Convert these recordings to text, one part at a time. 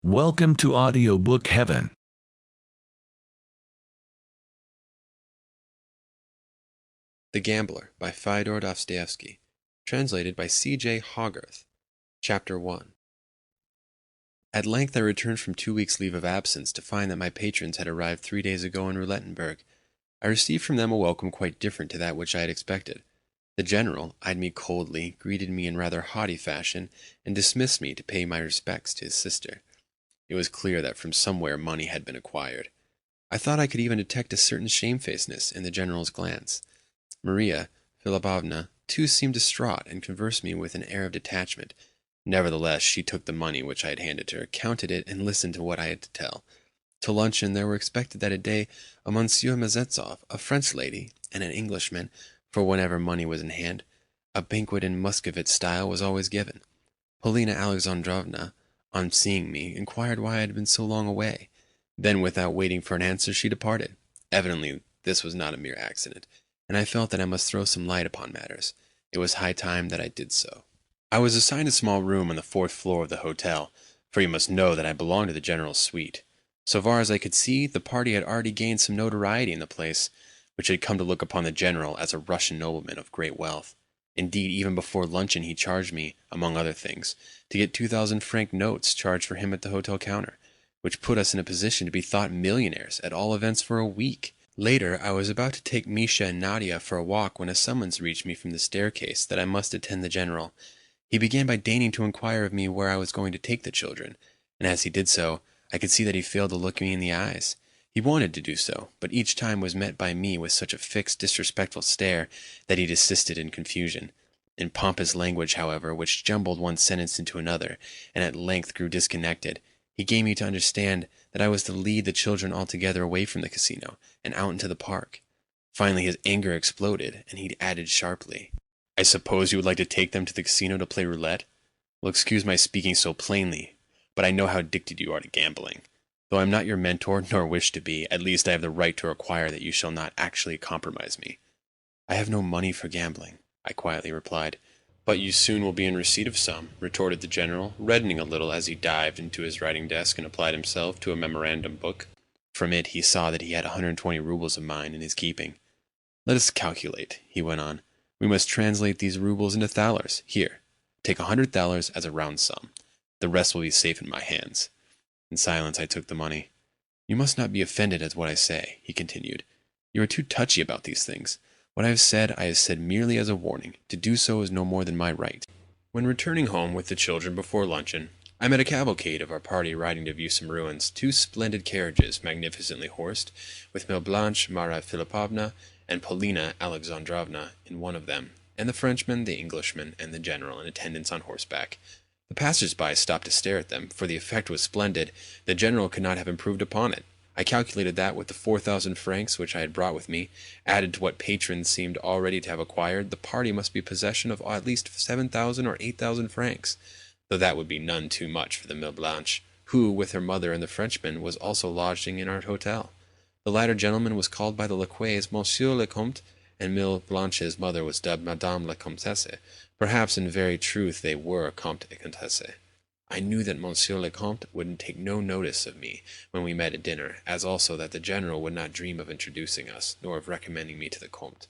Welcome to Audiobook Heaven. The Gambler by Fyodor Dostoevsky, translated by C.J. Hogarth. Chapter 1. At length I returned from 2 weeks' leave of absence to find that my patrons had arrived 3 days ago in Roulettenberg. I received from them a welcome quite different to that which I had expected. The general eyed me coldly, greeted me in rather haughty fashion, and dismissed me to pay my respects to his sister. It was clear that from somewhere money had been acquired. I thought I could even detect a certain shamefacedness in the general's glance. Maria Philippovna too seemed distraught and conversed me with an air of detachment. Nevertheless, she took the money which I had handed her, counted it, and listened to what I had to tell. To luncheon there were expected that day a Monsieur Mazetsov, a French lady, and an Englishman, for whenever money was in hand. A banquet in Muscovite style was always given. Polina Alexandrovna, on seeing me, inquired why I had been so long away. Then, without waiting for an answer, she departed. Evidently, this was not a mere accident, and I felt that I must throw some light upon matters. It was high time that I did so. I was assigned a small room on the 4th floor of the hotel, for you must know that I belonged to the general's suite. So far as I could see, the party had already gained some notoriety in the place, which had come to look upon the general as a Russian nobleman of great wealth. Indeed, even before luncheon he charged me, among other things, to get 2,000-franc notes charged for him at the hotel counter, which put us in a position to be thought millionaires, at all events for a week. Later, I was about to take Misha and Nadia for a walk when a summons reached me from the staircase that I must attend the general. He began by deigning to inquire of me where I was going to take the children, and as he did so, I could see that he failed to look me in the eyes. He wanted to do so, but each time was met by me with such a fixed, disrespectful stare that he desisted in confusion. In pompous language, however, which jumbled one sentence into another, and at length grew disconnected, he gave me to understand that I was to lead the children altogether away from the casino, and out into the park. Finally his anger exploded, and he added sharply, "I suppose you would like to take them to the casino to play roulette? Well, excuse my speaking so plainly, but I know how addicted you are to gambling. Though I am not your mentor, nor wish to be, at least I have the right to require that you shall not actually compromise me." "I have no money for gambling," I quietly replied. "But you soon will be in receipt of some," retorted the general, reddening a little as he dived into his writing desk and applied himself to a memorandum book. From it he saw that he had 120 rubles of mine in his keeping. "Let us calculate," he went on. "We must translate these rubles into thalers. Here, take 100 thalers as a round sum. The rest will be safe in my hands." In silence I took the money. "You must not be offended at what I say," he continued. "You are too touchy about these things. What I have said merely as a warning. To do so is no more than my right." When returning home with the children before luncheon, I met a cavalcade of our party riding to view some ruins, 2 splendid carriages, magnificently horsed, with Mlle. Blanche Maria Philippovna and Polina Alexandrovna in one of them, and the Frenchman, the Englishman, and the general in attendance on horseback. The passers-by stopped to stare at them, for the effect was splendid. The general could not have improved upon it. I calculated that with the 4,000 francs which I had brought with me, added to what patrons seemed already to have acquired, the party must be in possession of at least 7,000 or 8,000 francs, though that would be none too much for the Mlle. Blanche, who, with her mother and the Frenchman, was also lodging in our hotel. The latter gentleman was called by the lacqueys Monsieur le Comte, and Mlle. Blanche's mother was dubbed Madame la Comtesse. Perhaps in very truth they were Comte et Comtesse. I knew that Monsieur le Comte would take no notice of me when we met at dinner, as also that the general would not dream of introducing us, nor of recommending me to the Comte.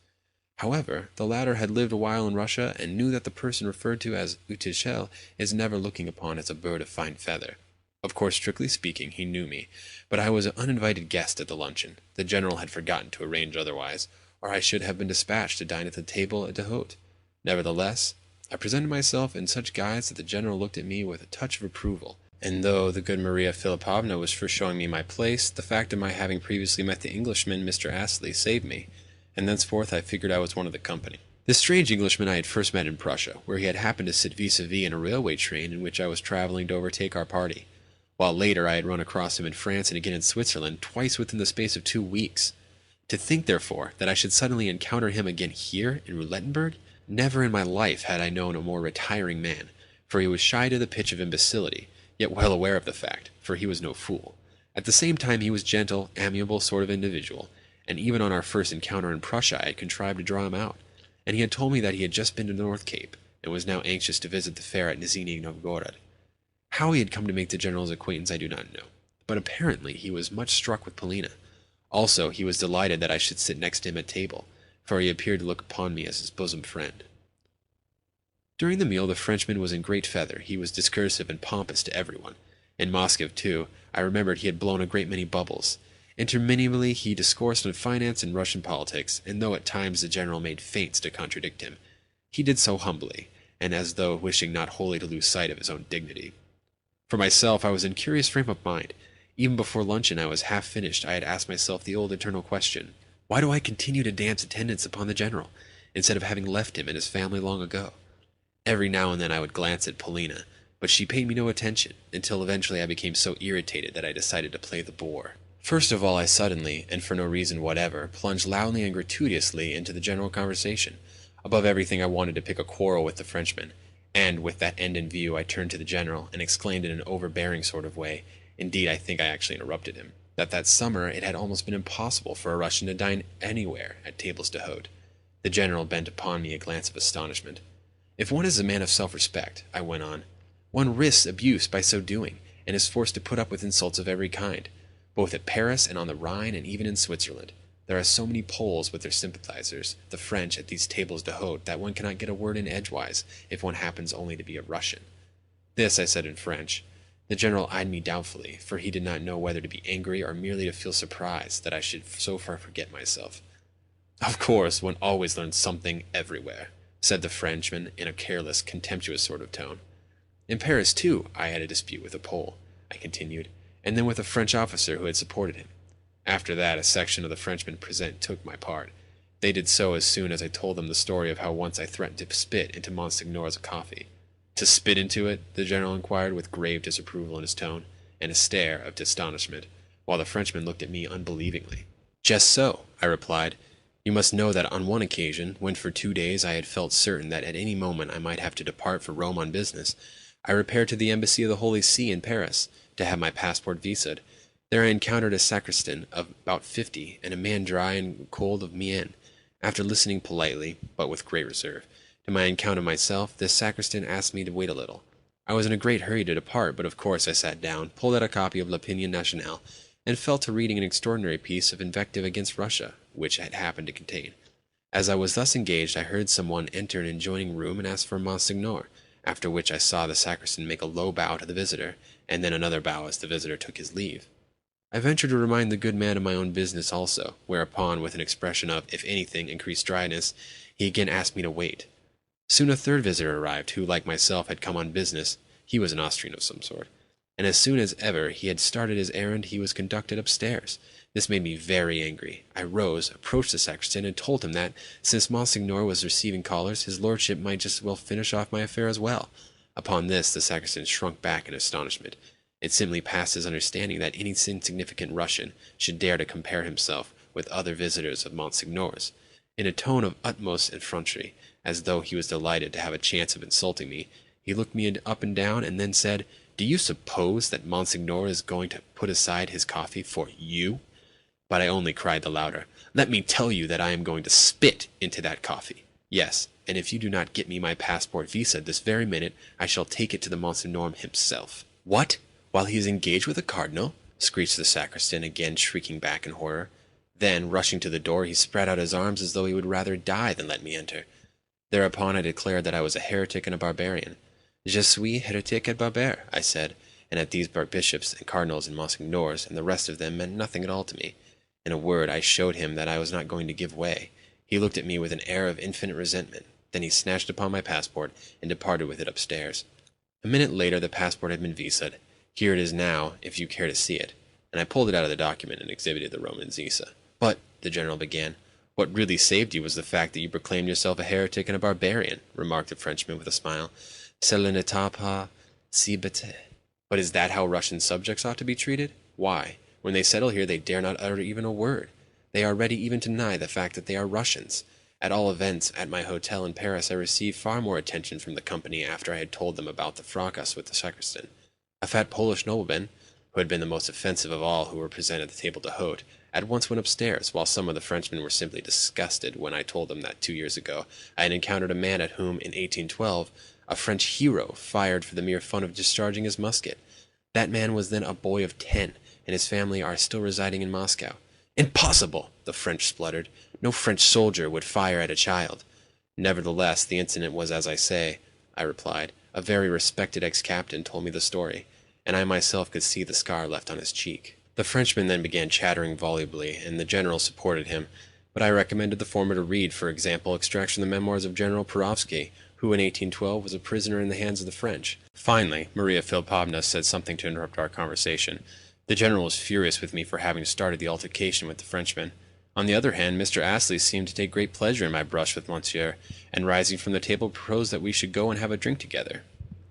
However, the latter had lived a while in Russia, and knew that the person referred to as Utichel is never looked upon as a bird of fine feather. Of course, strictly speaking, he knew me, but I was an uninvited guest at the luncheon. The general had forgotten to arrange otherwise, or I should have been dispatched to dine at the table d'hôte. Nevertheless, I presented myself in such guise that the general looked at me with a touch of approval, and though the good Maria Philippovna was for showing me my place, the fact of my having previously met the Englishman, Mr. Astley, saved me, and thenceforth I figured I was one of the company. This strange Englishman I had first met in Prussia, where he had happened to sit vis-à-vis in a railway train in which I was travelling to overtake our party, while later I had run across him in France and again in Switzerland, twice within the space of 2 weeks. To think, therefore, that I should suddenly encounter him again here in Roulettenberg! Never in my life had I known a more retiring man, for he was shy to the pitch of imbecility, yet well aware of the fact, for he was no fool. At the same time he was gentle, amiable sort of individual, and even on our first encounter in Prussia I had contrived to draw him out, and he had told me that he had just been to the North Cape, and was now anxious to visit the fair at Nizhny Novgorod. How he had come to make the general's acquaintance I do not know, but apparently he was much struck with Polina. Also, he was delighted that I should sit next to him at table, for he appeared to look upon me as his bosom friend. During the meal the Frenchman was in great feather. He was discursive and pompous to everyone. In Moscow, too, I remembered he had blown a great many bubbles. Interminably he discoursed on finance and Russian politics, and though at times the general made feints to contradict him, he did so humbly, and as though wishing not wholly to lose sight of his own dignity. For myself, I was in curious frame of mind. Even before luncheon I was half finished. I had asked myself the old eternal question, why do I continue to dance attendance upon the general, instead of having left him and his family long ago? Every now and then I would glance at Polina, but she paid me no attention, until eventually I became so irritated that I decided to play the bore. First of all, I suddenly, and for no reason whatever, plunged loudly and gratuitously into the general conversation. Above everything I wanted to pick a quarrel with the Frenchman, and with that end in view I turned to the general and exclaimed in an overbearing sort of way, indeed I think I actually interrupted him, that summer it had almost been impossible for a Russian to dine anywhere at tables d'hôte. The general bent upon me a glance of astonishment. If one is a man of self-respect, I went on, one risks abuse by so doing, and is forced to put up with insults of every kind, both at Paris and on the Rhine and even in Switzerland. There are so many Poles with their sympathizers, the French, at these tables d'hôte, that one cannot get a word in edgewise if one happens only to be a Russian. This I said in French. The general eyed me doubtfully, for he did not know whether to be angry or merely to feel surprised that I should so far forget myself. Of course, one always learns something everywhere, said the Frenchman in a careless, contemptuous sort of tone. In Paris, too, I had a dispute with a Pole, I continued, and then with a French officer who had supported him. After that, a section of the Frenchmen present took my part. They did so as soon as I told them the story of how once I threatened to spit into Monsignor's coffee. To spit into it? The general inquired with grave disapproval in his tone, and a stare of astonishment, while the Frenchman looked at me unbelievingly. Just so, I replied. You must know that on one occasion, when for 2 days I had felt certain that at any moment I might have to depart for Rome on business, I repaired to the embassy of the Holy See in Paris to have my passport visaed. There I encountered a sacristan of about 50 and a man dry and cold of mien. After listening politely, but with great reserve, to my account of myself, this sacristan asked me to wait a little. I was in a great hurry to depart, but of course I sat down, pulled out a copy of L'Opinion Nationale, and fell to reading an extraordinary piece of invective against Russia, which it happened to contain. As I was thus engaged, I heard someone enter an adjoining room and ask for Monsignor, after which I saw the sacristan make a low bow to the visitor, and then another bow as the visitor took his leave. I ventured to remind the good man of my own business also, whereupon, with an expression of, if anything, increased dryness, he again asked me to wait. Soon a third visitor arrived, who, like myself, had come on business. He was an Austrian of some sort, and as soon as ever he had started his errand, he was conducted upstairs. This made me very angry. I rose, approached the sacristan, and told him that, since Monsignor was receiving callers, his lordship might just as well finish off my affair as well. Upon this, the sacristan shrunk back in astonishment. It simply passed his understanding that any insignificant Russian should dare to compare himself with other visitors of Monsignor's. In a tone of utmost effrontery, as though he was delighted to have a chance of insulting me, he looked me up and down, and then said, "Do you suppose that Monsignor is going to put aside his coffee for you?" But I only cried the louder, "Let me tell you that I am going to spit into that coffee. Yes, and if you do not get me my passport visa this very minute, I shall take it to the Monsignor himself." "What? While he is engaged with a cardinal?" screeched the sacristan, again shrieking back in horror. Then, rushing to the door, he spread out his arms as though he would rather die than let me enter. Thereupon I declared that I was a heretic and a barbarian. "Je suis hérétique et barbare," I said, and that these bishops and cardinals and monsignors and the rest of them meant nothing at all to me. In a word, I showed him that I was not going to give way. He looked at me with an air of infinite resentment. Then he snatched upon my passport and departed with it upstairs. A minute later the passport had been visaed. Here it is now, if you care to see it. And I pulled it out of the document and exhibited the Roman visa. "But," the general began, "what really saved you was the fact that you proclaimed yourself a heretic and a barbarian," remarked the Frenchman with a smile. "Cela n'était pas si bête." "But is that how Russian subjects ought to be treated? Why, when they settle here they dare not utter even a word. They are ready even to deny the fact that they are Russians. At all events, at my hotel in Paris I received far more attention from the company after I had told them about the fracas with the sacristan. A fat Polish nobleman, who had been the most offensive of all who were present at the table d'hôte, at once went upstairs, while some of the Frenchmen were simply disgusted when I told them that 2 years ago I had encountered a man at whom, in 1812, A French hero fired for the mere fun of discharging his musket. That man was then a boy of 10, and his family are still residing in Moscow. Impossible! The French spluttered. No French soldier would fire at a child. Nevertheless, the incident was as I say, I replied. A very respected ex-captain told me the story, and I myself could see the scar left on his cheek. The Frenchman then began chattering volubly, and the general supported him, but I recommended the former to read, for example, extracts from the memoirs of General Perovsky, who in 1812 was a prisoner in the hands of the French. Finally, Maria Philippovna said something to interrupt our conversation. The general was furious with me for having started the altercation with the Frenchman. On the other hand, Mr. Astley seemed to take great pleasure in my brush with Monsieur, and rising from the table proposed that we should go and have a drink together.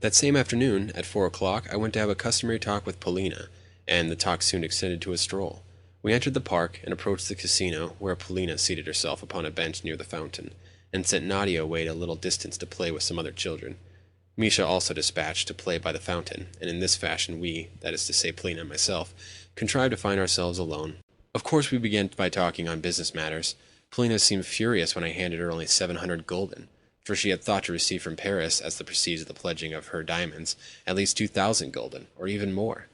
That same afternoon, at 4 o'clock, I went to have a customary talk with Polina, and the talk soon extended to a stroll. We entered the park and approached the casino, where Polina seated herself upon a bench near the fountain, and sent Nadia away to a little distance to play with some other children. Misha also dispatched to play by the fountain, and in this fashion we, that is to say Polina and myself, contrived to find ourselves alone. Of course we began by talking on business matters. Polina seemed furious when I handed her only 700 gulden, for she had thought to receive from Paris, as the proceeds of the pledging of her diamonds, at least 2,000 gulden, or even more.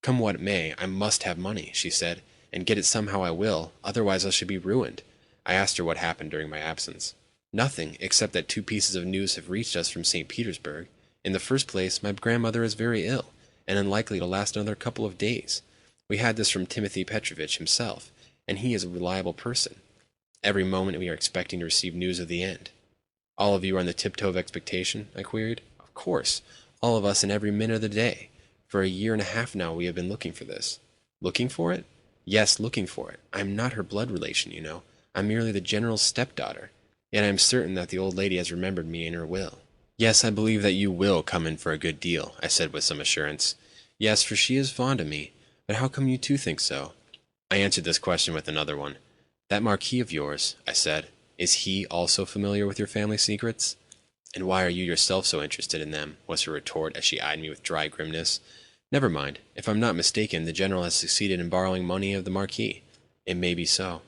Come what may, I must have money, she said, and get it somehow I will, otherwise I should be ruined. I asked her what happened during my absence. Nothing, except that 2 pieces of news have reached us from St. Petersburg. In the first place, my grandmother is very ill, and unlikely to last another couple of days. We had this from Timothy Petrovitch himself, and he is a reliable person. Every moment we are expecting to receive news of the end. All of you are on the tiptoe of expectation? I queried. Of course, all of us in every minute of the day. For a year and a half now we have been looking for this. Looking for it? Yes, looking for it. I am not her blood relation, you know. I am merely the general's stepdaughter. Yet I am certain that the old lady has remembered me in her will. Yes, I believe that you will come in for a good deal, I said with some assurance. Yes, for she is fond of me. But how come you too think so? I answered this question with another one. That Marquis of yours, I said, is he also familiar with your family secrets? And why are you yourself so interested in them? Was her retort as she eyed me with dry grimness. Never mind. If I'm not mistaken, the general has succeeded in borrowing money of the Marquis. It may be so.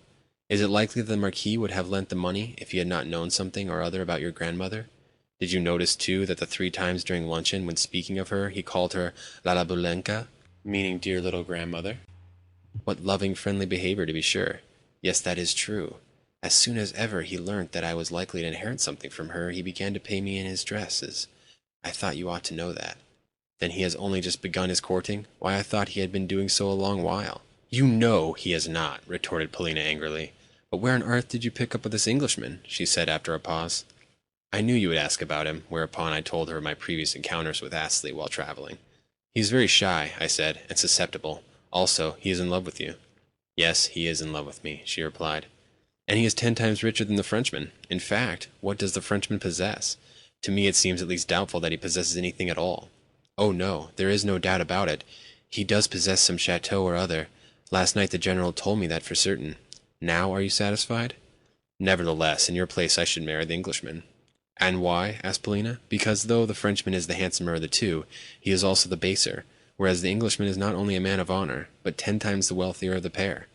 Is it likely that the Marquis would have lent the money if he had not known something or other about your grandmother? Did you notice, too, that the 3 times during luncheon, when speaking of her, he called her La Labulenka, meaning dear little grandmother? What loving, friendly behavior, to be sure. Yes, that is true. As soon as ever he learnt that I was likely to inherit something from her, he began to pay me in his dresses. I thought you ought to know that. Then he has only just begun his courting? Why, I thought he had been doing so a long while. You know he has not, retorted Polina angrily. But where on earth did you pick up with this Englishman? She said after a pause. I knew you would ask about him, whereupon I told her of my previous encounters with Astley while traveling. He is very shy, I said, and susceptible. Also, he is in love with you. Yes, he is in love with me, she replied. And he is 10 times richer than the Frenchman. In fact, what does the Frenchman possess? To me it seems at least doubtful that he possesses anything at all. Oh no, there is no doubt about it. He does possess some chateau or other. Last night the general told me that for certain. Now are you satisfied? Nevertheless, in your place I should marry the Englishman. And why? Asked Polina. Because though the Frenchman is the handsomer of the 2, he is also the baser, whereas the Englishman is not only a man of honor, but 10 times the wealthier of the pair.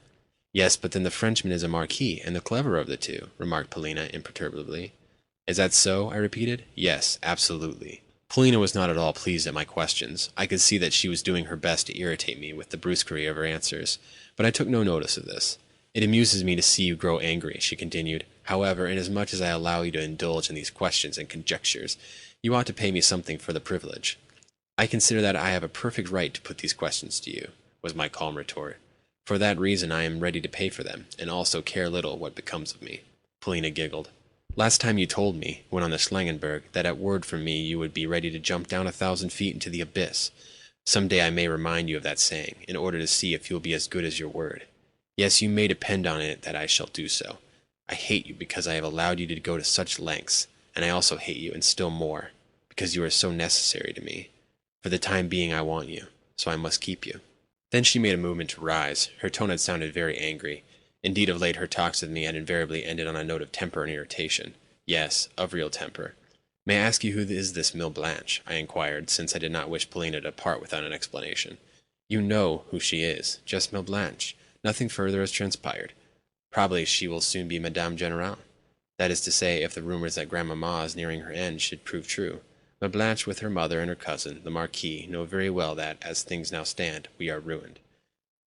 Yes, but then the Frenchman is a marquis, and the cleverer of the 2, remarked Polina imperturbably. Is that so? I repeated. Yes, absolutely. Polina was not at all pleased at my questions. I could see that she was doing her best to irritate me with the brusquerie of her answers, but I took no notice of this. It amuses me to see you grow angry, she continued. However, inasmuch as I allow you to indulge in these questions and conjectures, you ought to pay me something for the privilege. I consider that I have a perfect right to put these questions to you, was my calm retort. For that reason I am ready to pay for them, and also care little what becomes of me. Polina giggled. Last time you told me, went on the Schlangenberg, that at word from me you would be ready to jump down 1,000 feet into the abyss. Some day I may remind you of that saying, in order to see if you will be as good as your word. Yes, you may depend on it that I shall do so. I hate you because I have allowed you to go to such lengths, and I also hate you, and still more, because you are so necessary to me. For the time being I want you, so I must keep you. Then she made a movement to rise. Her tone had sounded very angry. Indeed, of late her talks with me had invariably ended on a note of temper and irritation. Yes, of real temper. May I ask you who is this Mille Blanche? I inquired, since I did not wish Polina to depart without an explanation. You know who she is, just Mille Blanche. Nothing further has transpired. Probably she will soon be Madame General. That is to say, if the rumors that Grandmamma is nearing her end should prove true. but Blanche with her mother and her cousin, the Marquis, know very well that, as things now stand, we are ruined.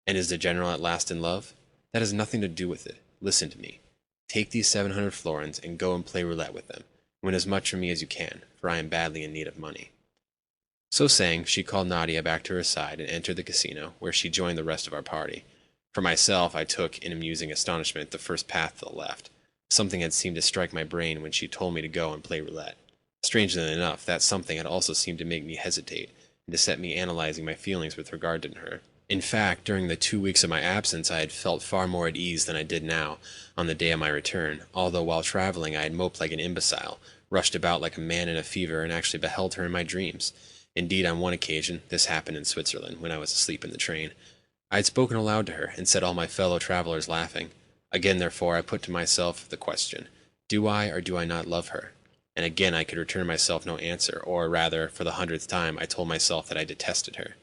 And is the General at last in love? That has nothing to do with it. Listen to me. Take these 700 florins and go and play roulette with them. Win as much from me as you can, for I am badly in need of money." So saying, she called Nadia back to her side and entered the casino, where she joined the rest of our party. For myself, I took, in amusing astonishment, the first path to the left. Something had seemed to strike my brain when she told me to go and play roulette. Strangely enough, that something had also seemed to make me hesitate, and to set me analyzing my feelings with regard to her. In fact, during the 2 weeks of my absence, I had felt far more at ease than I did now, on the day of my return, although while traveling I had moped like an imbecile, rushed about like a man in a fever, and actually beheld her in my dreams. Indeed, on one occasion, this happened in Switzerland, when I was asleep in the train, I had spoken aloud to her, and set all my fellow travelers laughing. Again, therefore, I put to myself the question, do I or do I not love her? And again I could return myself no answer, or rather, for the 100th time, I told myself that I detested her.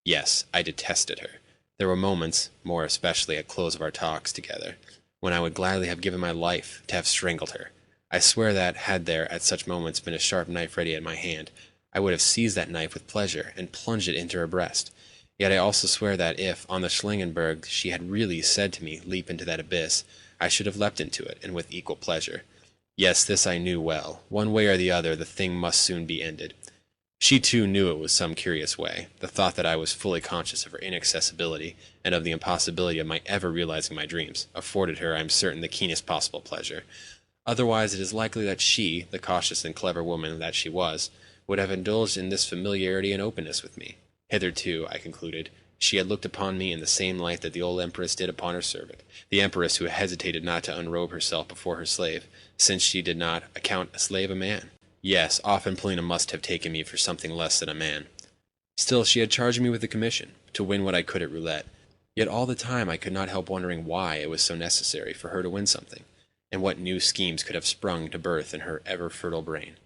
Yes, I detested her. There were moments, more especially at close of our talks together, when I would gladly have given my life to have strangled her. I swear that, had there at such moments been a sharp knife ready at my hand, I would have seized that knife with pleasure, and plunged it into her breast. Yet I also swear that if, on the Schlangenberg, she had really said to me, "Leap into that abyss," I should have leapt into it, and with equal pleasure. Yes, this I knew well. One way or the other, the thing must soon be ended. She too knew it was some curious way. The thought that I was fully conscious of her inaccessibility, and of the impossibility of my ever realizing my dreams, afforded her, I am certain, the keenest possible pleasure. Otherwise, it is likely that she, the cautious and clever woman that she was, would have indulged in this familiarity and openness with me. Hitherto, I concluded, she had looked upon me in the same light that the old empress did upon her servant, the empress who hesitated not to unrobe herself before her slave, since she did not account a slave a man. Yes, often Polina must have taken me for something less than a man. Still, she had charged me with a commission, to win what I could at roulette. Yet all the time I could not help wondering why it was so necessary for her to win something, and what new schemes could have sprung to birth in her ever-fertile brain.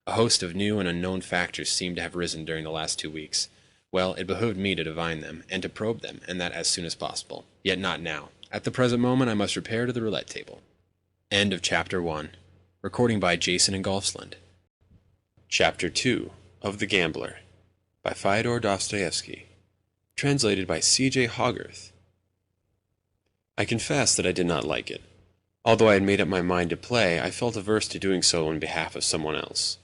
A host of new and unknown factors seemed to have risen during the last 2 weeks. Well, it behooved me to divine them, and to probe them, and that as soon as possible. Yet not now. At the present moment I must repair to the roulette table. End of Chapter 1. Recording by Jason and Golfsland. Chapter 2 of The Gambler by Fyodor Dostoevsky. Translated by C.J. Hogarth. I confess that I did not like it. Although I had made up my mind to play, I felt averse to doing so on behalf of someone else.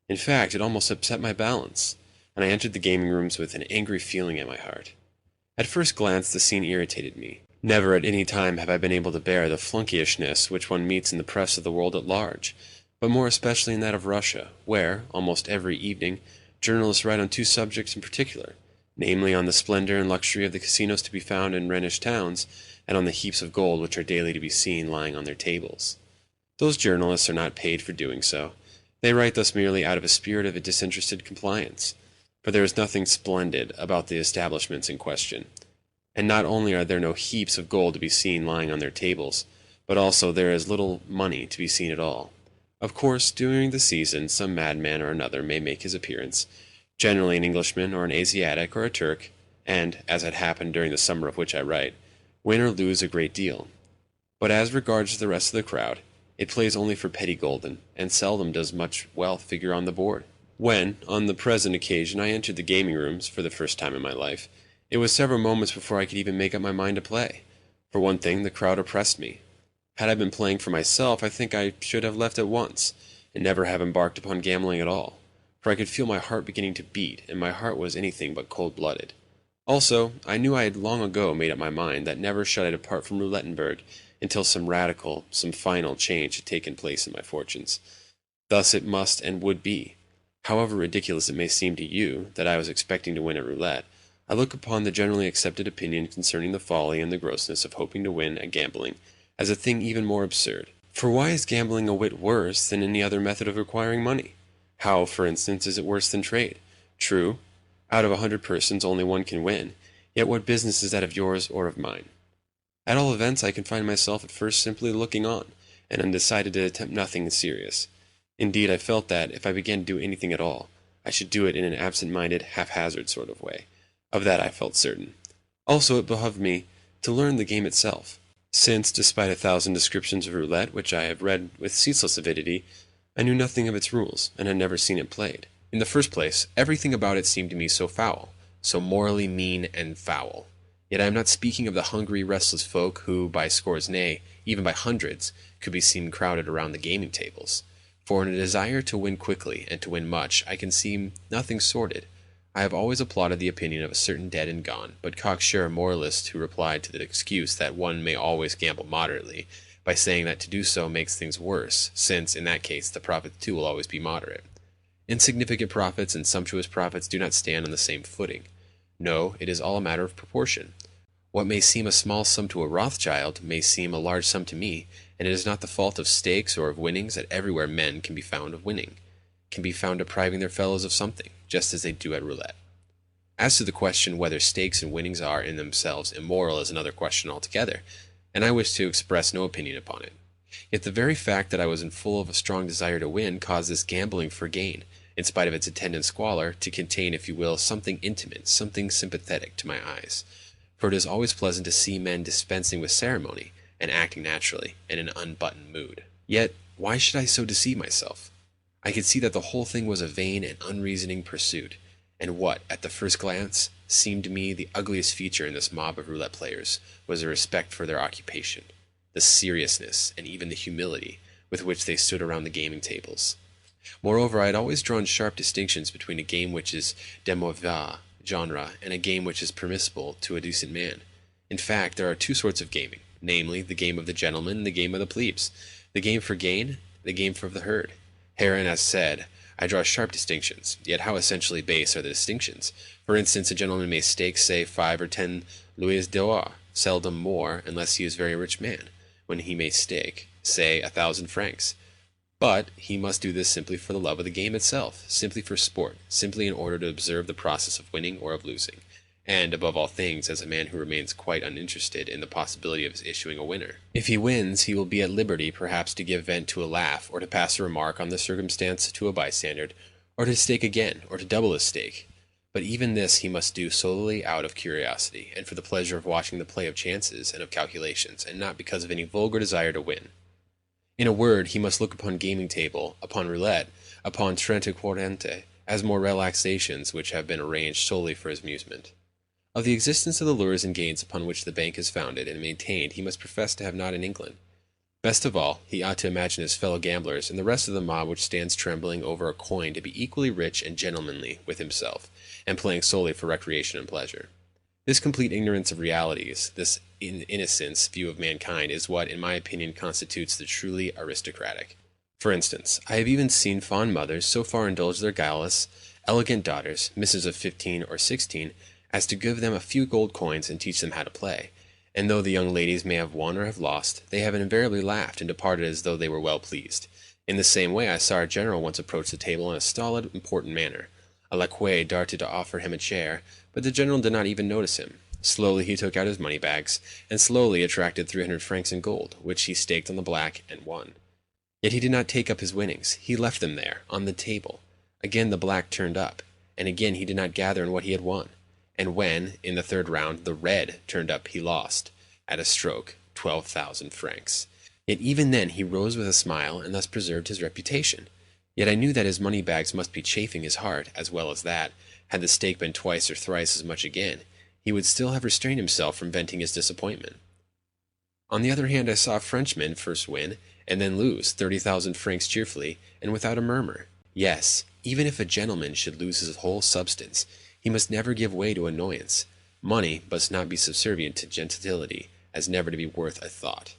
In fact, it almost upset my balance, and I entered the gaming rooms with an angry feeling at my heart. At first glance the scene irritated me. Never at any time have I been able to bear the flunkeyishness which one meets in the press of the world at large, but more especially in that of Russia, where, almost every evening, journalists write on 2 subjects in particular, namely on the splendor and luxury of the casinos to be found in Rhenish towns, and on the heaps of gold which are daily to be seen lying on their tables. Those journalists are not paid for doing so. They write thus merely out of a spirit of disinterested compliance, for there is nothing splendid about the establishments in question. And not only are there no heaps of gold to be seen lying on their tables, but also there is little money to be seen at all. Of course, during the season, some madman or another may make his appearance, generally an Englishman or an Asiatic or a Turk, and, as had happened during the summer of which I write, win or lose a great deal. But as regards the rest of the crowd, it plays only for petty gulden, and seldom does much wealth figure on the board. When, on the present occasion, I entered the gaming rooms for the first time in my life, it was several moments before I could even make up my mind to play. For one thing, the crowd oppressed me. Had I been playing for myself, I think I should have left at once, and never have embarked upon gambling at all, for I could feel my heart beginning to beat, and my heart was anything but cold-blooded. Also, I knew I had long ago made up my mind that never should I depart from Roulettenberg until some radical, some final change had taken place in my fortunes. Thus it must and would be. However ridiculous it may seem to you that I was expecting to win at roulette, I look upon the generally accepted opinion concerning the folly and the grossness of hoping to win at gambling as a thing even more absurd. For why is gambling a whit worse than any other method of acquiring money? How, for instance, is it worse than trade? True, out of 100 persons only one can win, yet what business is that of yours or of mine? At all events, I confined myself at first simply looking on, and undecided to attempt nothing serious. Indeed, I felt that, if I began to do anything at all, I should do it in an absent-minded, haphazard sort of way. Of that I felt certain. Also, it behoved me to learn the game itself, since, despite 1,000 descriptions of roulette which I have read with ceaseless avidity, I knew nothing of its rules, and had never seen it played. In the first place, everything about it seemed to me so foul, so morally mean and foul. Yet I am not speaking of the hungry, restless folk who, by scores, nay, even by hundreds, could be seen crowded around the gaming tables. For in a desire to win quickly and to win much, I can see nothing sordid. I have always applauded the opinion of a certain dead and gone, but cocksure moralist who replied to the excuse that one may always gamble moderately, by saying that to do so makes things worse, since, in that case, the profits too will always be moderate. Insignificant profits and sumptuous profits do not stand on the same footing. No, it is all a matter of proportion. What may seem a small sum to a Rothschild may seem a large sum to me, and it is not the fault of stakes or of winnings that everywhere men can be found of winning, can be found depriving their fellows of something, just as they do at roulette. As to the question whether stakes and winnings are in themselves immoral is another question altogether, and I wish to express no opinion upon it. Yet the very fact that I was in full of a strong desire to win caused this gambling for gain, in spite of its attendant squalor, to contain, if you will, something intimate, something sympathetic to my eyes. For it is always pleasant to see men dispensing with ceremony, and acting naturally, in an unbuttoned mood. Yet, why should I so deceive myself? I could see that the whole thing was a vain and unreasoning pursuit, and what, at the first glance, seemed to me the ugliest feature in this mob of roulette players was the respect for their occupation, the seriousness, and even the humility with which they stood around the gaming tables. Moreover, I had always drawn sharp distinctions between a game which is de mauvais genre and a game which is permissible to a decent man. In fact, there are two sorts of gaming, namely, the game of the gentleman and the game of the plebes, the game for gain, the game for the herd. Herein, as said, I draw sharp distinctions, yet how essentially base are the distinctions. For instance, a gentleman may stake, say, 5 or 10 louis d'or, seldom more, unless he is a very rich man, when he may stake, say, 1,000 francs. But he must do this simply for the love of the game itself, simply for sport, simply in order to observe the process of winning or of losing, and, above all things, as a man who remains quite uninterested in the possibility of his issuing a winner. If he wins, he will be at liberty perhaps to give vent to a laugh, or to pass a remark on the circumstance to a bystander, or to stake again, or to double his stake. But even this he must do solely out of curiosity, and for the pleasure of watching the play of chances and of calculations, and not because of any vulgar desire to win. In a word, he must look upon gaming table, upon roulette, upon trente quarante, as more relaxations which have been arranged solely for his amusement. Of the existence of the lures and gains upon which the bank is founded and maintained he must profess to have not an inkling. Best of all, he ought to imagine his fellow gamblers and the rest of the mob which stands trembling over a coin to be equally rich and gentlemanly with himself, and playing solely for recreation and pleasure. This complete ignorance of realities, this innocence view of mankind, is what, in my opinion, constitutes the truly aristocratic. For instance, I have even seen fond mothers so far indulge their guileless, elegant daughters, misses of 15 or 16, as to give them a few gold coins and teach them how to play, and though the young ladies may have won or have lost, they have invariably laughed and departed as though they were well pleased. In the same way I saw a general once approach the table in a stolid, important manner. A laquais darted to offer him a chair, but the general did not even notice him. Slowly he took out his money bags, and slowly attracted 300 francs in gold, which he staked on the black and won. Yet he did not take up his winnings. He left them there, on the table. Again the black turned up, and again he did not gather in what he had won. And when, in the third round, the red turned up, he lost, at a stroke, 12,000 francs. Yet even then he rose with a smile, and thus preserved his reputation. Yet I knew that his money bags must be chafing his heart, as well as that, had the stake been twice or thrice as much again, he would still have restrained himself from venting his disappointment. On the other hand, I saw a Frenchman first win, and then lose 30,000 francs cheerfully, and without a murmur. Yes, even if a gentleman should lose his whole substance, he must never give way to annoyance. Money must not be subservient to gentility, as never to be worth a thought.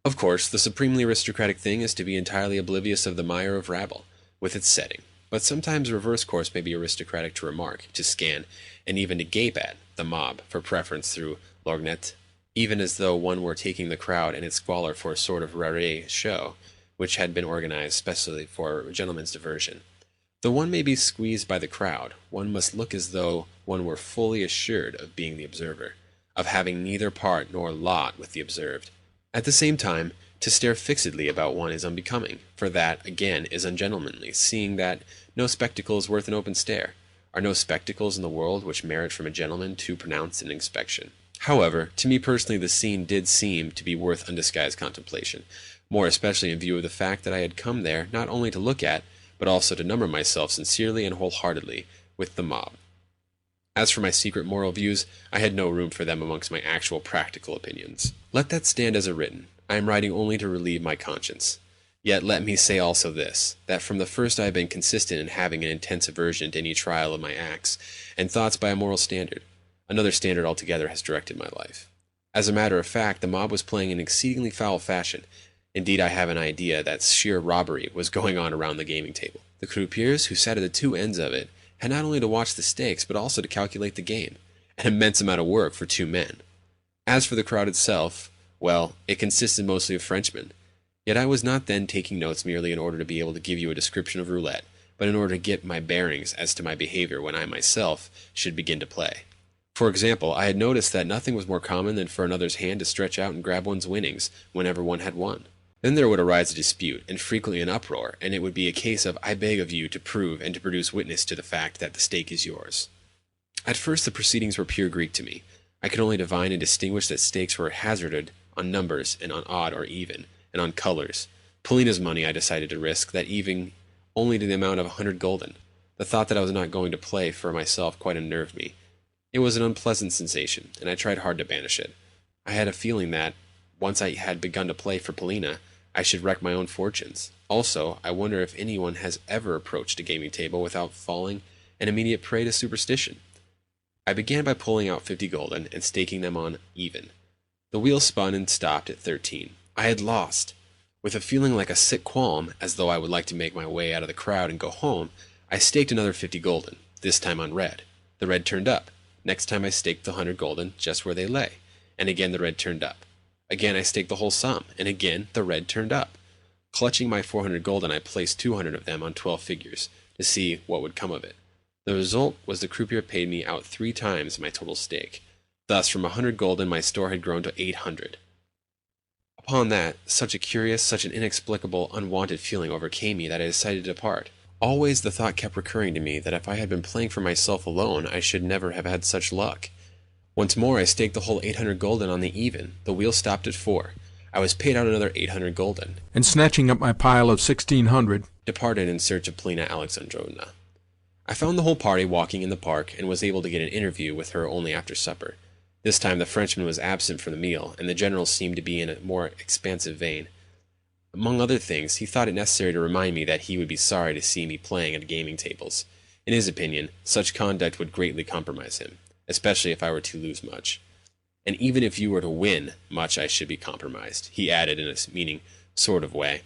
Of course, the supremely aristocratic thing is to be entirely oblivious of the mire of rabble, with its setting. But sometimes reverse course may be aristocratic to remark, to scan, and even to gape at, the mob, for preference through lorgnette, even as though one were taking the crowd and its squalor for a sort of rare show, which had been organized specially for a gentleman's diversion. Though one may be squeezed by the crowd, one must look as though one were fully assured of being the observer, of having neither part nor lot with the observed. At the same time, to stare fixedly about one is unbecoming, for that, again, is ungentlemanly, seeing that no spectacle is worth an open stare. Are no spectacles in the world which merit from a gentleman too pronounced an inspection? However, to me personally the scene did seem to be worth undisguised contemplation, more especially in view of the fact that I had come there not only to look at, but also to number myself sincerely and wholeheartedly with the mob. As for my secret moral views, I had no room for them amongst my actual practical opinions. Let that stand as a written. I am writing only to relieve my conscience. Yet let me say also this, that from the first I have been consistent in having an intense aversion to any trial of my acts and thoughts by a moral standard. Another standard altogether has directed my life. As a matter of fact, the mob was playing in exceedingly foul fashion. Indeed, I have an idea that sheer robbery was going on around the gaming table. The croupiers who sat at the two ends of it had not only to watch the stakes, but also to calculate the game, an immense amount of work for two men. As for the crowd itself, well, it consisted mostly of Frenchmen. Yet I was not then taking notes merely in order to be able to give you a description of roulette, but in order to get my bearings as to my behavior when I myself should begin to play. For example, I had noticed that nothing was more common than for another's hand to stretch out and grab one's winnings whenever one had won. Then there would arise a dispute, and frequently an uproar, and it would be a case of I beg of you to prove and to produce witness to the fact that the stake is yours. At first the proceedings were pure Greek to me. I could only divine and distinguish that stakes were hazarded on numbers and on odd or even, and on colors. Polina's money I decided to risk, that evening only to the amount of 100 gulden. The thought that I was not going to play for myself quite unnerved me. It was an unpleasant sensation, and I tried hard to banish it. I had a feeling that, once I had begun to play for Polina, I should wreck my own fortunes. Also, I wonder if anyone has ever approached a gaming table without falling an immediate prey to superstition. I began by pulling out 50 gulden and staking them on even. The wheel spun and stopped at 13. I had lost. With a feeling like a sick qualm, as though I would like to make my way out of the crowd and go home, I staked another 50 gulden, this time on red. The red turned up. Next time I staked the 100 gulden just where they lay, and again the red turned up. Again I staked the whole sum, and again the red turned up. Clutching my 400 gulden, I placed 200 of them on 12 figures, to see what would come of it. The result was the croupier paid me out 3 times my total stake. Thus, from 100 gulden, my store had grown to 800. Upon that, such a curious, such an inexplicable, unwanted feeling overcame me that I decided to depart. Always the thought kept recurring to me that if I had been playing for myself alone, I should never have had such luck. Once more I staked the whole 800 gulden on the even. The wheel stopped at 4. I was paid out another 800 gulden, and snatching up my pile of 1,600, departed in search of Polina Alexandrovna. I found the whole party walking in the park, and was able to get an interview with her only after supper. This time the Frenchman was absent from the meal, and the general seemed to be in a more expansive vein. Among other things, he thought it necessary to remind me that he would be sorry to see me playing at gaming tables. In his opinion, such conduct would greatly compromise him, especially if I were to lose much. And even if you were to win much, I should be compromised, he added in a meaning sort of way.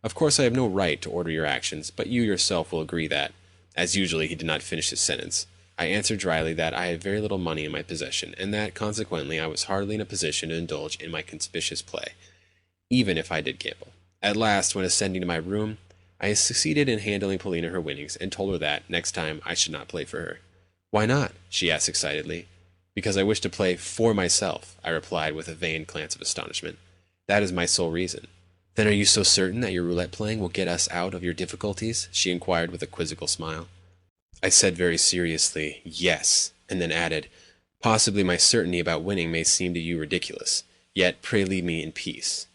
Of course I have no right to order your actions, but you yourself will agree that, as usually he did not finish his sentence. I answered dryly that I had very little money in my possession, and that, consequently, I was hardly in a position to indulge in my conspicuous play, even if I did gamble. At last, when ascending to my room, I succeeded in handing Polina her winnings, and told her that, next time, I should not play for her. "Why not?" she asked excitedly. "Because I wish to play for myself," I replied with a vain glance of astonishment. "That is my sole reason." "Then are you so certain that your roulette playing will get us out of your difficulties?" she inquired with a quizzical smile. I said very seriously, "Yes," and then added, "Possibly my certainty about winning may seem to you ridiculous, yet pray leave me in peace."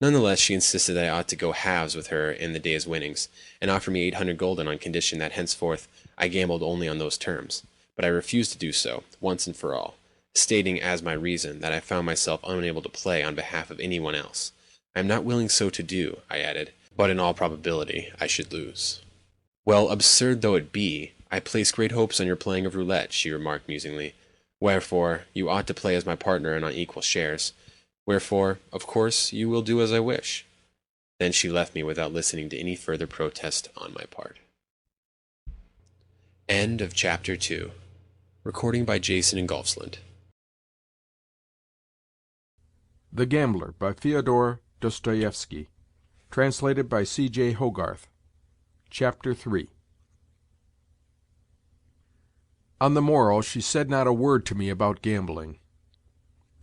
Nonetheless, she insisted that I ought to go halves with her in the day's winnings, and offered me 800 gulden on condition that henceforth I gambled only on those terms. But I refused to do so, once and for all, stating as my reason that I found myself unable to play on behalf of anyone else. "I am not willing so to do," I added, "but in all probability I should lose." "Well, absurd though it be, I place great hopes on your playing of roulette," she remarked musingly. "Wherefore, you ought to play as my partner and on equal shares. Wherefore, of course, you will do as I wish." Then she left me without listening to any further protest on my part. End of Chapter 2. Recording by Jason in Golfsland. The Gambler by Fyodor Dostoevsky. Translated by C.J. Hogarth. Chapter 3. On the morrow she said not a word to me about gambling.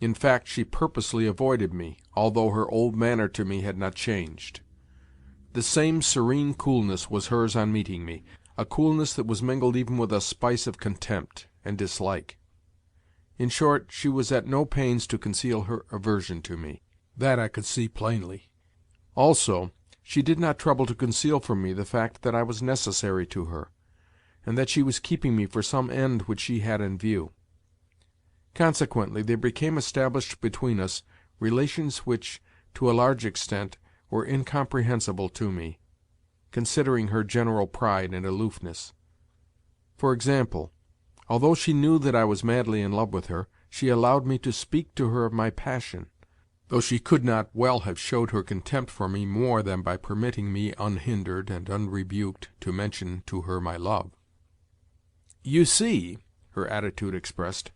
In fact, she purposely avoided me, although her old manner to me had not changed. The same serene coolness was hers on meeting me, a coolness that was mingled even with a spice of contempt and dislike. In short, she was at no pains to conceal her aversion to me. That I could see plainly. Also, She did not trouble to conceal from me the fact that I was necessary to her, and that she was keeping me for some end which she had in view. Consequently, there became established between us relations which, to a large extent, were incomprehensible to me, considering her general pride and aloofness. For example, although she knew that I was madly in love with her, she allowed me to speak to her of my passion, though she could not well have showed her contempt for me more than by permitting me unhindered and unrebuked to mention to her my love. "You see," her attitude expressed,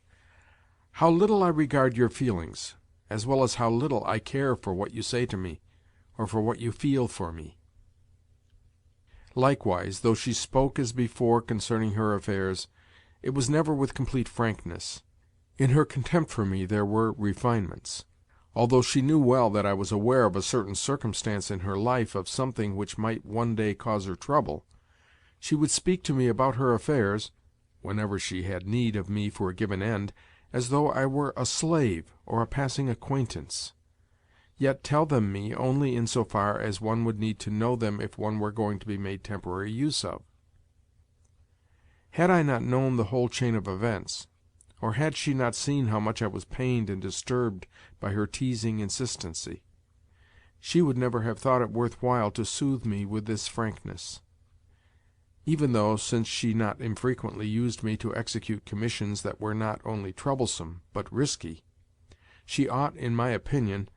"how little I regard your feelings, as well as how little I care for what you say to me, or for what you feel for me." Likewise, though she spoke as before concerning her affairs, it was never with complete frankness. In her contempt for me there were refinements. Although she knew well that I was aware of a certain circumstance in her life of something which might one day cause her trouble, she would speak to me about her affairs, whenever she had need of me for a given end, as though I were a slave or a passing acquaintance, yet tell them me only in so far as one would need to know them if one were going to be made temporary use of. Had I not known the whole chain of events, or had she not seen how much I was pained and disturbed by her teasing insistency, she would never have thought it worth while to soothe me with this frankness. Even though, since she not infrequently used me to execute commissions that were not only troublesome, but risky, she ought, in my opinion,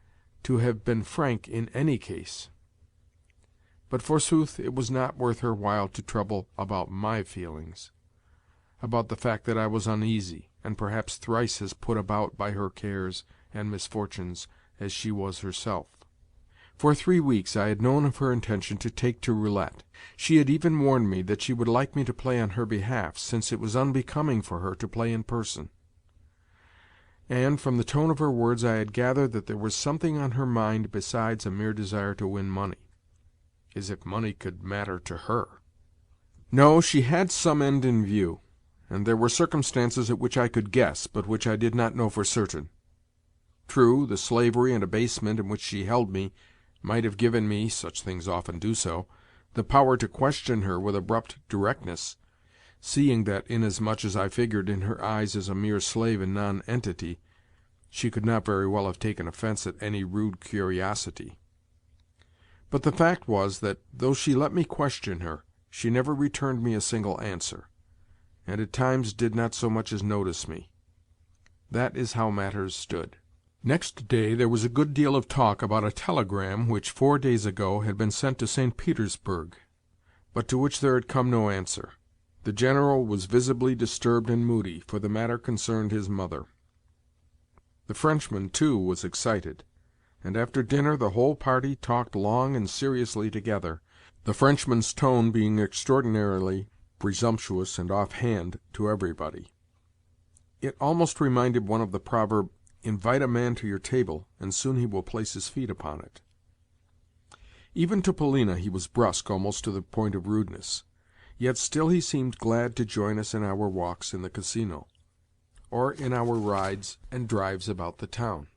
to have been frank in any case. But forsooth it was not worth her while to trouble about my feelings, about the fact that I was uneasy, and perhaps thrice as put about by her cares and misfortunes as she was herself. For 3 weeks I had known of her intention to take to roulette. She had even warned me that she would like me to play on her behalf, since it was unbecoming for her to play in person. And, from the tone of her words, I had gathered that there was something on her mind besides a mere desire to win money. As if money could matter to her! No, she had some end in view, and there were circumstances at which I could guess, but which I did not know for certain. True, the slavery and abasement in which she held me might have given me (such things often do so) the power to question her with abrupt directness, seeing that, inasmuch as I figured in her eyes as a mere slave and nonentity, she could not very well have taken offence at any rude curiosity. But the fact was that, though she let me question her, she never returned me a single answer, and at times did not so much as notice me. That is how matters stood. Next day there was a good deal of talk about a telegram which 4 days ago had been sent to St. Petersburg, but to which there had come no answer. The General was visibly disturbed and moody, for the matter concerned his mother. The Frenchman, too, was excited, and after dinner the whole party talked long and seriously together, the Frenchman's tone being extraordinarily presumptuous and off-hand to everybody. It almost reminded one of the proverb, "Invite a man to your table, and soon he will place his feet upon it." Even to Polina he was brusque almost to the point of rudeness, yet still he seemed glad to join us in our walks in the Casino, or in our rides and drives about the town.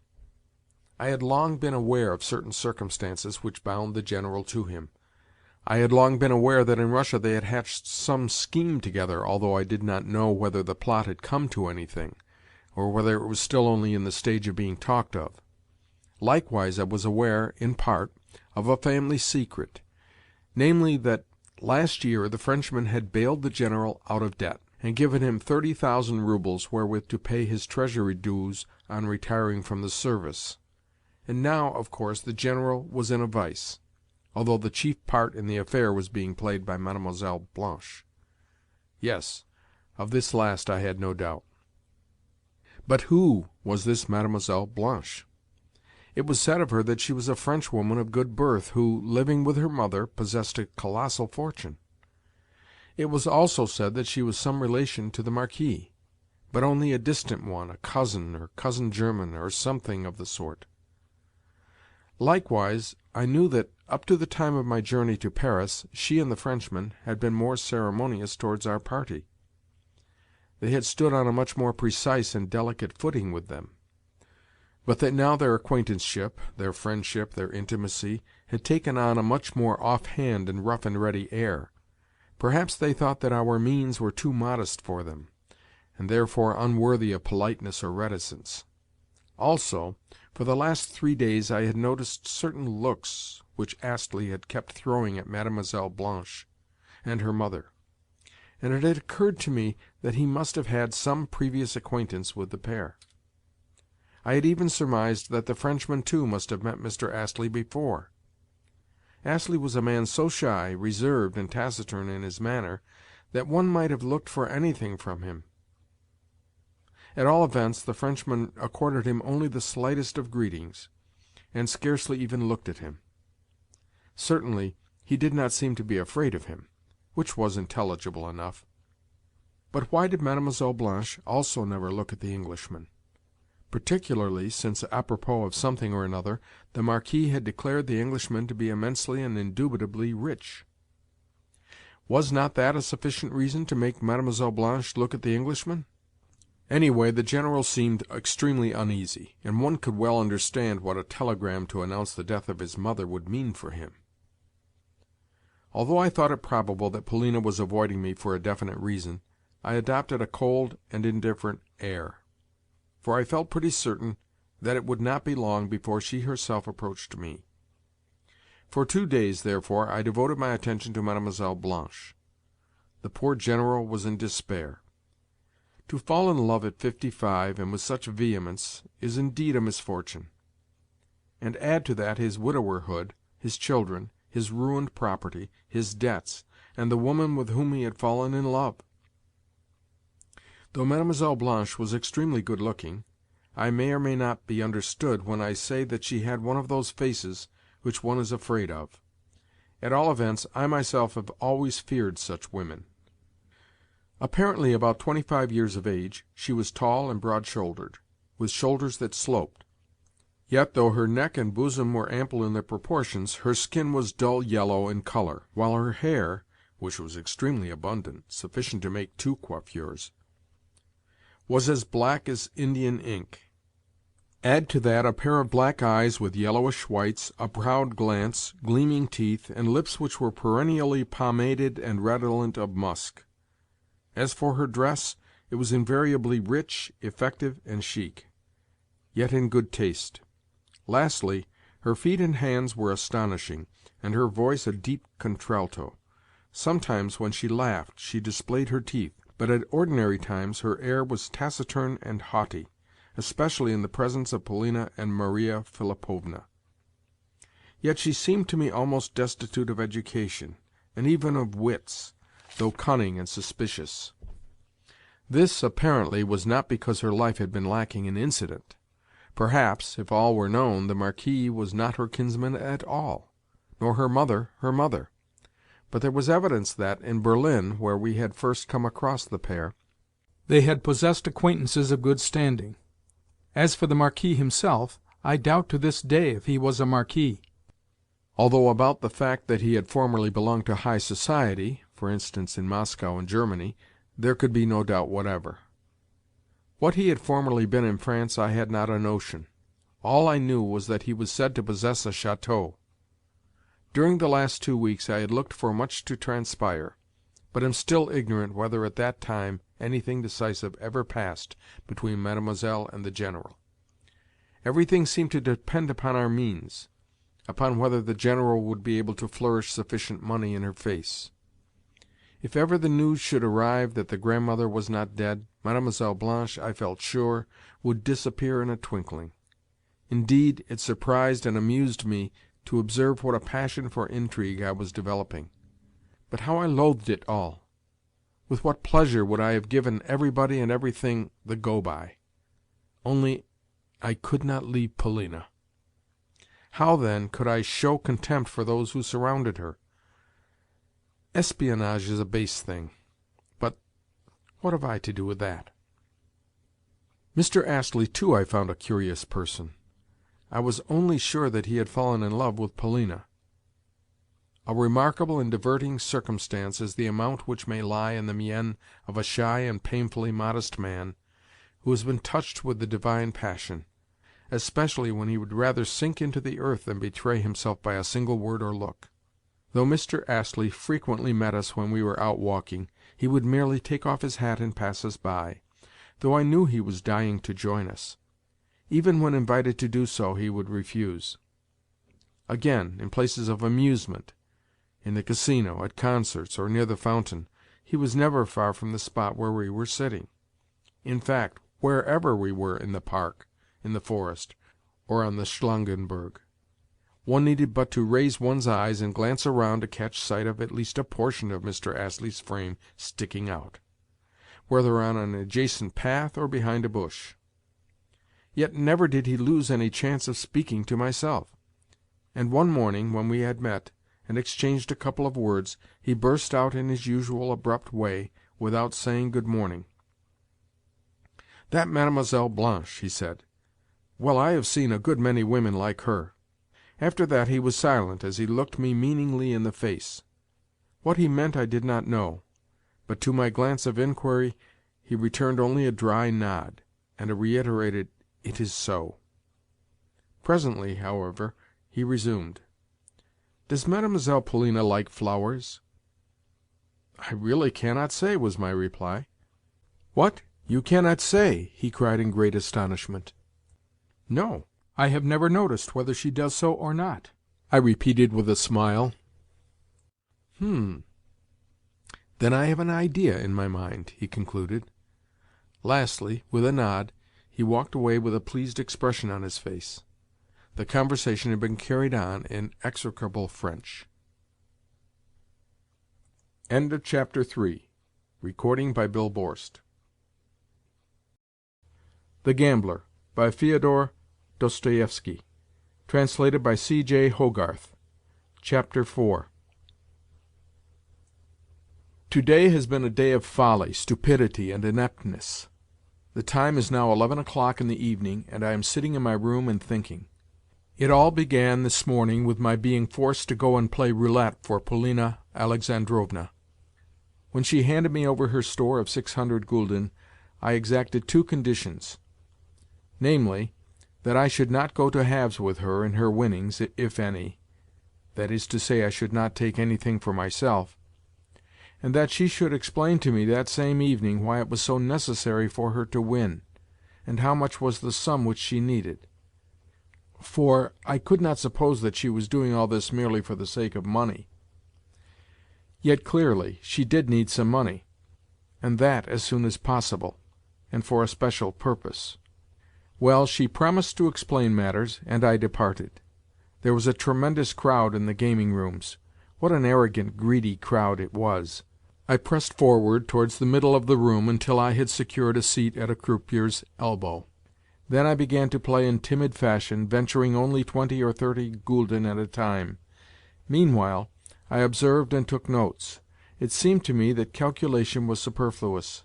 I had long been aware of certain circumstances which bound the General to him. I had long been aware that in Russia they had hatched some scheme together, although I did not know whether the plot had come to anything, or whether it was still only in the stage of being talked of. Likewise I was aware, in part, of a family secret, namely, that last year the Frenchman had bailed the General out of debt, and given him 30,000 roubles wherewith to pay his treasury dues on retiring from the service. And now, of course, the General was in a vice, although the chief part in the affair was being played by Mademoiselle Blanche. Yes, of this last I had no doubt. But who was this Mademoiselle Blanche? It was said of her that she was a Frenchwoman of good birth who, living with her mother, possessed a colossal fortune. It was also said that she was some relation to the Marquis, but only a distant one, a cousin, or cousin german, or something of the sort. Likewise, I knew that, up to the time of my journey to Paris, she and the Frenchman had been more ceremonious towards our party. They had stood on a much more precise and delicate footing with them, but that now their acquaintanceship, their friendship, their intimacy, had taken on a much more off-hand and rough-and-ready air. Perhaps they thought that our means were too modest for them, and therefore unworthy of politeness or reticence. Also, for the last 3 days I had noticed certain looks which Astley had kept throwing at Mademoiselle Blanche and her mother, and it had occurred to me that he must have had some previous acquaintance with the pair. I had even surmised that the Frenchman, too, must have met Mr. Astley before. Astley was a man so shy, reserved, and taciturn in his manner that one might have looked for anything from him. At all events, the Frenchman accorded him only the slightest of greetings, and scarcely even looked at him. Certainly, he did not seem to be afraid of him, which was intelligible enough. But why did Mademoiselle Blanche also never look at the Englishman? Particularly since, apropos of something or another, the Marquis had declared the Englishman to be immensely and indubitably rich. Was not that a sufficient reason to make Mademoiselle Blanche look at the Englishman? Anyway, the General seemed extremely uneasy, and one could well understand what a telegram to announce the death of his mother would mean for him. Although I thought it probable that Polina was avoiding me for a definite reason, I adopted a cold and indifferent air, for I felt pretty certain that it would not be long before she herself approached me. For 2 days, therefore, I devoted my attention to Mademoiselle Blanche. The poor General was in despair. To fall in love at 55, and with such vehemence, is indeed a misfortune. And add to that his widowerhood, his children, his ruined property, his debts, and the woman with whom he had fallen in love. Though Mademoiselle Blanche was extremely good-looking, I may or may not be understood when I say that she had one of those faces which one is afraid of. At all events, I myself have always feared such women. Apparently about 25 years of age, she was tall and broad-shouldered, with shoulders that sloped. Yet, though her neck and bosom were ample in their proportions, her skin was dull yellow in color, while her hair, which was extremely abundant, sufficient to make 2 coiffures, was as black as Indian ink. Add to that a pair of black eyes with yellowish whites, a proud glance, gleaming teeth, and lips which were perennially pomaded and redolent of musk. As for her dress, it was invariably rich, effective, and chic, yet in good taste. Lastly, her feet and hands were astonishing, and her voice a deep contralto. Sometimes, when she laughed, she displayed her teeth, but at ordinary times her air was taciturn and haughty, especially in the presence of Polina and Maria Philipovna. Yet she seemed to me almost destitute of education, and even of wits, though cunning and suspicious. This, apparently, was not because her life had been lacking in incident. Perhaps, if all were known, the Marquis was not her kinsman at all, nor her mother her mother. But there was evidence that, in Berlin, where we had first come across the pair, they had possessed acquaintances of good standing. As for the Marquis himself, I doubt to this day if he was a Marquis, although about the fact that he had formerly belonged to high society, for instance in Moscow and Germany, there could be no doubt whatever. What he had formerly been in France I had not a notion. All I knew was that he was said to possess a chateau. During the last 2 weeks I had looked for much to transpire, but am still ignorant whether at that time anything decisive ever passed between Mademoiselle and the General. Everything seemed to depend upon our means, upon whether the General would be able to flourish sufficient money in her face. If ever the news should arrive that the grandmother was not dead, Mademoiselle Blanche, I felt sure, would disappear in a twinkling. Indeed, it surprised and amused me to observe what a passion for intrigue I was developing. But how I loathed it all! With what pleasure would I have given everybody and everything the go-by! Only I could not leave Polina. How, then, could I show contempt for those who surrounded her? Espionage is a base thing, but what have I to do with that? Mr. Astley, too, I found a curious person. I was only sure that he had fallen in love with Polina. A remarkable and diverting circumstance is the amount which may lie in the mien of a shy and painfully modest man who has been touched with the divine passion, especially when he would rather sink into the earth than betray himself by a single word or look. Though Mr. Astley frequently met us when we were out walking, he would merely take off his hat and pass us by, though I knew he was dying to join us. Even when invited to do so, he would refuse. Again, in places of amusement, in the casino, at concerts, or near the fountain, he was never far from the spot where we were sitting. In fact, wherever we were in the park, in the forest, or on the Schlangenberg, one needed but to raise one's eyes and glance around to catch sight of at least a portion of Mr. Astley's frame sticking out, whether on an adjacent path or behind a bush. Yet never did he lose any chance of speaking to myself, and one morning, when we had met, and exchanged a couple of words, he burst out in his usual abrupt way, without saying good morning. "That Mademoiselle Blanche," he said. "Well, I have seen a good many women like her." After that he was silent as he looked me meaningly in the face. What he meant I did not know, but to my glance of inquiry he returned only a dry nod, and a reiterated "It is so." Presently, however, he resumed. "Does Mademoiselle Polina like flowers?" "I really cannot say," was my reply. "What? You cannot say?" he cried in great astonishment. "No, I have never noticed whether she does so or not," I repeated with a smile. "Then I have an idea in my mind," he concluded. Lastly, with a nod, he walked away with a pleased expression on his face. The conversation had been carried on in execrable French. Chapter 3. The Gambler, by Fyodor Dostoevsky, translated by C.J. Hogarth. Chapter 4. Today has been a day of folly, stupidity, and ineptness. The time is now 11 o'clock in the evening, and I am sitting in my room and thinking. It all began this morning with my being forced to go and play roulette for Polina Alexandrovna. When she handed me over her store of 600 gülden, I exacted two conditions, namely, that I should not go to halves with her in her winnings, if any, that is to say, I should not take anything for myself, and that she should explain to me that same evening why it was so necessary for her to win, and how much was the sum which she needed. For I could not suppose that she was doing all this merely for the sake of money. Yet clearly she did need some money, and that as soon as possible, and for a special purpose. Well, she promised to explain matters, and I departed. There was a tremendous crowd in the gaming rooms. What an arrogant, greedy crowd it was! I pressed forward towards the middle of the room until I had secured a seat at a croupier's elbow. Then I began to play in timid fashion, venturing only 20 or 30 gülden at a time. Meanwhile, I observed and took notes. It seemed to me that calculation was superfluous,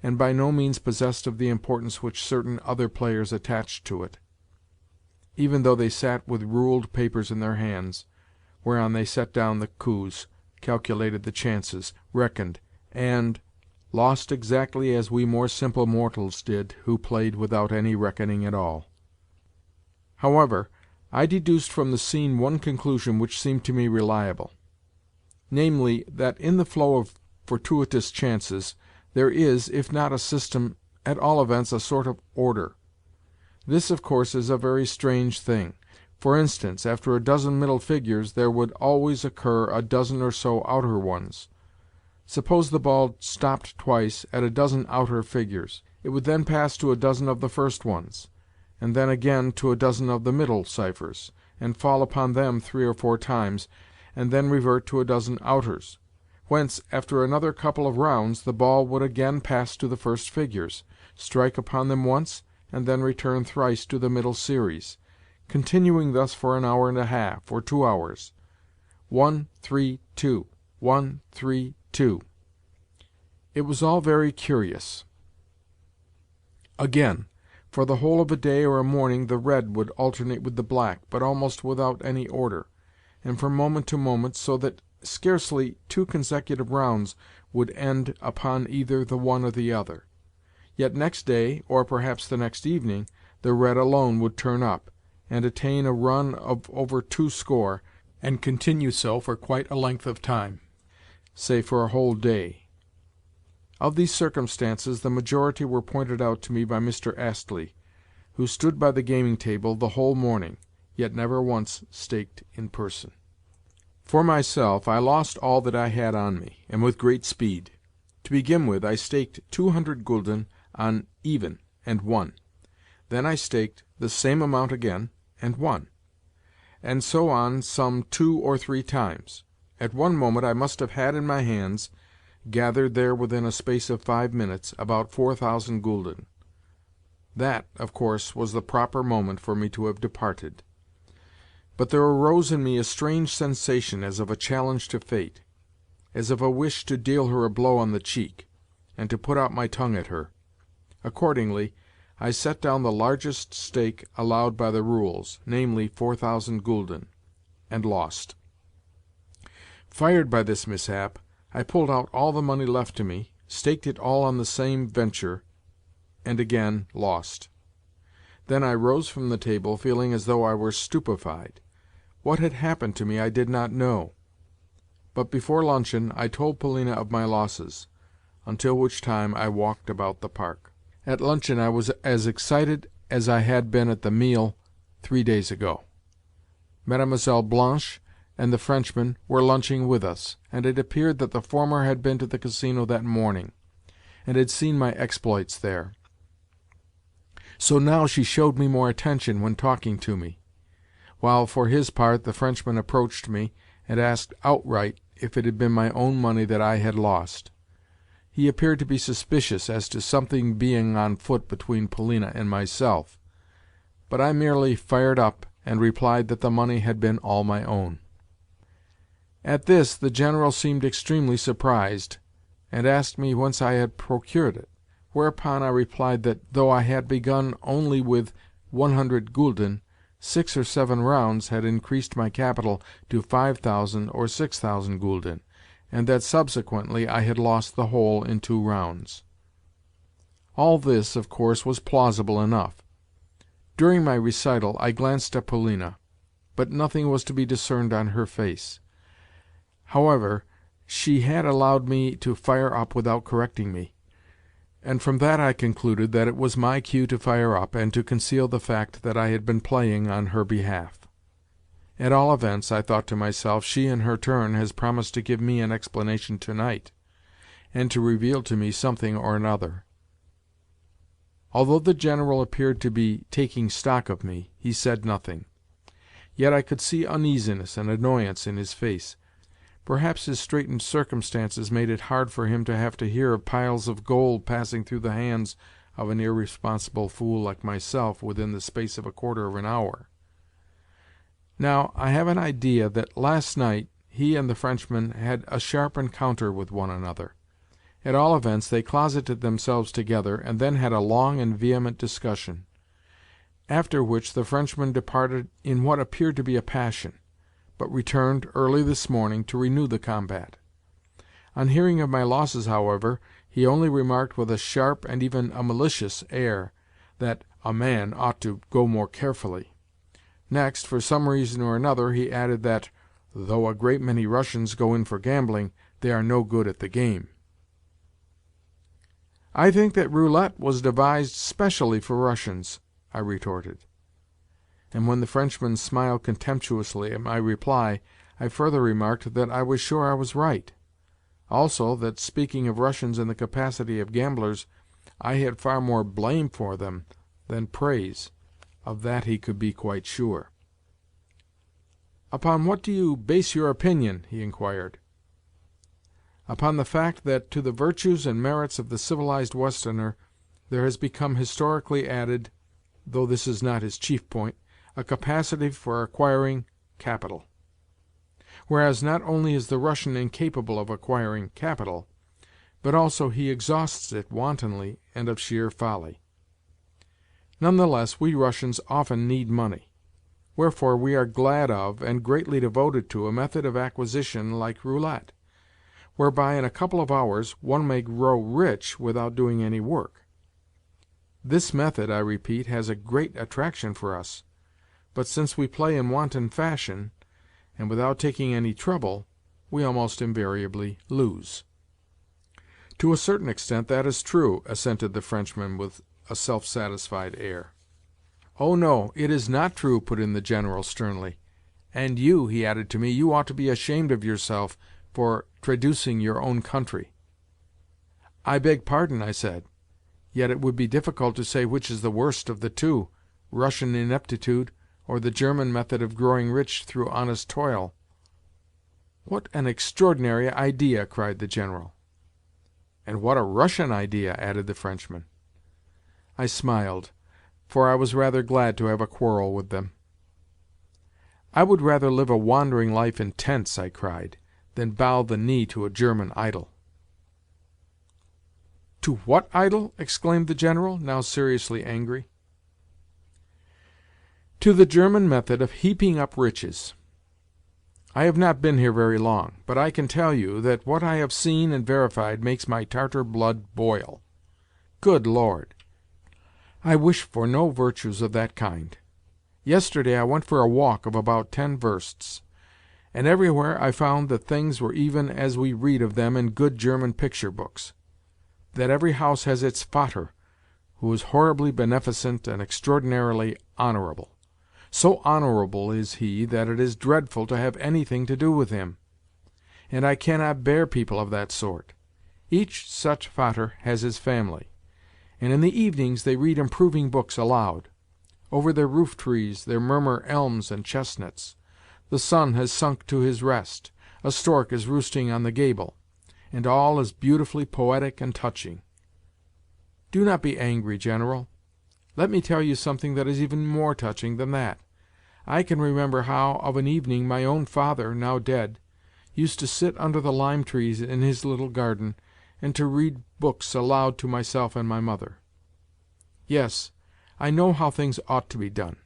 and by no means possessed of the importance which certain other players attached to it, even though they sat with ruled papers in their hands, whereon they set down the coups, calculated the chances, reckoned, and lost exactly as we more simple mortals did who played without any reckoning at all. However, I deduced from the scene one conclusion which seemed to me reliable, namely, that in the flow of fortuitous chances there is, if not a system, at all events a sort of order. This, of course, is a very strange thing. For instance, after a dozen middle figures there would always occur a dozen or so outer ones. Suppose the ball stopped twice at a dozen outer figures. It would then pass to a dozen of the first ones, and then again to a dozen of the middle ciphers, and fall upon them 3 or 4 times, and then revert to a dozen outers, whence, after another couple of rounds, the ball would again pass to the first figures, strike upon them once, and then return thrice to the middle series, continuing thus for an hour and a half, or 2 hours. 1, 3, 2, 1, 3, 2. It was all very curious. Again, for the whole of a day or a morning the red would alternate with the black, but almost without any order, and from moment to moment, so that scarcely 2 consecutive rounds would end upon either the one or the other. Yet next day, or perhaps the next evening, the red alone would turn up, and attain a run of over 20, and continue so for quite a length of time, say for a whole day. Of these circumstances the majority were pointed out to me by Mr. Astley, who stood by the gaming-table the whole morning, yet never once staked in person. For myself, I lost all that I had on me, and with great speed. To begin with, I staked 200 gulden on even, and won. Then I staked the same amount again, and won. And so on some 2 or 3 times. At one moment I must have had in my hands, gathered there within a space of 5 minutes, about 4,000 gulden. That, of course, was the proper moment for me to have departed. But there arose in me a strange sensation as of a challenge to fate, as of a wish to deal her a blow on the cheek, and to put out my tongue at her. Accordingly, I set down the largest stake allowed by the rules, namely 4,000 gulden, and lost. Fired by this mishap, I pulled out all the money left to me, staked it all on the same venture, and again lost. Then I rose from the table, feeling as though I were stupefied. What had happened to me I did not know. But before luncheon I told Polina of my losses, until which time I walked about the park. At luncheon I was as excited as I had been at the meal 3 days ago. Mlle. Blanche and the Frenchman were lunching with us, and it appeared that the former had been to the Casino that morning, and had seen my exploits there. So now she showed me more attention when talking to me, while for his part the Frenchman approached me and asked outright if it had been my own money that I had lost. He appeared to be suspicious as to something being on foot between Polina and myself, but I merely fired up and replied that the money had been all my own. At this the General seemed extremely surprised, and asked me whence I had procured it, whereupon I replied that, though I had begun only with 100 gulden, 6 or 7 rounds had increased my capital to 5,000 or 6,000 gulden, and that subsequently I had lost the whole in 2 rounds. All this, of course, was plausible enough. During my recital I glanced at Polina, but nothing was to be discerned on her face. However, she had allowed me to fire up without correcting me, and from that I concluded that it was my cue to fire up and to conceal the fact that I had been playing on her behalf. At all events, I thought to myself, she in her turn has promised to give me an explanation tonight, and to reveal to me something or another. Although the General appeared to be taking stock of me, he said nothing. Yet I could see uneasiness and annoyance in his face. Perhaps his straitened circumstances made it hard for him to have to hear of piles of gold passing through the hands of an irresponsible fool like myself within the space of a quarter of an hour. Now, I have an idea that last night he and the Frenchman had a sharp encounter with one another. At all events, they closeted themselves together, and then had a long and vehement discussion, after which the Frenchman departed in what appeared to be a passion, but returned early this morning to renew the combat. On hearing of my losses, however, he only remarked with a sharp and even a malicious air that a man ought to go more carefully. Next, for some reason or another, he added that, though a great many Russians go in for gambling, they are no good at the game. "I think that roulette was devised specially for Russians," I retorted. And when the Frenchman smiled contemptuously at my reply, I further remarked that I was sure I was right; also that, speaking of Russians in the capacity of gamblers, I had far more blame for them than praise. Of that he could be quite sure. "Upon what do you base your opinion?" he inquired. "Upon the fact that to the virtues and merits of the civilized Westerner there has become historically added, though this is not his chief point, a capacity for acquiring capital; whereas not only is the Russian incapable of acquiring capital, but also he exhausts it wantonly and of sheer folly. None the less, we Russians often need money; wherefore we are glad of, and greatly devoted to, a method of acquisition like roulette, whereby in a couple of hours one may grow rich without doing any work. This method, I repeat, has a great attraction for us, but since we play in wanton fashion, and without taking any trouble, we almost invariably lose." "To a certain extent that is true," assented the Frenchman with a self-satisfied air. "Oh, no, it is not true," put in the General sternly. "And you," he added to me, "you ought to be ashamed of yourself for traducing your own country." "I beg pardon," I said. "Yet it would be difficult to say which is the worst of the two, Russian ineptitude, or the German method of growing rich through honest toil." "What an extraordinary idea!" cried the General. "And what a Russian idea!" added the Frenchman. I smiled, for I was rather glad to have a quarrel with them. "I would rather live a wandering life in tents," I cried, "than bow the knee to a German idol." "To what idol?" exclaimed the General, now seriously angry. "To the German method of heaping up riches. I have not been here very long, but I can tell you that what I have seen and verified makes my Tartar blood boil. Good Lord! I wish for no virtues of that kind. Yesterday I went for a walk of about 10 versts, and everywhere I found that things were even as we read of them in good German picture books, that every house has its Vater, who is horribly beneficent and extraordinarily honorable. So honorable is he that it is dreadful to have anything to do with him, and I cannot bear people of that sort. Each such Vater has his family, and in the evenings they read improving books aloud. Over their roof-trees there murmur elms and chestnuts. The sun has sunk to his rest, a stork is roosting on the gable, and all is beautifully poetic and touching. Do not be angry, General. Let me tell you something that is even more touching than that. I can remember how, of an evening, my own father, now dead, used to sit under the lime-trees in his little garden, and to read books aloud to myself and my mother. Yes, I know how things ought to be done.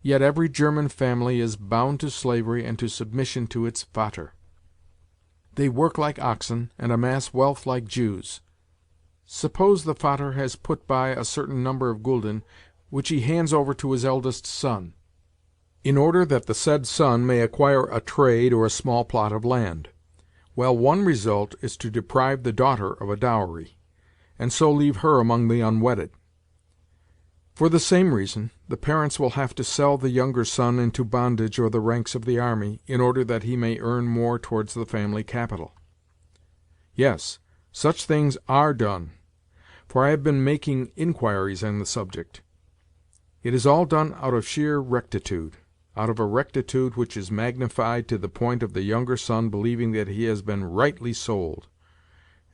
Yet every German family is bound to slavery and to submission to its Vater. They work like oxen, and amass wealth like Jews. Suppose the Vater has put by a certain number of gulden, which he hands over to his eldest son, in order that the said son may acquire a trade or a small plot of land. Well, one result is to deprive the daughter of a dowry, and so leave her among the unwedded. For the same reason, the parents will have to sell the younger son into bondage or the ranks of the army, in order that he may earn more towards the family capital. Yes, such things are done, for I have been making inquiries on the subject. It is all done out of sheer rectitude, out of a rectitude which is magnified to the point of the younger son believing that he has been rightly sold,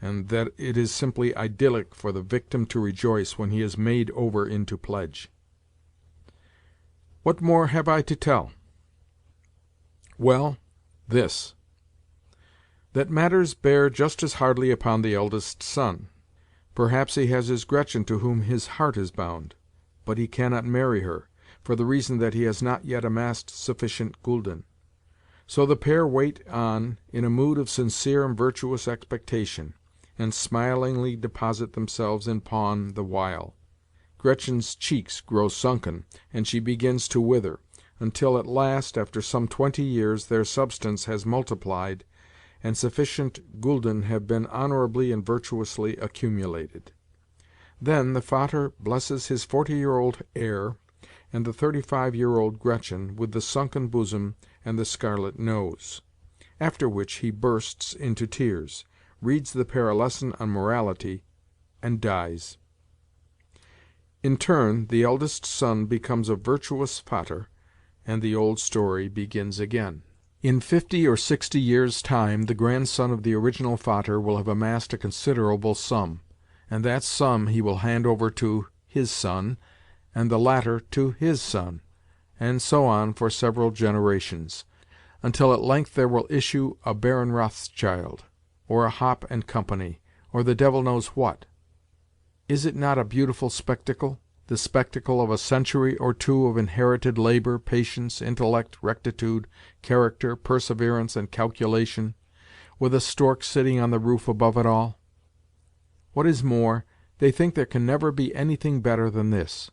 and that it is simply idyllic for the victim to rejoice when he is made over into pledge. What more have I to tell? Well, this: that matters bear just as hardly upon the eldest son. Perhaps he has his Gretchen to whom his heart is bound, but he cannot marry her, for the reason that he has not yet amassed sufficient gulden. So the pair wait on in a mood of sincere and virtuous expectation, and smilingly deposit themselves in pawn the while. Gretchen's cheeks grow sunken, and she begins to wither, until at last, after some 20 years, their substance has multiplied, and sufficient gulden have been honorably and virtuously accumulated. Then the Vater blesses his 40-year-old heir and the 35-year-old Gretchen with the sunken bosom and the scarlet nose, after which he bursts into tears, reads the pair a lesson on morality, and dies. In turn, the eldest son becomes a virtuous Vater, and the old story begins again. In 50 or 60 years' time the grandson of the original Vater will have amassed a considerable sum, and that sum he will hand over to his son, and the latter to his son, and so on for several generations, until at length there will issue a Baron Rothschild, or a Hoppe and Company, or the devil knows what. Is it not a beautiful spectacle, the spectacle of a century or two of inherited labor, patience, intellect, rectitude, character, perseverance, and calculation, with a stork sitting on the roof above it all? What is more, They think there can never be anything better than this.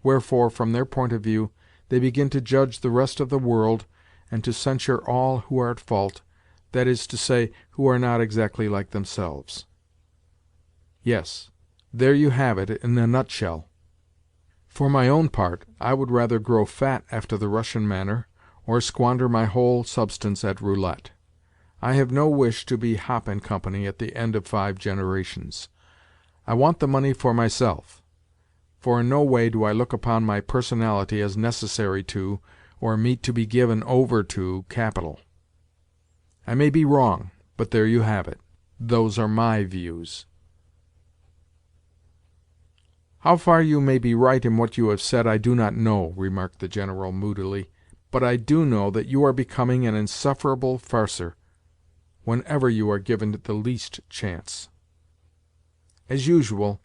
Wherefore, from their point of view, they begin to judge the rest of the world, and to censure all who are at fault, that is to say, who are not exactly like themselves. Yes, there you have it in a nutshell. For my own part, I would rather grow fat after the Russian manner, or squander my whole substance at roulette. I have no wish to be Hop and Company at the end of 5 generations. I want the money for myself, for in no way do I look upon my personality as necessary to, or meet to be given over to, capital. I may be wrong, but there you have it. Those are my views. "How far you may be right in what you have said I do not know," remarked the General moodily, "but I do know that you are becoming an insufferable farcer whenever you are given the least chance." As usual,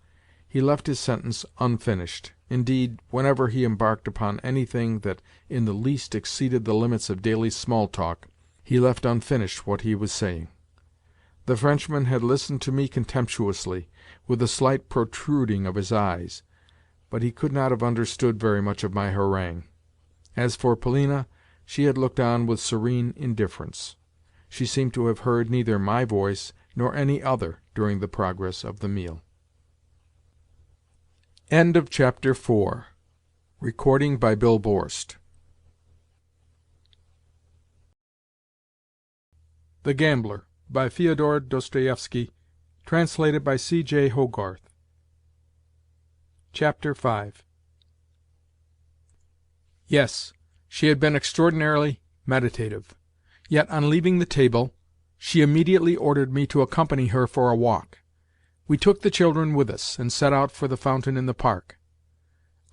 he left his sentence unfinished. Indeed, whenever he embarked upon anything that in the least exceeded the limits of daily small-talk, he left unfinished what he was saying. The Frenchman had listened to me contemptuously, with a slight protruding of his eyes, but he could not have understood very much of my harangue. As for Polina, she had looked on with serene indifference. She seemed to have heard neither my voice nor any other during the progress of the meal. Chapter 4. Recording by Bill Borst. The Gambler, by Fyodor Dostoevsky, translated by C.J. Hogarth. Chapter 5. Yes, she had been extraordinarily meditative. Yet, on leaving the table, she immediately ordered me to accompany her for a walk. We took the children with us, and set out for the fountain in the park.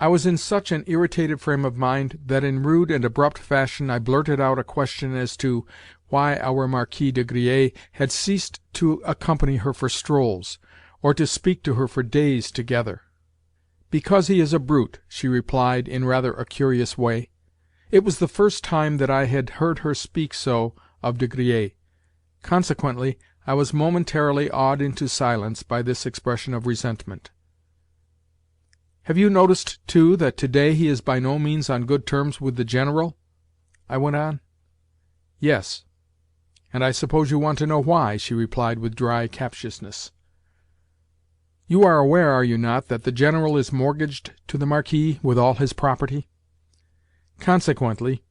I was in such an irritated frame of mind that in rude and abrupt fashion I blurted out a question as to why our Marquis de Griers had ceased to accompany her for strolls, or to speak to her for days together. "Because he is a brute," she replied in rather a curious way. It was the first time that I had heard her speak so of De Griers. Consequently, I was momentarily awed into silence by this expression of resentment. "Have you noticed, too, that to-day he is by no means on good terms with the General?" I went on. "Yes, and I suppose you want to know why," she replied with dry captiousness. "You are aware, are you not, that the General is mortgaged to the Marquis with all his property? Consequently,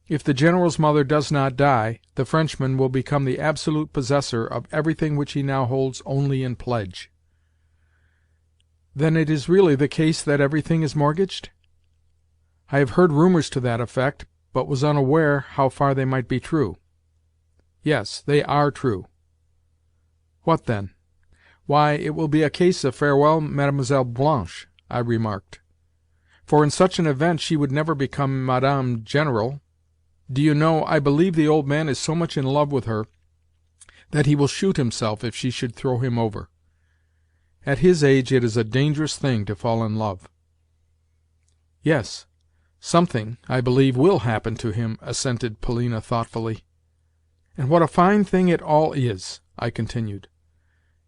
if the General's mother does not die, the Frenchman will become the absolute possessor of everything which he now holds only in pledge." "Then it is really the case that everything is mortgaged?" "I have heard rumours to that effect, but was unaware how far they might be true." "Yes, they are true." "What then?" "Why, it will be a case of farewell, Mademoiselle Blanche," I remarked. "For in such an event she would never become Madame General. Do you know, I believe the old man is so much in love with her that he will shoot himself if she should throw him over. At his age it is a dangerous thing to fall in love." "Yes, something, I believe, will happen to him," assented Polina thoughtfully. "And what a fine thing it all is!" I continued.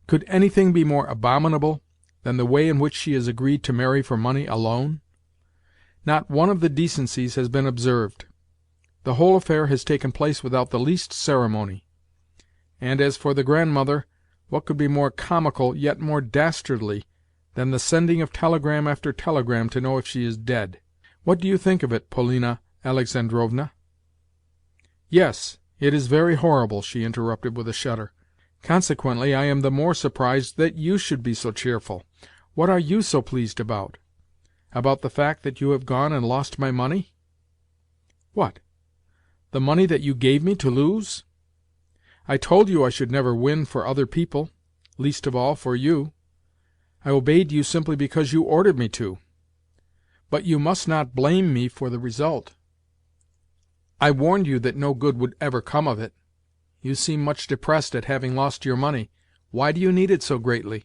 "Could anything be more abominable than the way in which she has agreed to marry for money alone? Not one of the decencies has been observed. The whole affair has taken place without the least ceremony. And as for the Grandmother, what could be more comical, yet more dastardly, than the sending of telegram after telegram to know if she is dead? What do you think of it, Polina Alexandrovna?" "Yes, it is very horrible," she interrupted with a shudder. "Consequently, I am the more surprised that you should be so cheerful. What are you so pleased about? About the fact that you have gone and lost my money?" "What? The money that you gave me to lose? I told you I should never win for other people, least of all for you. I obeyed you simply because you ordered me to. But you must not blame me for the result. I warned you that no good would ever come of it. You seem much depressed at having lost your money. Why do you need it so greatly?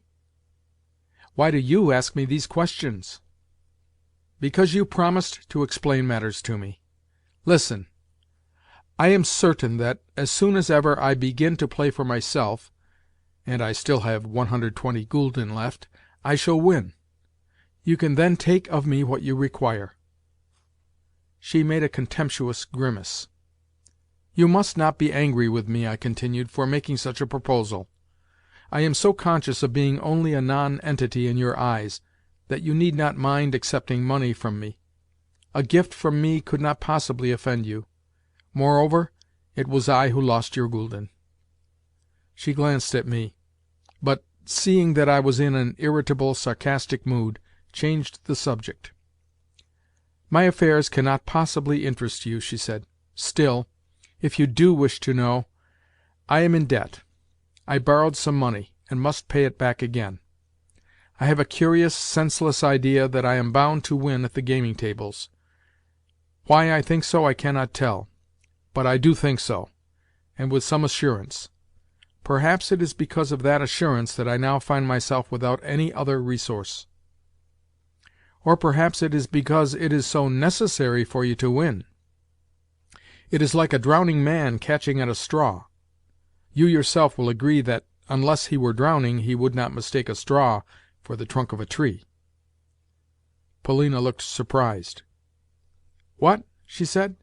Why do you ask me these questions?" "Because you promised to explain matters to me. Listen. I am certain that, as soon as ever I begin to play for myself, and I still have 120 gülden left, I shall win. You can then take of me what you require." She made a contemptuous grimace. "You must not be angry with me," I continued, "for making such a proposal. I am so conscious of being only a nonentity in your eyes, that you need not mind accepting money from me. A gift from me could not possibly offend you. Moreover, it was I who lost your gülden." She glanced at me, but, seeing that I was in an irritable, sarcastic mood, changed the subject. "My affairs cannot possibly interest you," she said. "Still, if you do wish to know, I am in debt. I borrowed some money, and must pay it back again. I have a curious, senseless idea that I am bound to win at the gaming tables. Why I think so I cannot tell, but I do think so, and with some assurance. Perhaps it is because of that assurance that I now find myself without any other resource. Or perhaps it is because it is so necessary for you to win. It is like a drowning man catching at a straw. You yourself will agree that, unless he were drowning, he would not mistake a straw for the trunk of a tree." Polina looked surprised. "What?" she said.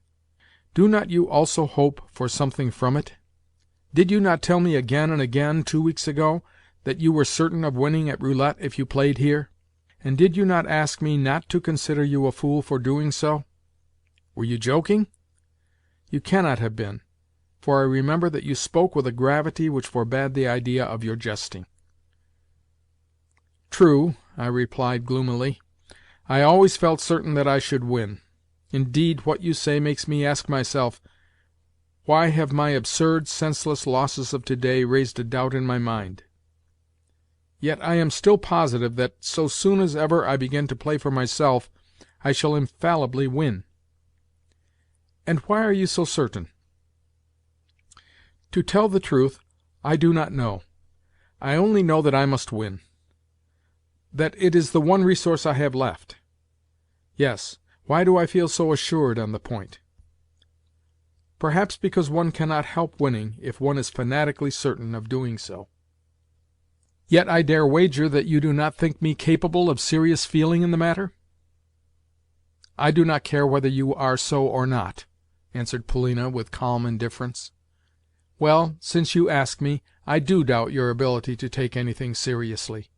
"Do not you also hope for something from it? Did you not tell me again and again, 2 weeks ago, that you were certain of winning at roulette if you played here? And did you not ask me not to consider you a fool for doing so? Were you joking? You cannot have been, for I remember that you spoke with a gravity which forbade the idea of your jesting." "True," I replied gloomily. "I always felt certain that I should win. Indeed, what you say makes me ask myself, why have my absurd, senseless losses of to-day raised a doubt in my mind? Yet I am still positive that, so soon as ever I begin to play for myself, I shall infallibly win." "And why are you so certain?" "To tell the truth, I do not know. I only know that I must win; that it is the one resource I have left. Yes, why do I feel so assured on the point? Perhaps because one cannot help winning if one is fanatically certain of doing so." "Yet I dare wager that you do not think me capable of serious feeling in the matter?" "I do not care whether you are so or not," answered Polina with calm indifference. "Well, since you ask me, I do doubt your ability to take anything seriously.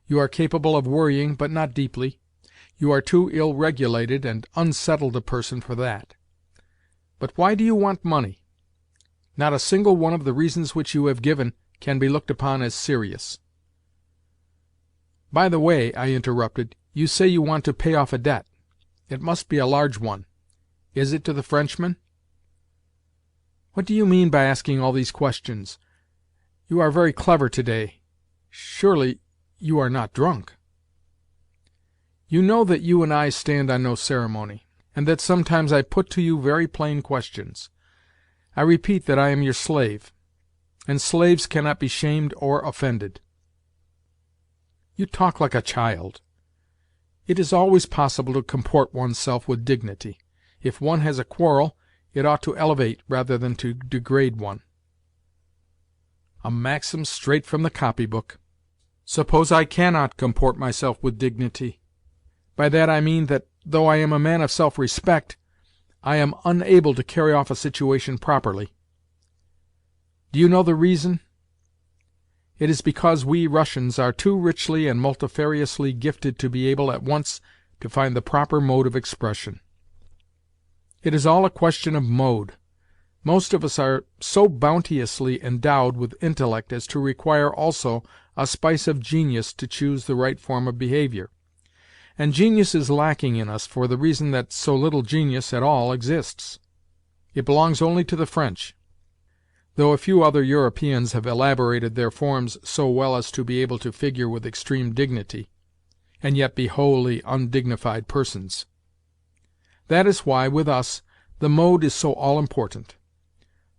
You are capable of worrying, but not deeply. You are too ill-regulated and unsettled a person for that. But why do you want money? Not a single one of the reasons which you have given can be looked upon as serious." "By the way," I interrupted, "you say you want to pay off a debt. It must be a large one. Is it to the Frenchman?" "What do you mean by asking all these questions? You are very clever to-day. Surely you are not drunk?" "You know that you and I stand on no ceremony, and that sometimes I put to you very plain questions. I repeat that I am your slave, and slaves cannot be shamed or offended." "You talk like a child. It is always possible to comport oneself with dignity. If one has a quarrel, it ought to elevate rather than to degrade one." "A maxim straight from the copybook. Suppose I cannot comport myself with dignity. By that I mean that, though I am a man of self-respect, I am unable to carry off a situation properly. Do you know the reason? It is because we Russians are too richly and multifariously gifted to be able at once to find the proper mode of expression. It is all a question of mode. Most of us are so bounteously endowed with intellect as to require also a spice of genius to choose the right form of behaviour, and genius is lacking in us for the reason that so little genius at all exists. It belongs only to the French, though a few other Europeans have elaborated their forms so well as to be able to figure with extreme dignity, and yet be wholly undignified persons. That is why, with us, the mode is so all-important.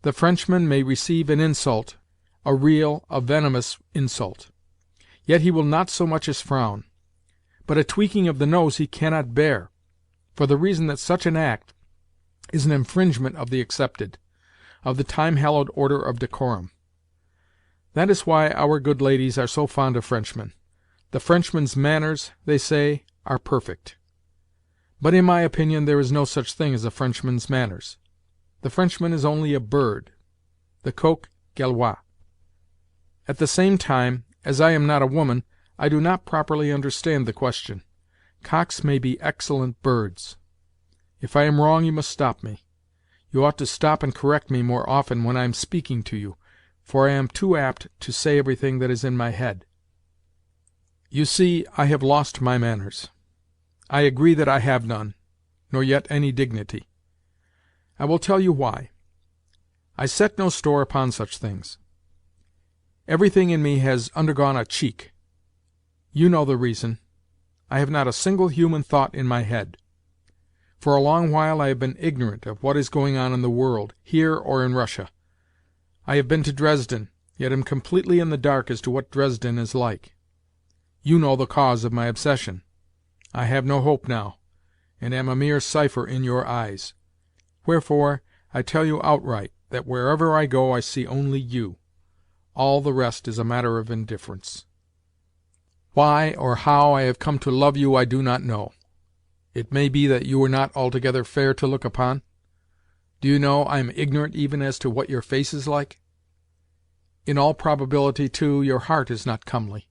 The Frenchman may receive an insult, a real, a venomous insult. Yet he will not so much as frown. But a tweaking of the nose he cannot bear, for the reason that such an act is an infringement of the accepted, of the time-hallowed order of decorum. That is why our good ladies are so fond of Frenchmen. The Frenchman's manners, they say, are perfect. But in my opinion there is no such thing as a Frenchman's manners. The Frenchman is only a bird, the coq gallois. At the same time, as I am not a woman, I do not properly understand the question. Cocks may be excellent birds. If I am wrong, you must stop me. You ought to stop and correct me more often when I am speaking to you, for I am too apt to say everything that is in my head. You see, I have lost my manners. I agree that I have none, nor yet any dignity. I will tell you why. I set no store upon such things. Everything in me has undergone a cheek. You know the reason. I have not a single human thought in my head. For a long while I have been ignorant of what is going on in the world, here or in Russia. I have been to Dresden, yet am completely in the dark as to what Dresden is like. You know the cause of my obsession. I have no hope now, and am a mere cipher in your eyes. Wherefore, I tell you outright that wherever I go I see only you. All the rest is a matter of indifference. Why or how I have come to love you I do not know. It may be that you are not altogether fair to look upon. Do you know, I am ignorant even as to what your face is like? In all probability, too, your heart is not comely,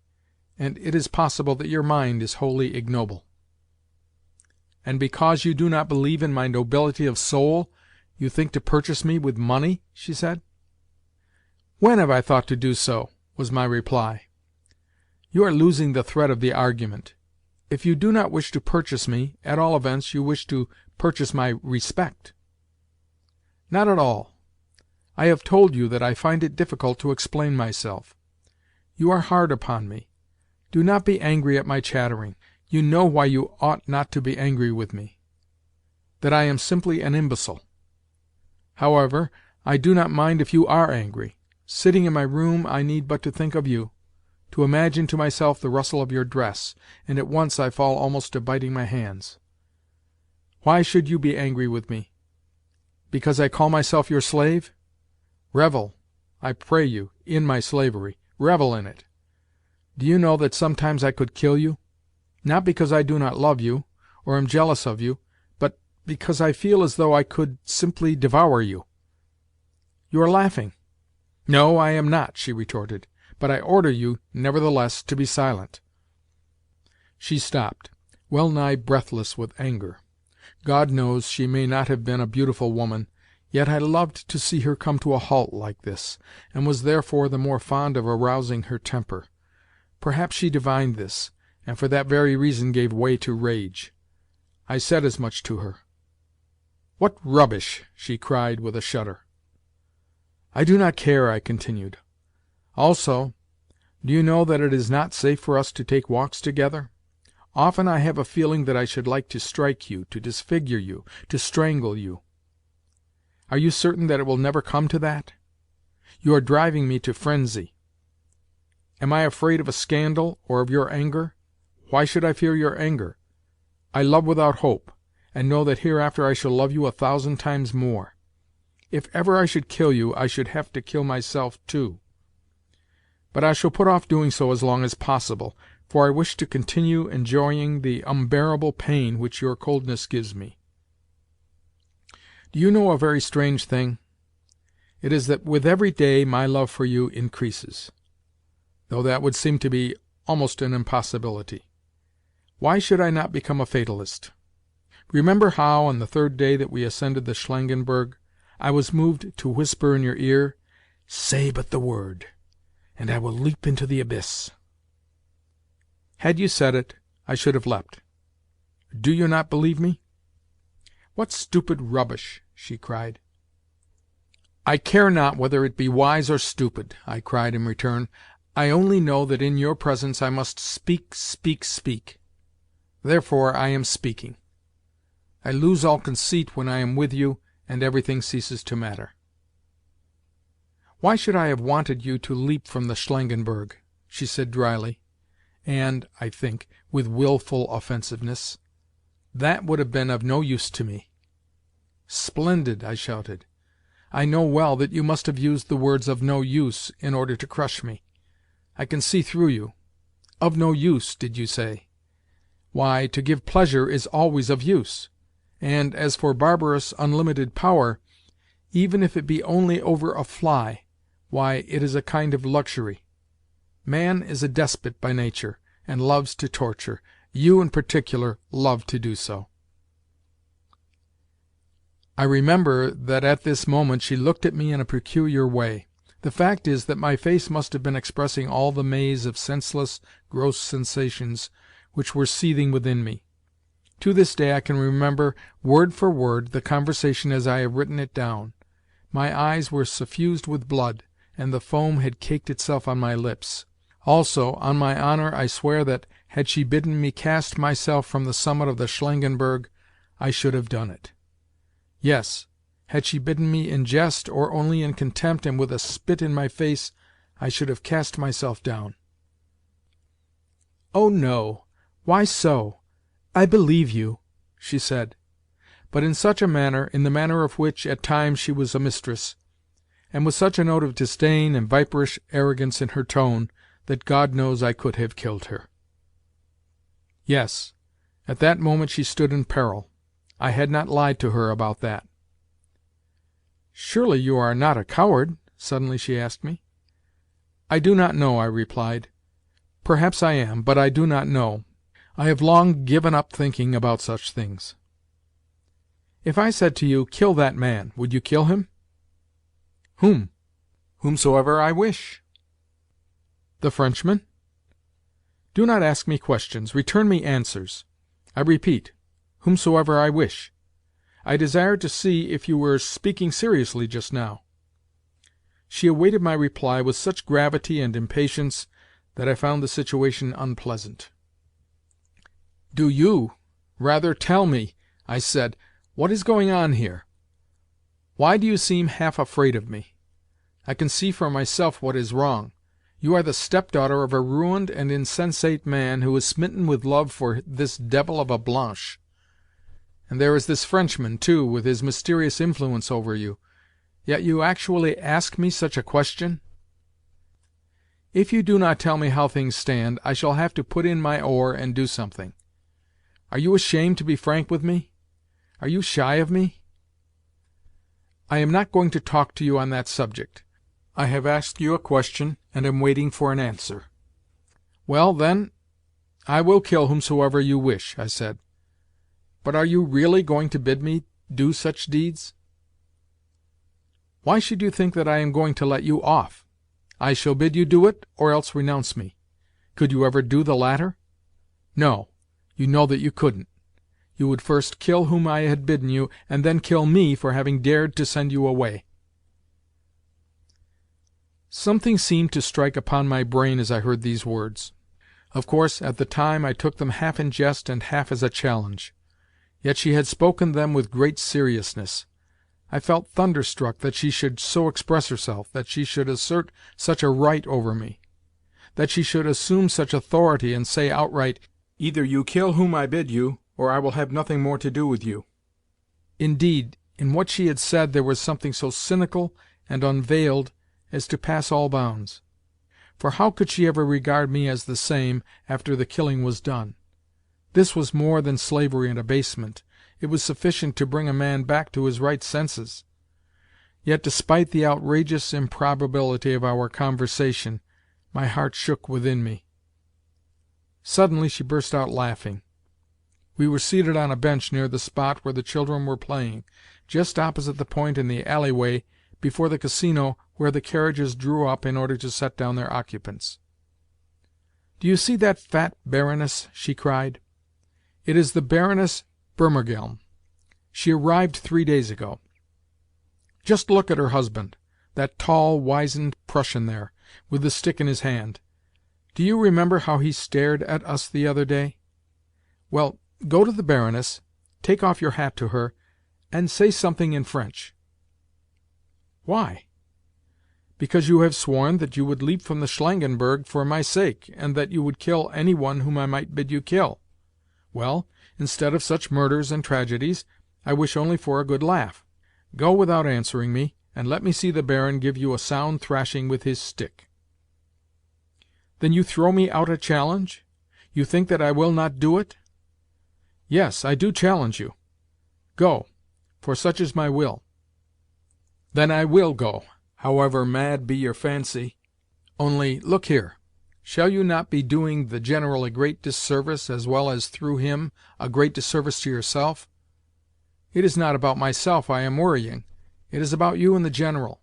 and it is possible that your mind is wholly ignoble. And because you do not believe in my nobility of soul, you think to purchase me with money?" she said. "When have I thought to do so?" was my reply. "You are losing the thread of the argument. If you do not wish to purchase me, at all events you wish to purchase my respect." "Not at all. I have told you that I find it difficult to explain myself. You are hard upon me. Do not be angry at my chattering. You know why you ought not to be angry with me: that I am simply an imbecile. However, I do not mind if you are angry. Sitting in my room, I need but to think of you, to imagine to myself the rustle of your dress, and at once I fall almost to biting my hands. Why should you be angry with me? Because I call myself your slave? Revel, I pray you, in my slavery. Revel in it. Do you know that sometimes I could kill you? Not because I do not love you, or am jealous of you, but because I feel as though I could simply devour you. You are laughing. "No, I am not," she retorted, "but I order you, nevertheless, to be silent." She stopped, well nigh breathless with anger. God knows, she may not have been a beautiful woman, yet I loved to see her come to a halt like this, and was therefore the more fond of arousing her temper. Perhaps she divined this, and for that very reason gave way to rage. I said as much to her. "What rubbish!" she cried with a shudder. "I do not care," I continued. "Also, do you know that it is not safe for us to take walks together? Often I have a feeling that I should like to strike you, to disfigure you, to strangle you. Are you certain that it will never come to that? You are driving me to frenzy. Am I afraid of a scandal, or of your anger? Why should I fear your anger? I love without hope, and know that hereafter I shall love you 1,000 times more. If ever I should kill you, I should have to kill myself too. But I shall put off doing so as long as possible, for I wish to continue enjoying the unbearable pain which your coldness gives me. Do you know a very strange thing? It is that with every day my love for you increases, though that would seem to be almost an impossibility. Why should I not become a fatalist? Remember how, on the third day that we ascended the Schlangenberg, I was moved to whisper in your ear, "Say but the word, and I will leap into the abyss." Had you said it, I should have leapt. Do you not believe me? "What stupid rubbish!" she cried. "I care not whether it be wise or stupid," I cried in return. "I only know that in your presence I must speak, speak, speak. Therefore I am speaking. I lose all conceit when I am with you, and everything ceases to matter." "Why should I have wanted you to leap from the Schlangenberg?" she said dryly, and, I think, with wilful offensiveness. "That would have been of no use to me." "Splendid!" I shouted. "I know well that you must have used the words 'of no use' in order to crush me. I can see through you. Of no use, did you say? Why, to give pleasure is always of use. And, as for barbarous, unlimited power, even if it be only over a fly, why, it is a kind of luxury. Man is a despot by nature, and loves to torture. You, in particular, love to do so." I remember that at this moment she looked at me in a peculiar way. The fact is that my face must have been expressing all the maze of senseless, gross sensations which were seething within me. To this day I can remember, word for word, the conversation as I have written it down. My eyes were suffused with blood, and the foam had caked itself on my lips. Also, on my honour, I swear that, had she bidden me cast myself from the summit of the Schlangenberg, I should have done it. Yes, had she bidden me in jest, or only in contempt and with a spit in my face, I should have cast myself down. "Oh, no! Why so? I believe you," she said, but in such a manner, in the manner of which, at times, she was a mistress, and with such a note of disdain and viperish arrogance in her tone, that God knows I could have killed her. Yes, at that moment she stood in peril. I had not lied to her about that. "Surely you are not a coward?" suddenly she asked me. "I do not know," I replied. "Perhaps I am, but I do not know. I have long given up thinking about such things." "If I said to you, 'Kill that man,' would you kill him?" "Whom?" "Whomsoever I wish." "The Frenchman?" "Do not ask me questions. Return me answers. I repeat, whomsoever I wish. I desire to see if you were speaking seriously just now." She awaited my reply with such gravity and impatience that I found the situation unpleasant. "Do you, rather, tell me," I said, "what is going on here? Why do you seem half afraid of me? I can see for myself what is wrong. You are the step-daughter of a ruined and insensate man who is smitten with love for this devil of a Blanche. And there is this Frenchman, too, with his mysterious influence over you. Yet you actually ask me such a question? If you do not tell me how things stand, I shall have to put in my oar and do something. Are you ashamed to be frank with me? Are you shy of me? I am not going to talk to you on that subject. I have asked you a question, and am waiting for an answer." "Well, then, I will kill whomsoever you wish," I said. "But are you really going to bid me do such deeds?" "Why should you think that I am going to let you off? I shall bid you do it, or else renounce me. Could you ever do the latter? No, you know that you couldn't. You would first kill whom I had bidden you, and then kill me for having dared to send you away." Something seemed to strike upon my brain as I heard these words. Of course, at the time I took them half in jest and half as a challenge. Yet she had spoken them with great seriousness. I felt thunderstruck that she should so express herself, that she should assert such a right over me, that she should assume such authority and say outright, "Either you kill whom I bid you, or I will have nothing more to do with you." Indeed, in what she had said there was something so cynical and unveiled as to pass all bounds. For how could she ever regard me as the same after the killing was done? This was more than slavery and abasement. It was sufficient to bring a man back to his right senses. Yet, despite the outrageous improbability of our conversation, my heart shook within me. Suddenly she burst out laughing. We were seated on a bench near the spot where the children were playing, just opposite the point in the alleyway before the casino where the carriages drew up in order to set down their occupants. "Do you see that fat Baroness?" she cried. "It is the Baroness Burmergelm. She arrived 3 days ago. Just look at her husband, that tall, wizened Prussian there, with the stick in his hand. Do you remember how he stared at us the other day? Well, go to the Baroness, take off your hat to her, and say something in French." "Why?" "Because you have sworn that you would leap from the Schlangenberg for my sake, and that you would kill any one whom I might bid you kill. Well, instead of such murders and tragedies, I wish only for a good laugh. Go without answering me, and let me see the Baron give you a sound thrashing with his stick." Then you throw me out a challenge? You think that I will not do it? Yes, I do challenge you. Go, for such is my will. Then I will go, however mad be your fancy. Only, look here, shall you not be doing the General a great disservice, as well as, through him, a great disservice to yourself? It is not about myself I am worrying. It is about you and the General.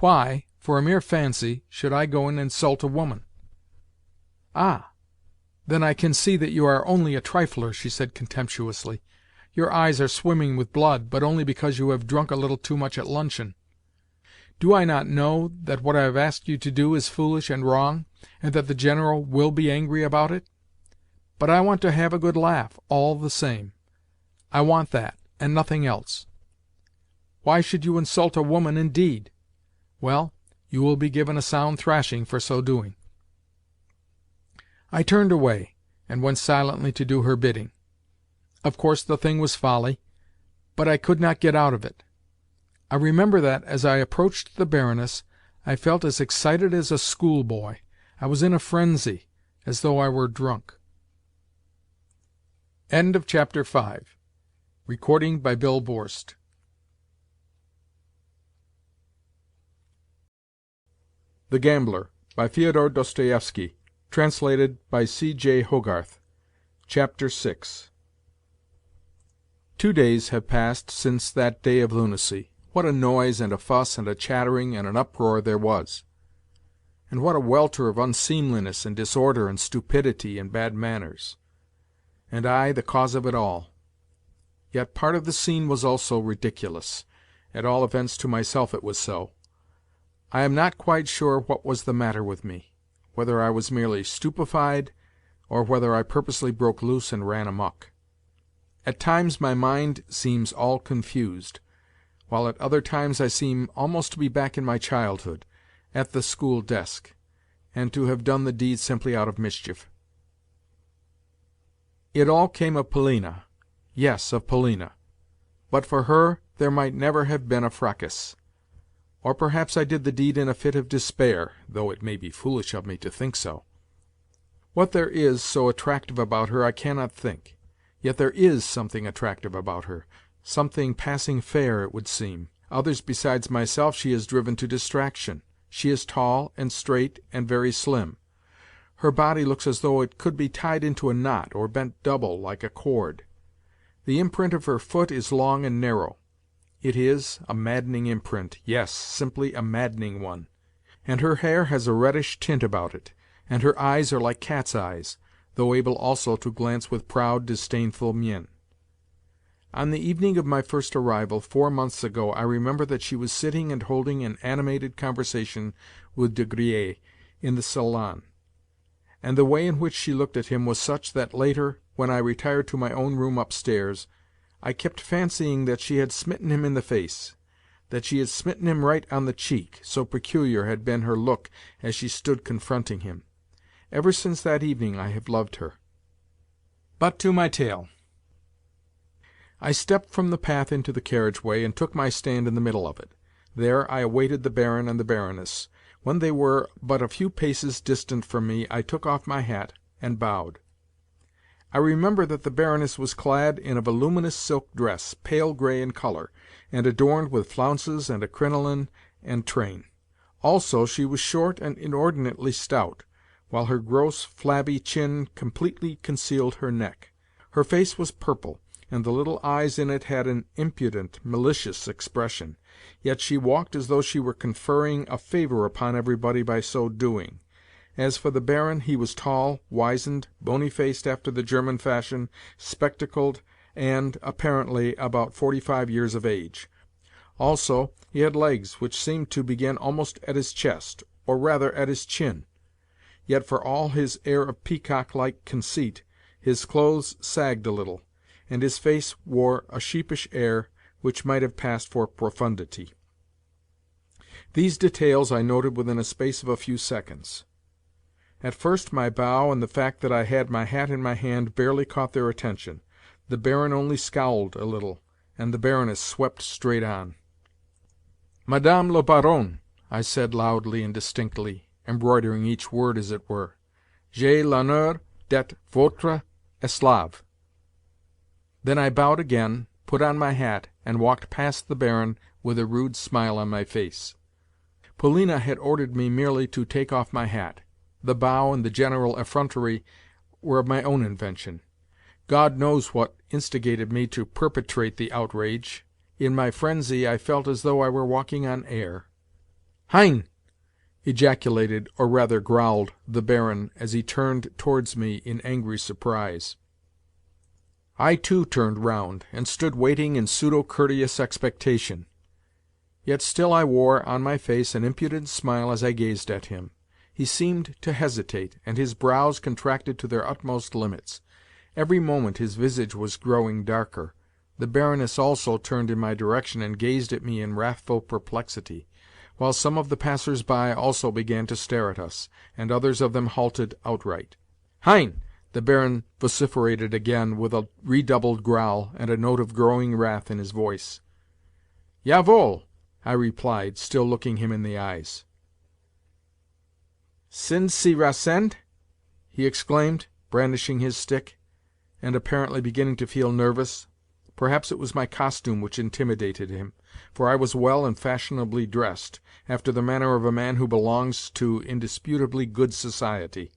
Why, for a mere fancy, should I go and insult a woman?" "Ah, then I can see that you are only a trifler," she said contemptuously. "Your eyes are swimming with blood, but only because you have drunk a little too much at luncheon. Do I not know that what I have asked you to do is foolish and wrong, and that the General will be angry about it? But I want to have a good laugh, all the same. I want that, and nothing else. Why should you insult a woman, indeed? Well, you will be given a sound thrashing for so doing." I turned away, and went silently to do her bidding. Of course the thing was folly, but I could not get out of it. I remember that, as I approached the Baroness, I felt as excited as a schoolboy. I was in a frenzy, as though I were drunk. Chapter 5. Recording by Bill Borst. The Gambler, by Fyodor Dostoevsky, translated by C.J. Hogarth. Chapter 6. 2 days have passed since that day of lunacy. What a noise and a fuss and a chattering and an uproar there was! And what a welter of unseemliness and disorder and stupidity and bad manners! And I the cause of it all. Yet part of the scene was also ridiculous. At all events to myself it was so. I am not quite sure what was the matter with me, whether I was merely stupefied, or whether I purposely broke loose and ran amok. At times my mind seems all confused, while at other times I seem almost to be back in my childhood, at the school desk, and to have done the deed simply out of mischief. It all came of Polina. Yes, of Polina. But for her there might never have been a fracas. Or perhaps I did the deed in a fit of despair, though it may be foolish of me to think so. What there is so attractive about her I cannot think. Yet there is something attractive about her, something passing fair, it would seem. Others besides myself she has driven to distraction. She is tall and straight and very slim. Her body looks as though it could be tied into a knot, or bent double, like a cord. The imprint of her foot is long and narrow. It is a maddening imprint, yes, simply a maddening one. And her hair has a reddish tint about it, and her eyes are like cat's eyes, though able also to glance with proud, disdainful mien. On the evening of my first arrival, 4 months ago, I remember that she was sitting and holding an animated conversation with De Griers in the salon, and the way in which she looked at him was such that later, when I retired to my own room upstairs, I kept fancying that she had smitten him in the face, that she had smitten him right on the cheek, so peculiar had been her look as she stood confronting him. Ever since that evening I have loved her. But to my tale. I stepped from the path into the carriage-way and took my stand in the middle of it. There I awaited the Baron and the Baroness. When they were but a few paces distant from me, I took off my hat and bowed. I remember that the Baroness was clad in a voluminous silk dress, pale grey in colour, and adorned with flounces and a crinoline and train. Also she was short and inordinately stout, while her gross, flabby chin completely concealed her neck. Her face was purple, and the little eyes in it had an impudent, malicious expression. Yet she walked as though she were conferring a favour upon everybody by so doing. As for the Baron, he was tall, wizened, bony-faced after the German fashion, spectacled, and, apparently, about 45 years of age. Also, he had legs which seemed to begin almost at his chest, or rather at his chin. Yet for all his air of peacock-like conceit, his clothes sagged a little, and his face wore a sheepish air which might have passed for profundity. These details I noted within a space of a few seconds. At first my bow and the fact that I had my hat in my hand barely caught their attention. The Baron only scowled a little, and the Baroness swept straight on. "Madame la Baronne," I said loudly and distinctly, embroidering each word as it were. "J'ai l'honneur d'être votre esclave." Then I bowed again, put on my hat, and walked past the Baron with a rude smile on my face. Polina had ordered me merely to take off my hat. The bow and the general effrontery were of my own invention. God knows what instigated me to perpetrate the outrage. In my frenzy I felt as though I were walking on air. "Hein!" ejaculated, or rather growled, the Baron as he turned towards me in angry surprise. I too turned round, and stood waiting in pseudo-courteous expectation. Yet still I wore on my face an impudent smile as I gazed at him. He seemed to hesitate, and his brows contracted to their utmost limits. Every moment his visage was growing darker. The Baroness also turned in my direction and gazed at me in wrathful perplexity, while some of the passers-by also began to stare at us, and others of them halted outright. "Hein!" the Baron vociferated again, with a redoubled growl, and a note of growing wrath in his voice. "Jawohl!" I replied, still looking him in the eyes. "Sind Sie rasend?" he exclaimed, brandishing his stick, and apparently beginning to feel nervous. Perhaps it was my costume which intimidated him, for I was well and fashionably dressed, after the manner of a man who belongs to indisputably good society.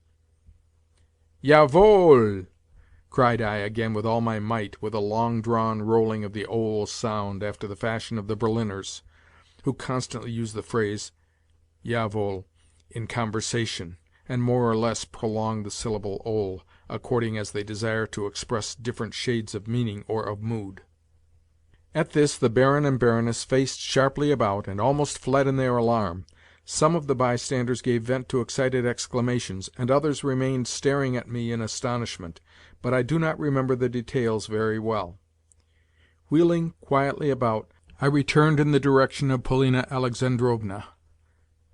"Jawohl!" cried I again with all my might, with a long-drawn rolling of the ol sound, after the fashion of the Berliners, who constantly use the phrase "jawohl" in conversation, and more or less prolong the syllable ol, according as they desire to express different shades of meaning or of mood. At this the Baron and Baroness faced sharply about, and almost fled in their alarm. Some of the bystanders gave vent to excited exclamations, and others remained staring at me in astonishment, but I do not remember the details very well. Wheeling quietly about, I returned in the direction of Polina Alexandrovna,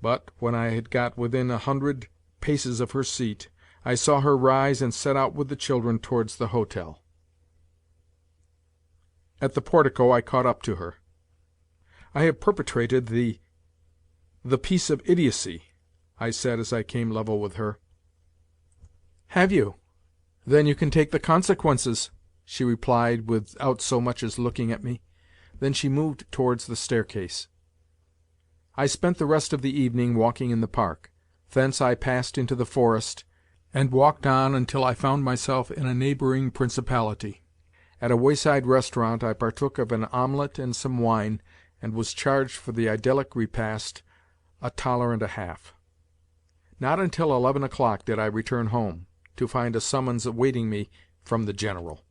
but, when I had got within 100 paces of her seat, I saw her rise and set out with the children towards the hotel. At the portico I caught up to her. "I have perpetrated the piece of idiocy," I said as I came level with her. "Have you? Then you can take the consequences," she replied, without so much as looking at me. Then she moved towards the staircase. I spent the rest of the evening walking in the park. Thence I passed into the forest, and walked on until I found myself in a neighbouring principality. At a wayside restaurant I partook of an omelette and some wine, and was charged for the idyllic repast $1.50. Not until 11 o'clock did I return home, to find a summons awaiting me from the General.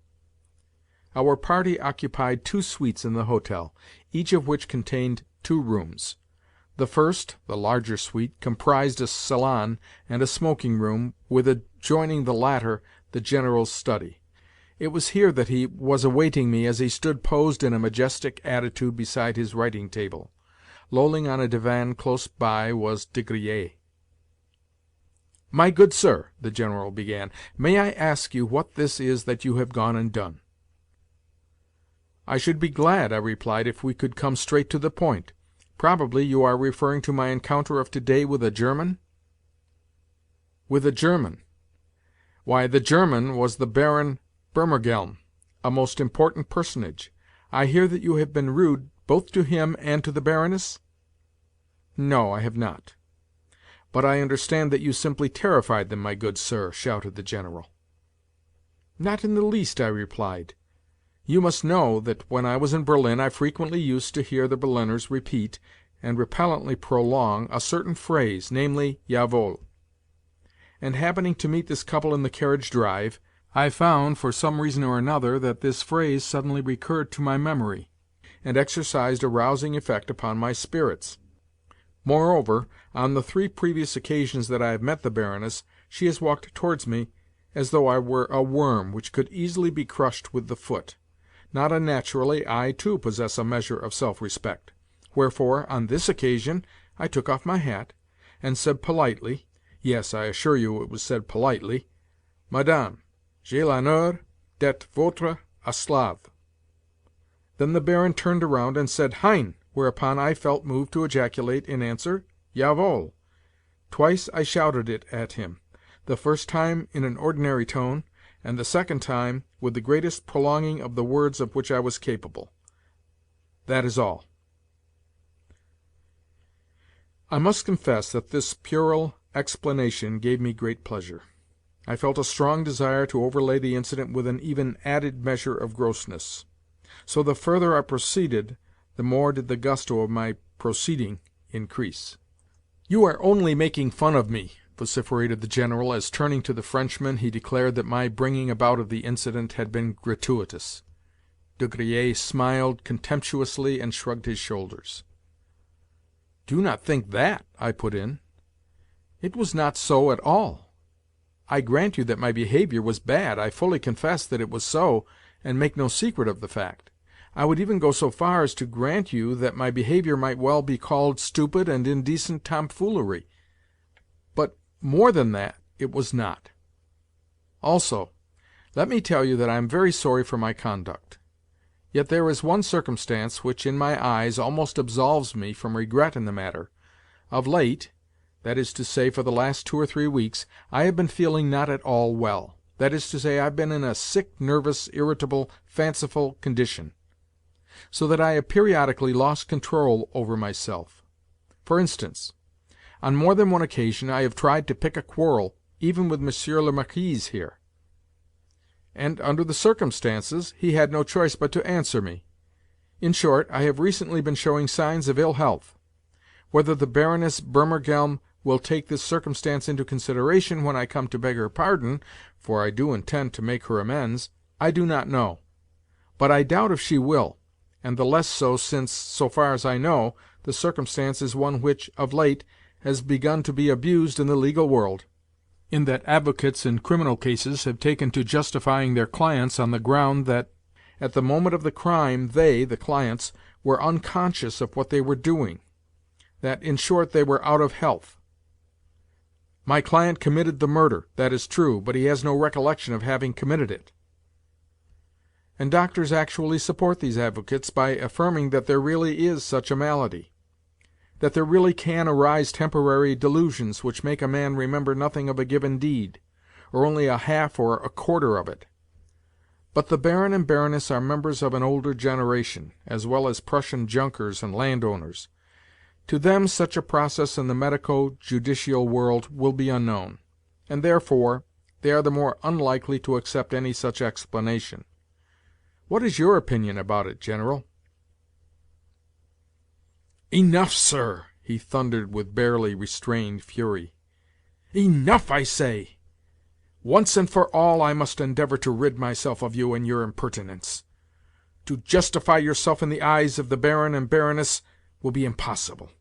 Our party occupied 2 suites in the hotel, each of which contained 2 rooms. The first, the larger suite, comprised a salon and a smoking-room, with adjoining the latter the General's study. It was here that he was awaiting me as he stood posed in a majestic attitude beside his writing-table. Lolling on a divan close by was De Griers. "My good sir," the General began, "may I ask you what this is that you have gone and done?" "I should be glad," I replied, "if we could come straight to the point. Probably you are referring to my encounter of to-day with a German?" "With a German? Why, the German was the Baron Burmergelm, a most important personage. I hear that you have been rude both to him and to the Baroness?" "No, I have not." "But I understand that you simply terrified them, my good sir," shouted the General. "Not in the least," I replied. "You must know that when I was in Berlin I frequently used to hear the Berliners repeat, and repellently prolong, a certain phrase, namely, jawohl. And happening to meet this couple in the carriage drive, I found, for some reason or another, that this phrase suddenly recurred to my memory, and exercised a rousing effect upon my spirits. Moreover, on the 3 previous occasions that I have met the Baroness, she has walked towards me as though I were a worm which could easily be crushed with the foot. Not unnaturally, I, too, possess a measure of self-respect. Wherefore, on this occasion, I took off my hat, and said politely—yes, I assure you it was said politely— "Madame, j'ai l'honneur d'être votre esclave." Then the Baron turned around and said "Hein!" whereupon I felt moved to ejaculate in answer "Jawohl." Twice I shouted it at him, the first time in an ordinary tone, and the second time with the greatest prolonging of the words of which I was capable. That is all. I must confess that this puerile explanation gave me great pleasure. I felt a strong desire to overlay the incident with an even added measure of grossness. So the further I proceeded, the more did the gusto of my proceeding increase. "You are only making fun of me," vociferated the General, as, turning to the Frenchman, he declared that my bringing about of the incident had been gratuitous. De Griers smiled contemptuously and shrugged his shoulders. "Do not think that," I put in. "It was not so at all. I grant you that my behaviour was bad. I fully confess that it was so, and make no secret of the fact. I would even go so far as to grant you that my behaviour might well be called stupid and indecent tomfoolery. But more than that it was not. Also, let me tell you that I am very sorry for my conduct. Yet there is one circumstance which, in my eyes, almost absolves me from regret in the matter. Of late, that is to say, for the last 2 or 3 weeks, I have been feeling not at all well. That is to say, I have been in a sick, nervous, irritable, fanciful condition, so that I have periodically lost control over myself. For instance, on more than one occasion I have tried to pick a quarrel, even with Monsieur le Marquis here, and, under the circumstances, he had no choice but to answer me. In short, I have recently been showing signs of ill health. Whether the Baroness Burmergelm will take this circumstance into consideration when I come to beg her pardon, for I do intend to make her amends, I do not know. But I doubt if she will, and the less so since, so far as I know, the circumstance is one which, of late, has begun to be abused in the legal world, in that advocates in criminal cases have taken to justifying their clients on the ground that, at the moment of the crime, they, the clients, were unconscious of what they were doing, that, in short, they were out of health. My client committed the murder, that is true, but he has no recollection of having committed it. And doctors actually support these advocates by affirming that there really is such a malady, that there really can arise temporary delusions which make a man remember nothing of a given deed, or only a half or a quarter of it. But the Baron and Baroness are members of an older generation, as well as Prussian Junkers and landowners. To them such a process in the medico-judicial world will be unknown, and therefore they are the more unlikely to accept any such explanation. What is your opinion about it, General?" "Enough, sir!" he thundered with barely restrained fury. "Enough, I say! Once and for all I must endeavour to rid myself of you and your impertinence. To justify yourself in the eyes of the Baron and Baroness will be impossible.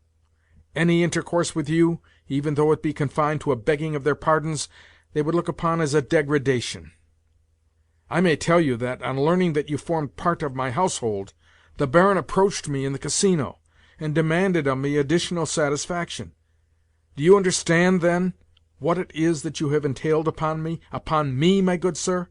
Any intercourse with you, even though it be confined to a begging of their pardons, they would look upon as a degradation. I may tell you that, on learning that you formed part of my household, the Baron approached me in the Casino, and demanded of me additional satisfaction. Do you understand, then, what it is that you have entailed upon me, my good sir?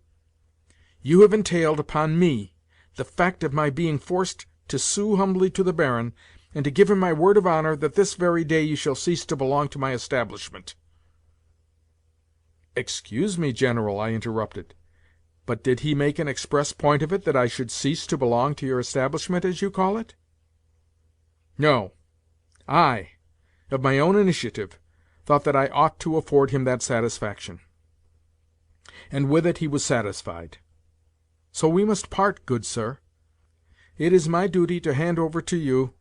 You have entailed upon me the fact of my being forced to sue humbly to the Baron, and to give him my word of honour that this very day you shall cease to belong to my establishment." "Excuse me, General," I interrupted, "but did he make an express point of it that I should cease to belong to your establishment, as you call it?" "No. I, of my own initiative, thought that I ought to afford him that satisfaction, and with it he was satisfied. So we must part, good sir. It is my duty to hand over to you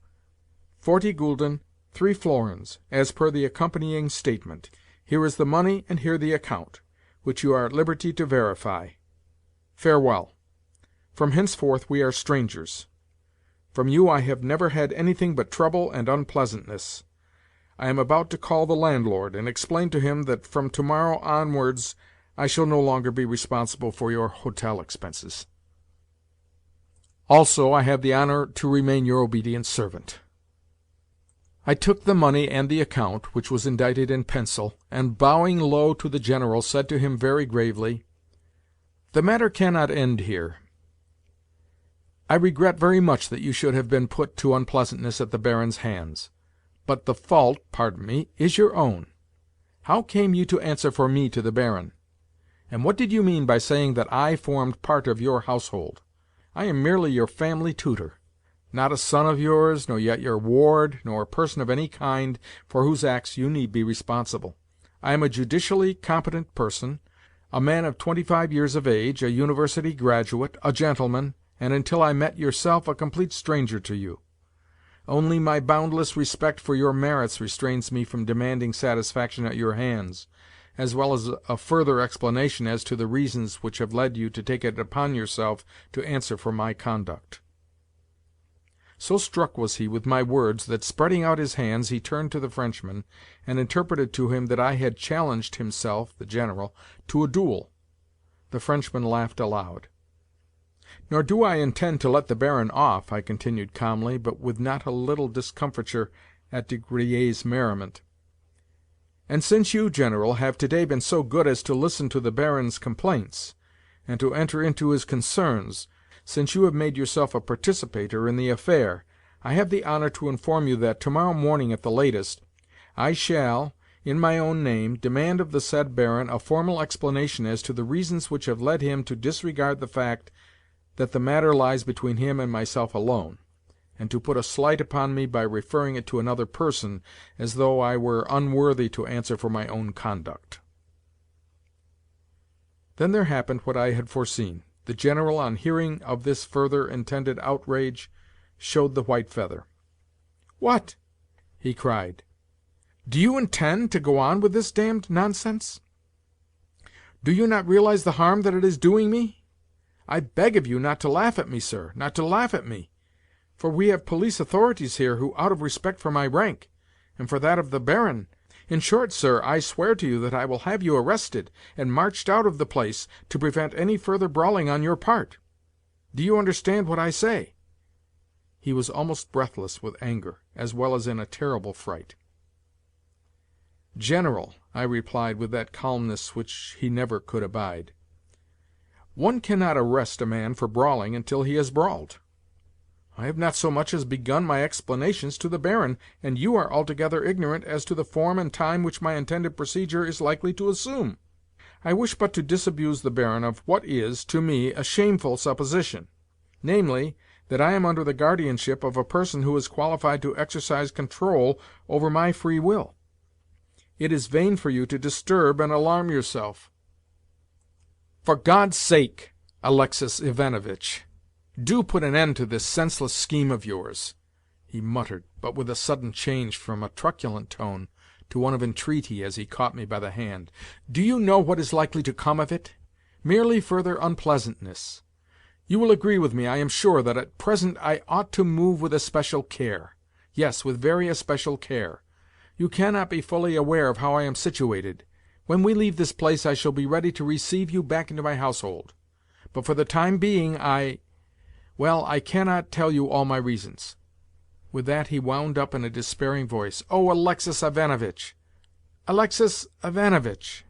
40 gulden, 3 florins, as per the accompanying statement. Here is the money, and here the account, which you are at liberty to verify. Farewell. From henceforth we are strangers. From you I have never had anything but trouble and unpleasantness. I am about to call the landlord, and explain to him that from tomorrow onwards I shall no longer be responsible for your hotel expenses. Also, I have the honour to remain your obedient servant." I took the money and the account, which was indited in pencil, and, bowing low to the General, said to him very gravely, "The matter cannot end here. I regret very much that you should have been put to unpleasantness at the Baron's hands, but the fault, pardon me, is your own. How came you to answer for me to the Baron? And what did you mean by saying that I formed part of your household? I am merely your family tutor, not a son of yours, nor yet your ward, nor a person of any kind for whose acts you need be responsible. I am a judicially competent person, a man of 25 years of age, a university graduate, a gentleman, and until I met yourself a complete stranger to you. Only my boundless respect for your merits restrains me from demanding satisfaction at your hands, as well as a further explanation as to the reasons which have led you to take it upon yourself to answer for my conduct." So struck was he with my words that, spreading out his hands, he turned to the Frenchman, and interpreted to him that I had challenged himself, the General, to a duel. The Frenchman laughed aloud. "Nor do I intend to let the Baron off," I continued calmly, but with not a little discomfiture at De Griers' merriment. "And since you, General, have to-day been so good as to listen to the Baron's complaints, and to enter into his concerns, since you have made yourself a participator in the affair, I have the honor to inform you that, tomorrow morning at the latest, I shall, in my own name, demand of the said Baron a formal explanation as to the reasons which have led him to disregard the fact that the matter lies between him and myself alone, and to put a slight upon me by referring it to another person, as though I were unworthy to answer for my own conduct." Then there happened what I had foreseen. The General, on hearing of this further intended outrage, showed the white feather. "What?" he cried. "Do you intend to go on with this damned nonsense? Do you not realize the harm that it is doing me? I beg of you not to laugh at me, sir, not to laugh at me, for we have police authorities here who, out of respect for my rank, and for that of the Baron— in short, sir, I swear to you that I will have you arrested, and marched out of the place, to prevent any further brawling on your part. Do you understand what I say?" He was almost breathless with anger, as well as in a terrible fright. "General," I replied with that calmness which he never could abide, "one cannot arrest a man for brawling until he has brawled. I have not so much as begun my explanations to the Baron, and you are altogether ignorant as to the form and time which my intended procedure is likely to assume. I wish but to disabuse the Baron of what is, to me, a shameful supposition, namely, that I am under the guardianship of a person who is qualified to exercise control over my free will. It is vain for you to disturb and alarm yourself." "For God's sake, Alexei Ivanovich, do put an end to this senseless scheme of yours," he muttered, but with a sudden change from a truculent tone to one of entreaty as he caught me by the hand. "Do you know what is likely to come of it? Merely further unpleasantness. You will agree with me, I am sure, that at present I ought to move with especial care. Yes, with very especial care. You cannot be fully aware of how I am situated. When we leave this place I shall be ready to receive you back into my household. But for the time being well, I cannot tell you all my reasons." With that he wound up in a despairing voice, "Oh, Alexei Ivanovich! Alexei Ivanovich!"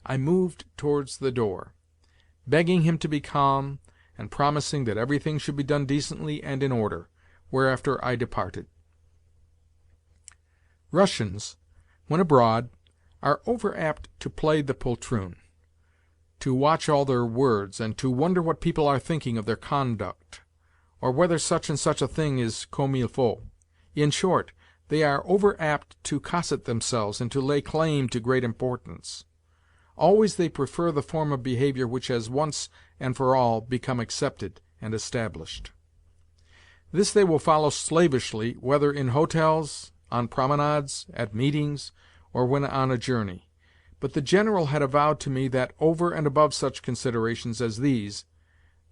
I moved towards the door, begging him to be calm, and promising that everything should be done decently and in order, whereafter I departed. Russians, when abroad, are over-apt to play the poltroon, to watch all their words, and to wonder what people are thinking of their conduct, or whether such and such a thing is comme il faut. In short, they are over-apt to cosset themselves and to lay claim to great importance. Always they prefer the form of behavior which has once and for all become accepted and established. This they will follow slavishly, whether in hotels, on promenades, at meetings, or when on a journey. But the General had avowed to me that, over and above such considerations as these,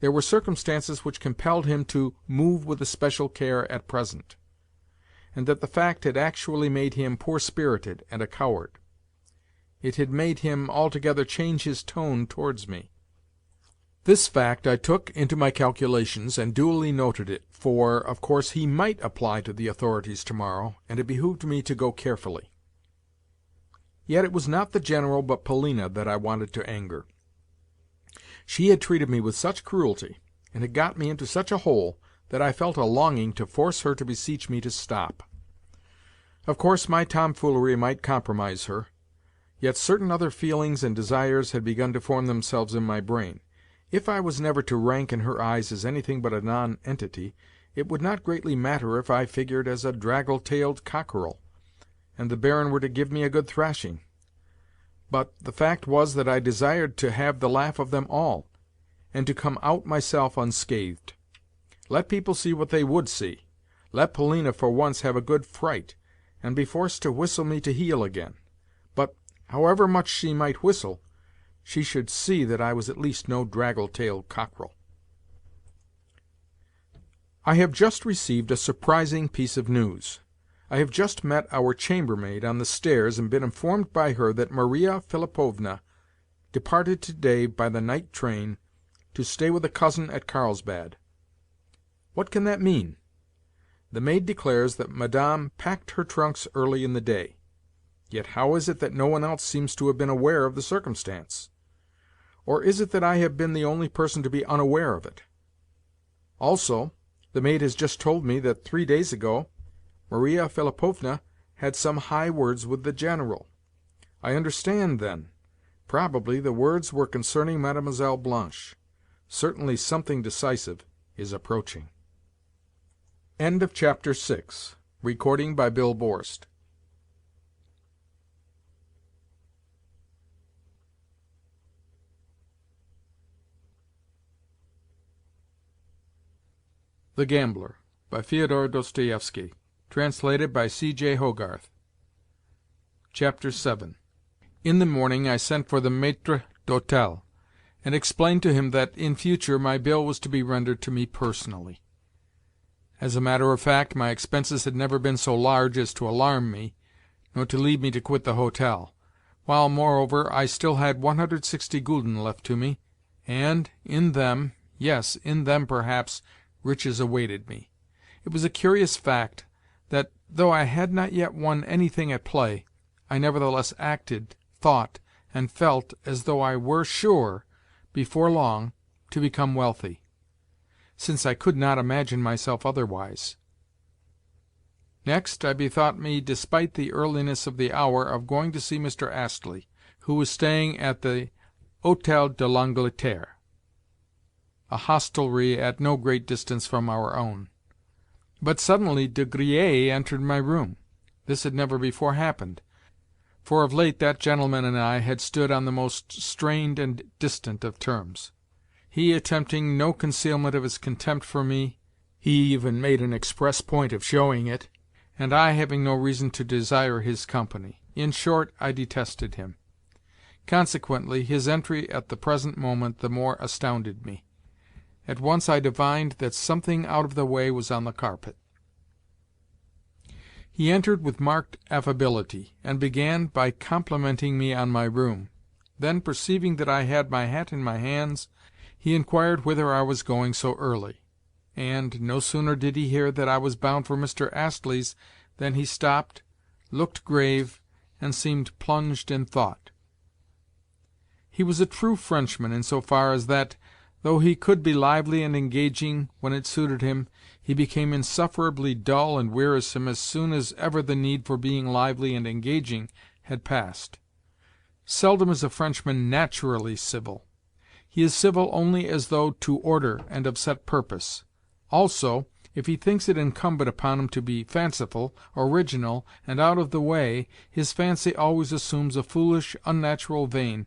there were circumstances which compelled him to move with especial care at present, and that the fact had actually made him poor-spirited and a coward. It had made him altogether change his tone towards me. This fact I took into my calculations, and duly noted it, for, of course, he might apply to the authorities tomorrow, and it behoved me to go carefully. Yet it was not the General but Polina that I wanted to anger. She had treated me with such cruelty, and had got me into such a hole, that I felt a longing to force her to beseech me to stop. Of course my tomfoolery might compromise her, yet certain other feelings and desires had begun to form themselves in my brain. If I was never to rank in her eyes as anything but a nonentity, it would not greatly matter if I figured as a draggle-tailed cockerel, and the Baron were to give me a good thrashing. But the fact was that I desired to have the laugh of them all, and to come out myself unscathed. Let people see what they would see. Let Polina for once have a good fright, and be forced to whistle me to heel again. But, however much she might whistle, she should see that I was at least no draggle-tailed cockerel. I have just received a surprising piece of news. I have just met our chambermaid on the stairs and been informed by her that Maria Philipovna departed today by the night train to stay with a cousin at Carlsbad. What can that mean? The maid declares that Madame packed her trunks early in the day. Yet how is it that no one else seems to have been aware of the circumstance? Or is it that I have been the only person to be unaware of it? Also, the maid has just told me that 3 days ago Maria Philipovna had some high words with the General. I understand, then. Probably the words were concerning Mademoiselle Blanche. Certainly something decisive is approaching. End of Chapter 6. Recording by Bill Borst. The Gambler, by Fyodor Dostoevsky. Translated by C.J. Hogarth. Chapter 7. In the morning I sent for the maître d'hôtel, and explained to him that, in future, my bill was to be rendered to me personally. As a matter of fact, my expenses had never been so large as to alarm me, nor to lead me to quit the hotel, while, moreover, I still had 160 gulden left to me, and, in them, yes, in them, perhaps, riches awaited me. It was a curious fact that, though I had not yet won anything at play, I nevertheless acted, thought, and felt as though I were sure, before long, to become wealthy, since I could not imagine myself otherwise. Next, I bethought me, despite the earliness of the hour, of going to see Mr. Astley, who was staying at the Hôtel de l'Angleterre, a hostelry at no great distance from our own. But suddenly De Griers entered my room. This had never before happened, for of late that gentleman and I had stood on the most strained and distant of terms. He attempting no concealment of his contempt for me, he even made an express point of showing it, and I having no reason to desire his company. In short, I detested him. Consequently, his entry at the present moment the more astounded me. At once I divined that something out of the way was on the carpet. He entered with marked affability, and began by complimenting me on my room. Then, perceiving that I had my hat in my hands, he inquired whither I was going so early, and, no sooner did he hear that I was bound for Mr. Astley's than he stopped, looked grave, and seemed plunged in thought. He was a true Frenchman in so far as that, though he could be lively and engaging when it suited him, he became insufferably dull and wearisome as soon as ever the need for being lively and engaging had passed. Seldom is a Frenchman naturally civil. He is civil only as though to order and of set purpose. Also, if he thinks it incumbent upon him to be fanciful, original, and out of the way, his fancy always assumes a foolish, unnatural vein,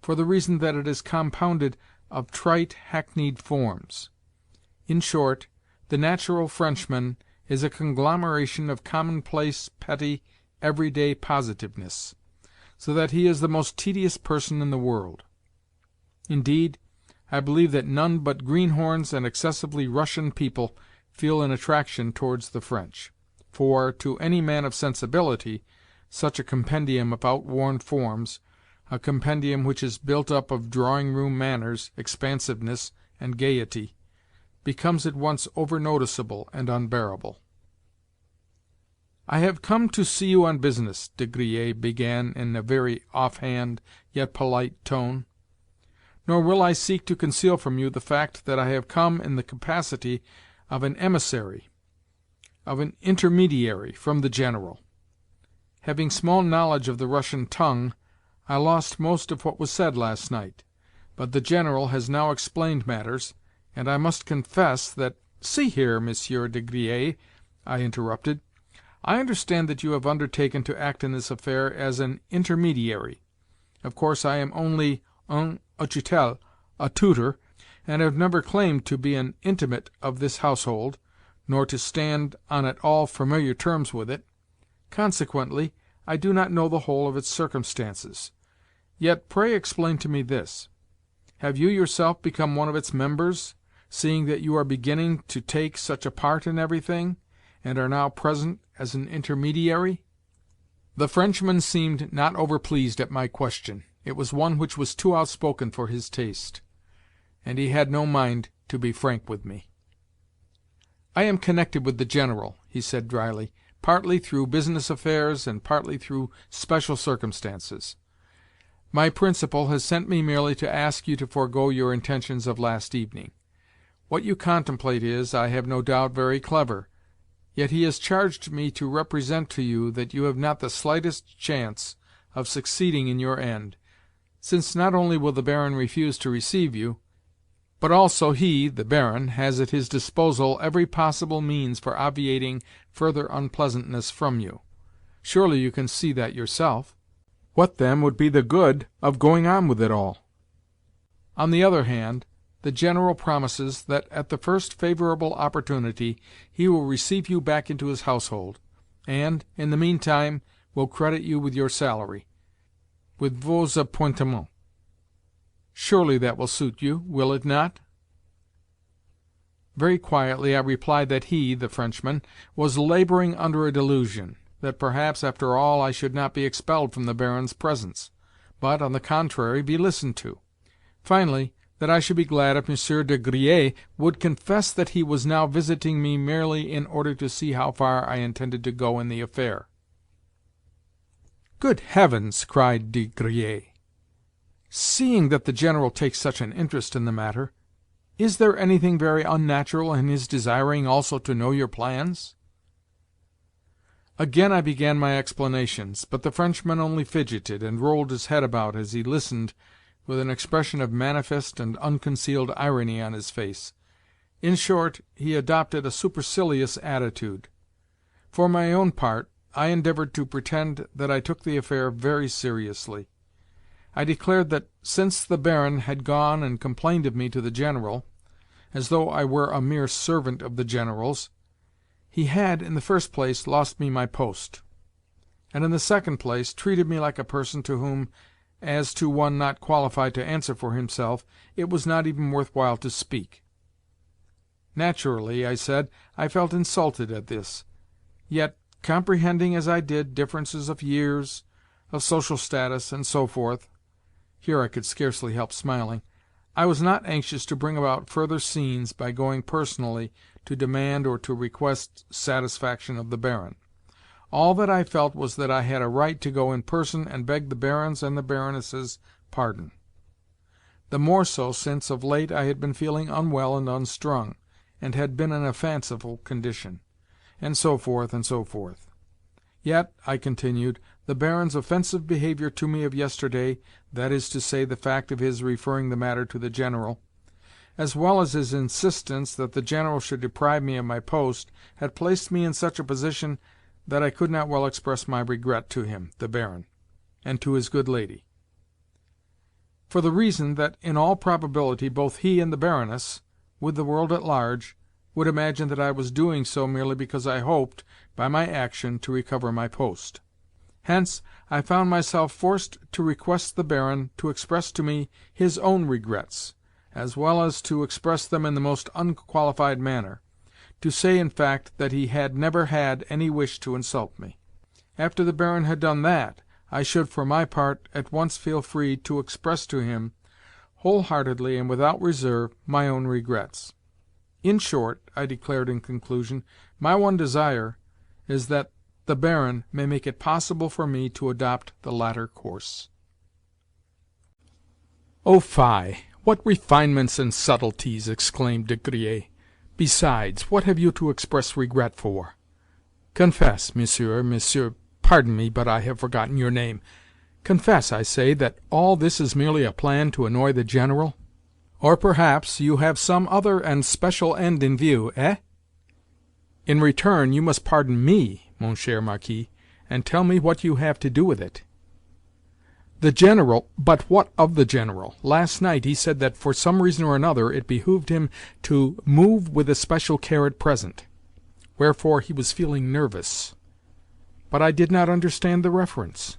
for the reason that it is compounded of trite, hackneyed forms. In short, the natural Frenchman is a conglomeration of commonplace, petty, everyday positiveness, so that he is the most tedious person in the world. Indeed, I believe that none but greenhorns and excessively Russian people feel an attraction towards the French, for, to any man of sensibility, such a compendium of outworn forms, a compendium which is built up of drawing-room manners, expansiveness, and gaiety, becomes at once over-noticeable and unbearable. "I have come to see you on business," De Griers began in a very off-hand, yet polite tone. "Nor will I seek to conceal from you the fact that I have come in the capacity of an emissary, of an intermediary, from the General. Having small knowledge of the Russian tongue, I lost most of what was said last night, but the General has now explained matters, and I must confess that—" "See here, Monsieur de Griers," I interrupted, "I understand that you have undertaken to act in this affair as an intermediary. Of course I am only un tuteur, a tutor, and have never claimed to be an intimate of this household, nor to stand on at all familiar terms with it. Consequently, I do not know the whole of its circumstances. Yet pray explain to me this. Have you yourself become one of its members, seeing that you are beginning to take such a part in everything, and are now present as an intermediary?" The Frenchman seemed not over-pleased at my question. It was one which was too outspoken for his taste, and he had no mind to be frank with me. "I am connected with the General," he said dryly, "partly through business affairs and partly through special circumstances. My principal has sent me merely to ask you to forego your intentions of last evening. What you contemplate is, I have no doubt, very clever, yet he has charged me to represent to you that you have not the slightest chance of succeeding in your end, since not only will the Baron refuse to receive you, but also he, the Baron, has at his disposal every possible means for obviating further unpleasantness from you. Surely you can see that yourself. What, then, would be the good of going on with it all? On the other hand, the General promises that at the first favourable opportunity he will receive you back into his household, and, in the meantime, will credit you with your salary, with vos appointements. Surely that will suit you, will it not?" Very quietly I replied that he, the Frenchman, was labouring under a delusion, that perhaps, after all, I should not be expelled from the Baron's presence, but, on the contrary, be listened to. Finally, that I should be glad if Monsieur de Griers would confess that he was now visiting me merely in order to see how far I intended to go in the affair. "Good heavens!" cried de Griers. "Seeing that the General takes such an interest in the matter, is there anything very unnatural in his desiring also to know your plans?" Again I began my explanations, but the Frenchman only fidgeted and rolled his head about as he listened, with an expression of manifest and unconcealed irony on his face. In short, he adopted a supercilious attitude. For my own part, I endeavoured to pretend that I took the affair very seriously. I declared that, since the Baron had gone and complained of me to the General, as though I were a mere servant of the General's, he had, in the first place, lost me my post, and, in the second place, treated me like a person to whom, as to one not qualified to answer for himself, it was not even worth while to speak. Naturally, I said, I felt insulted at this. Yet, comprehending as I did differences of years, of social status, and so forth, here I could scarcely help smiling, I was not anxious to bring about further scenes by going personally to demand or to request satisfaction of the Baron. All that I felt was that I had a right to go in person and beg the Baron's and the Baroness's pardon. The more so since of late I had been feeling unwell and unstrung, and had been in a fanciful condition, and so forth, and so forth. Yet, I continued, the Baron's offensive behaviour to me of yesterday, that is to say, the fact of his referring the matter to the General, as well as his insistence that the General should deprive me of my post, had placed me in such a position that I could not well express my regret to him, the Baron, and to his good lady, for the reason that, in all probability, both he and the Baroness, with the world at large, would imagine that I was doing so merely because I hoped, by my action, to recover my post. Hence, I found myself forced to request the Baron to express to me his own regrets, as well as to express them in the most unqualified manner, to say, in fact, that he had never had any wish to insult me. After the Baron had done that, I should, for my part, at once feel free to express to him, whole-heartedly and without reserve, my own regrets. In short, I declared in conclusion, my one desire is that the Baron may make it possible for me to adopt the latter course. "Oh, fie! What refinements and subtleties!" exclaimed de Griers. "Besides, what have you to express regret for? Confess, monsieur Pardon me, but I have forgotten your name. Confess, I say, that all this is merely a plan to annoy the General? Or perhaps you have some other and special end in view, eh? In return, you must pardon me, mon cher Marquis, and tell me what you have to do with it. The General— But what of the General? Last night he said that for some reason or another it behoved him to move with especial care at present, wherefore he was feeling nervous. But I did not understand the reference.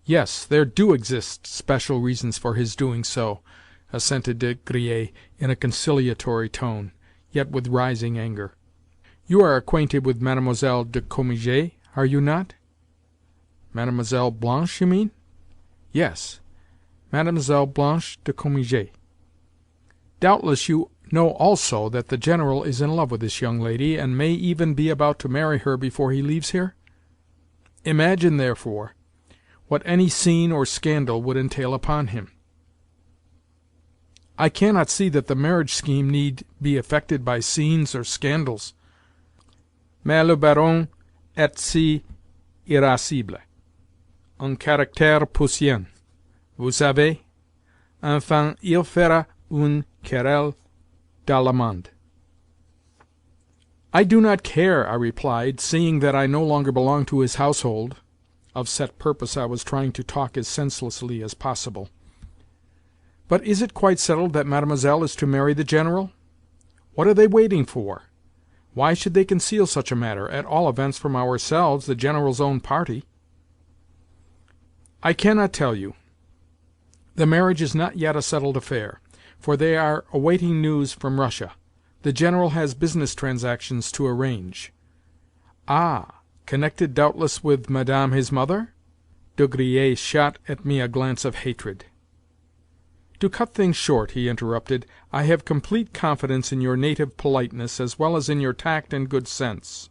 Yes, there do exist special reasons for his doing so, assented de Griers in a conciliatory tone, yet with rising anger. You are acquainted with Mademoiselle de Cominges, are you not? Mademoiselle Blanche, you mean? Yes, Mademoiselle Blanche de Cominges. Doubtless you know also that the General is in love with this young lady, and may even be about to marry her before he leaves here? Imagine, therefore, what any scene or scandal would entail upon him. I cannot see that the marriage scheme need be affected by scenes or scandals. Mais le baron est si irascible. Un caractère poussien. Vous savez? Enfin, il fera une querelle d'Allemande. I do not care, I replied, seeing that I no longer belong to his household. Of set purpose I was trying to talk as senselessly as possible. But is it quite settled that Mademoiselle is to marry the General? What are they waiting for? Why should they conceal such a matter, at all events from ourselves, the General's own party? I cannot tell you. The marriage is not yet a settled affair, for they are awaiting news from Russia. The General has business transactions to arrange. Ah, connected doubtless with Madame his mother? De Griers shot at me a glance of hatred. To cut things short, he interrupted, I have complete confidence in your native politeness as well as in your tact and good sense.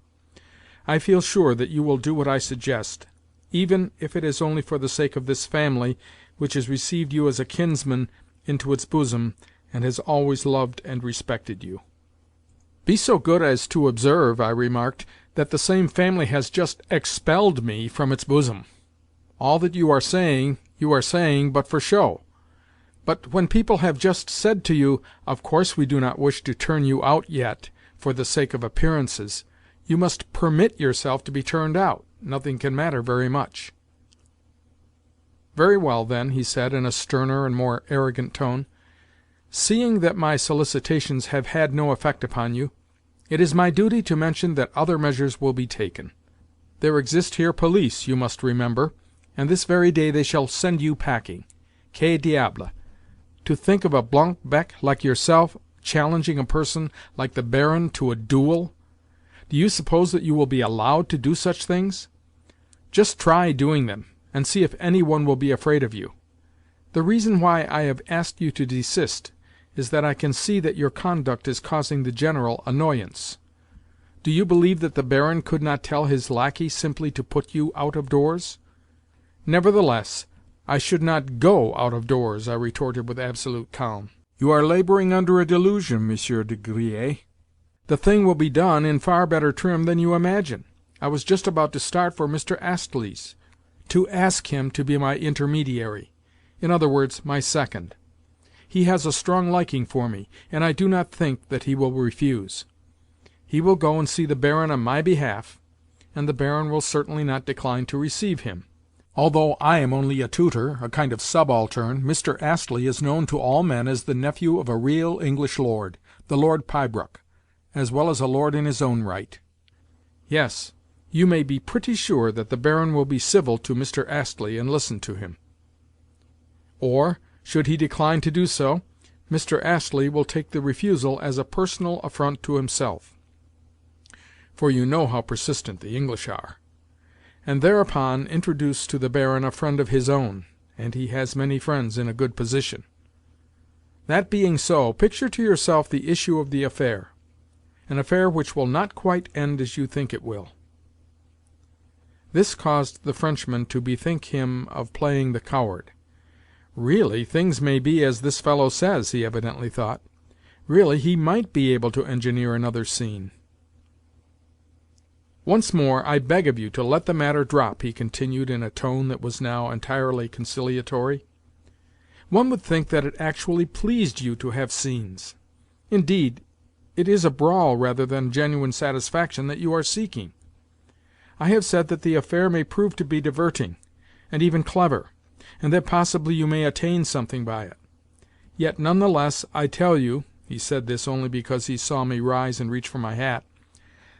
I feel sure that you will do what I suggest, even if it is only for the sake of this family, which has received you as a kinsman into its bosom, and has always loved and respected you. Be so good as to observe, I remarked, that the same family has just expelled me from its bosom. All that you are saying but for show. But when people have just said to you, "Of course we do not wish to turn you out yet, for the sake of appearances," you must permit yourself to be turned out. Nothing can matter very much. Very well, then, he said in a sterner and more arrogant tone. Seeing that my solicitations have had no effect upon you, it is my duty to mention that other measures will be taken. There exist here police, you must remember, and this very day they shall send you packing. Que diable! To think of a blanc-bec like yourself challenging a person like the Baron to a duel! Do you suppose that you will be allowed to do such things? Just try doing them, and see if any one will be afraid of you. The reason why I have asked you to desist is that I can see that your conduct is causing the General annoyance. Do you believe that the Baron could not tell his lackey simply to put you out of doors? Nevertheless, I should not go out of doors, I retorted with absolute calm. You are laboring under a delusion, Monsieur de Griers. The thing will be done in far better trim than you imagine. I was just about to start for Mr. Astley's, to ask him to be my intermediary, in other words, my second. He has a strong liking for me, and I do not think that he will refuse. He will go and see the Baron on my behalf, and the Baron will certainly not decline to receive him. Although I am only a tutor, a kind of subaltern, Mr. Astley is known to all men as the nephew of a real English lord, the Lord Pybrook, as well as a lord in his own right. Yes, you may be pretty sure that the Baron will be civil to Mr. Astley and listen to him. Or, should he decline to do so, Mr. Astley will take the refusal as a personal affront to himself, for you know how persistent the English are, and thereupon introduce to the Baron a friend of his own, and he has many friends in a good position. That being so, picture to yourself the issue of the affair, an affair which will not quite end as you think it will. This caused the Frenchman to bethink him of playing the coward. Really, things may be as this fellow says, he evidently thought. Really, he might be able to engineer another scene. "Once more I beg of you to let the matter drop," he continued in a tone that was now entirely conciliatory. "One would think that it actually pleased you to have scenes. Indeed, it is a brawl rather than genuine satisfaction that you are seeking. I have said that the affair may prove to be diverting, and even clever, and that possibly you may attain something by it. Yet none the less I tell you," he said this only because he saw me rise and reach for my hat,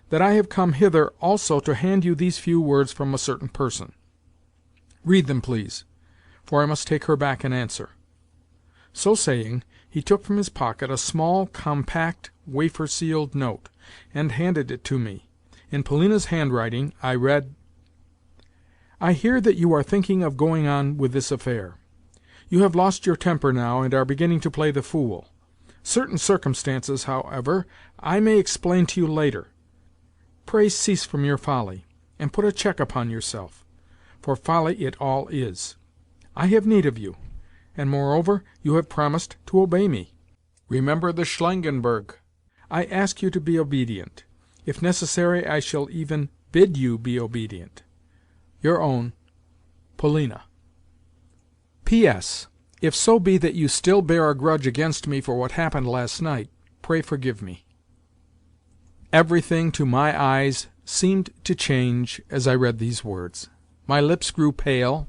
"that I have come hither also to hand you these few words from a certain person. Read them, please, for I must take her back an answer." So saying, he took from his pocket a small, compact, wafer-sealed note, and handed it to me. In Polina's handwriting I read: "I hear that you are thinking of going on with this affair. You have lost your temper now, and are beginning to play the fool. Certain circumstances, however, I may explain to you later. Pray cease from your folly, and put a check upon yourself, for folly it all is. I have need of you, and moreover you have promised to obey me. Remember the Schlangenberg. I ask you to be obedient. If necessary, I shall even bid you be obedient. Your own, Polina. P.S. If so be that you still bear a grudge against me for what happened last night, pray forgive me." Everything, to my eyes, seemed to change as I read these words. My lips grew pale,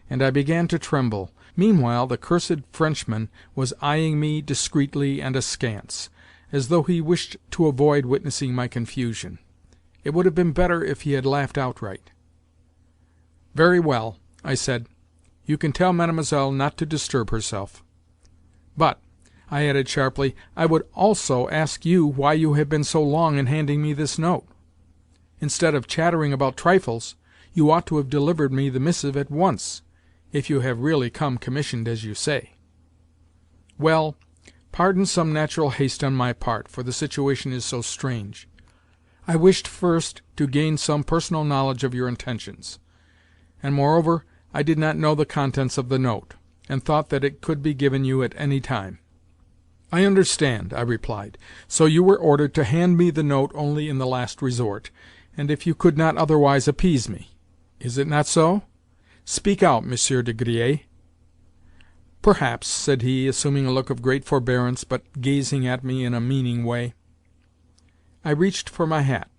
and I began to tremble. Meanwhile the cursed Frenchman was eyeing me discreetly and askance, as though he wished to avoid witnessing my confusion. It would have been better if he had laughed outright. "Very well," I said. "You can tell Mademoiselle not to disturb herself. But," I added sharply, "I would also ask you why you have been so long in handing me this note. Instead of chattering about trifles, you ought to have delivered me the missive at once, if you have really come commissioned as you say. Well, pardon some natural haste on my part, for the situation is so strange. I wished first to gain some personal knowledge of your intentions, and moreover I did not know the contents of the note, and thought that it could be given you at any time." "I understand," I replied. "So you were ordered to hand me the note only in the last resort, and if you could not otherwise appease me. Is it not so? Speak out, Monsieur de Griers." "Perhaps," said he, assuming a look of great forbearance, but gazing at me in a meaning way. I reached for my hat,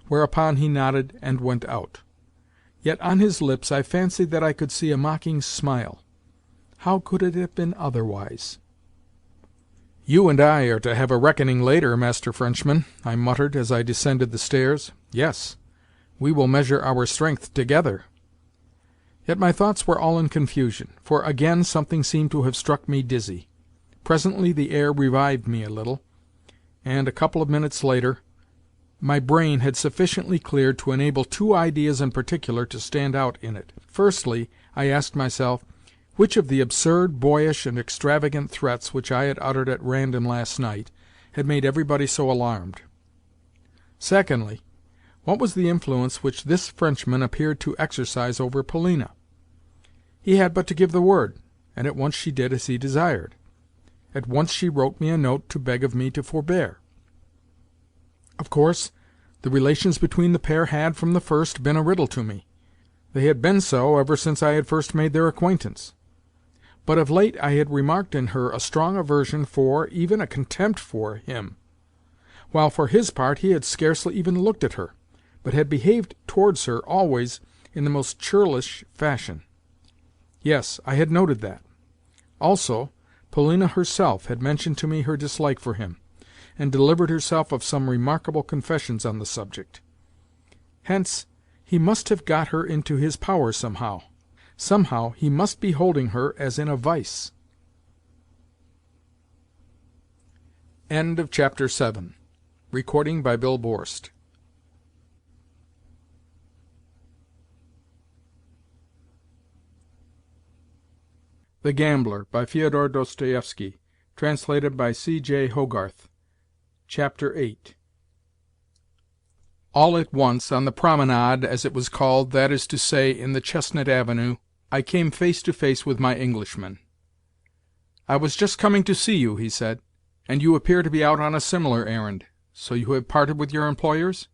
whereupon he nodded and went out. Yet on his lips I fancied that I could see a mocking smile. How could it have been otherwise? "You and I are to have a reckoning later, Master Frenchman," I muttered as I descended the stairs. "Yes, we will measure our strength together." Yet my thoughts were all in confusion, for again something seemed to have struck me dizzy. Presently the air revived me a little, and, a couple of minutes later, my brain had sufficiently cleared to enable two ideas in particular to stand out in it. Firstly, I asked myself, which of the absurd, boyish, and extravagant threats which I had uttered at random last night had made everybody so alarmed? Secondly, what was the influence which this Frenchman appeared to exercise over Polina? He had but to give the word, and at once she did as he desired. At once she wrote me a note to beg of me to forbear. Of course, the relations between the pair had, from the first, been a riddle to me. They had been so ever since I had first made their acquaintance. But of late I had remarked in her a strong aversion for, even a contempt for, him, while for his part he had scarcely even looked at her, but had behaved towards her always in the most churlish fashion. Yes, I had noted that. Also, Polina herself had mentioned to me her dislike for him, and delivered herself of some remarkable confessions on the subject. Hence, he must have got her into his power somehow. Somehow he must be holding her as in a vice. End of Chapter 7. Recording by Bill Borst. The Gambler, by Fyodor Dostoevsky, translated by C.J. Hogarth. Chapter 8. All at once, on the promenade, as it was called, that is to say, in the Chestnut Avenue, I came face to face with my Englishman. "I was just coming to see you," he said, "and you appear to be out on a similar errand. So you have parted with your employers?"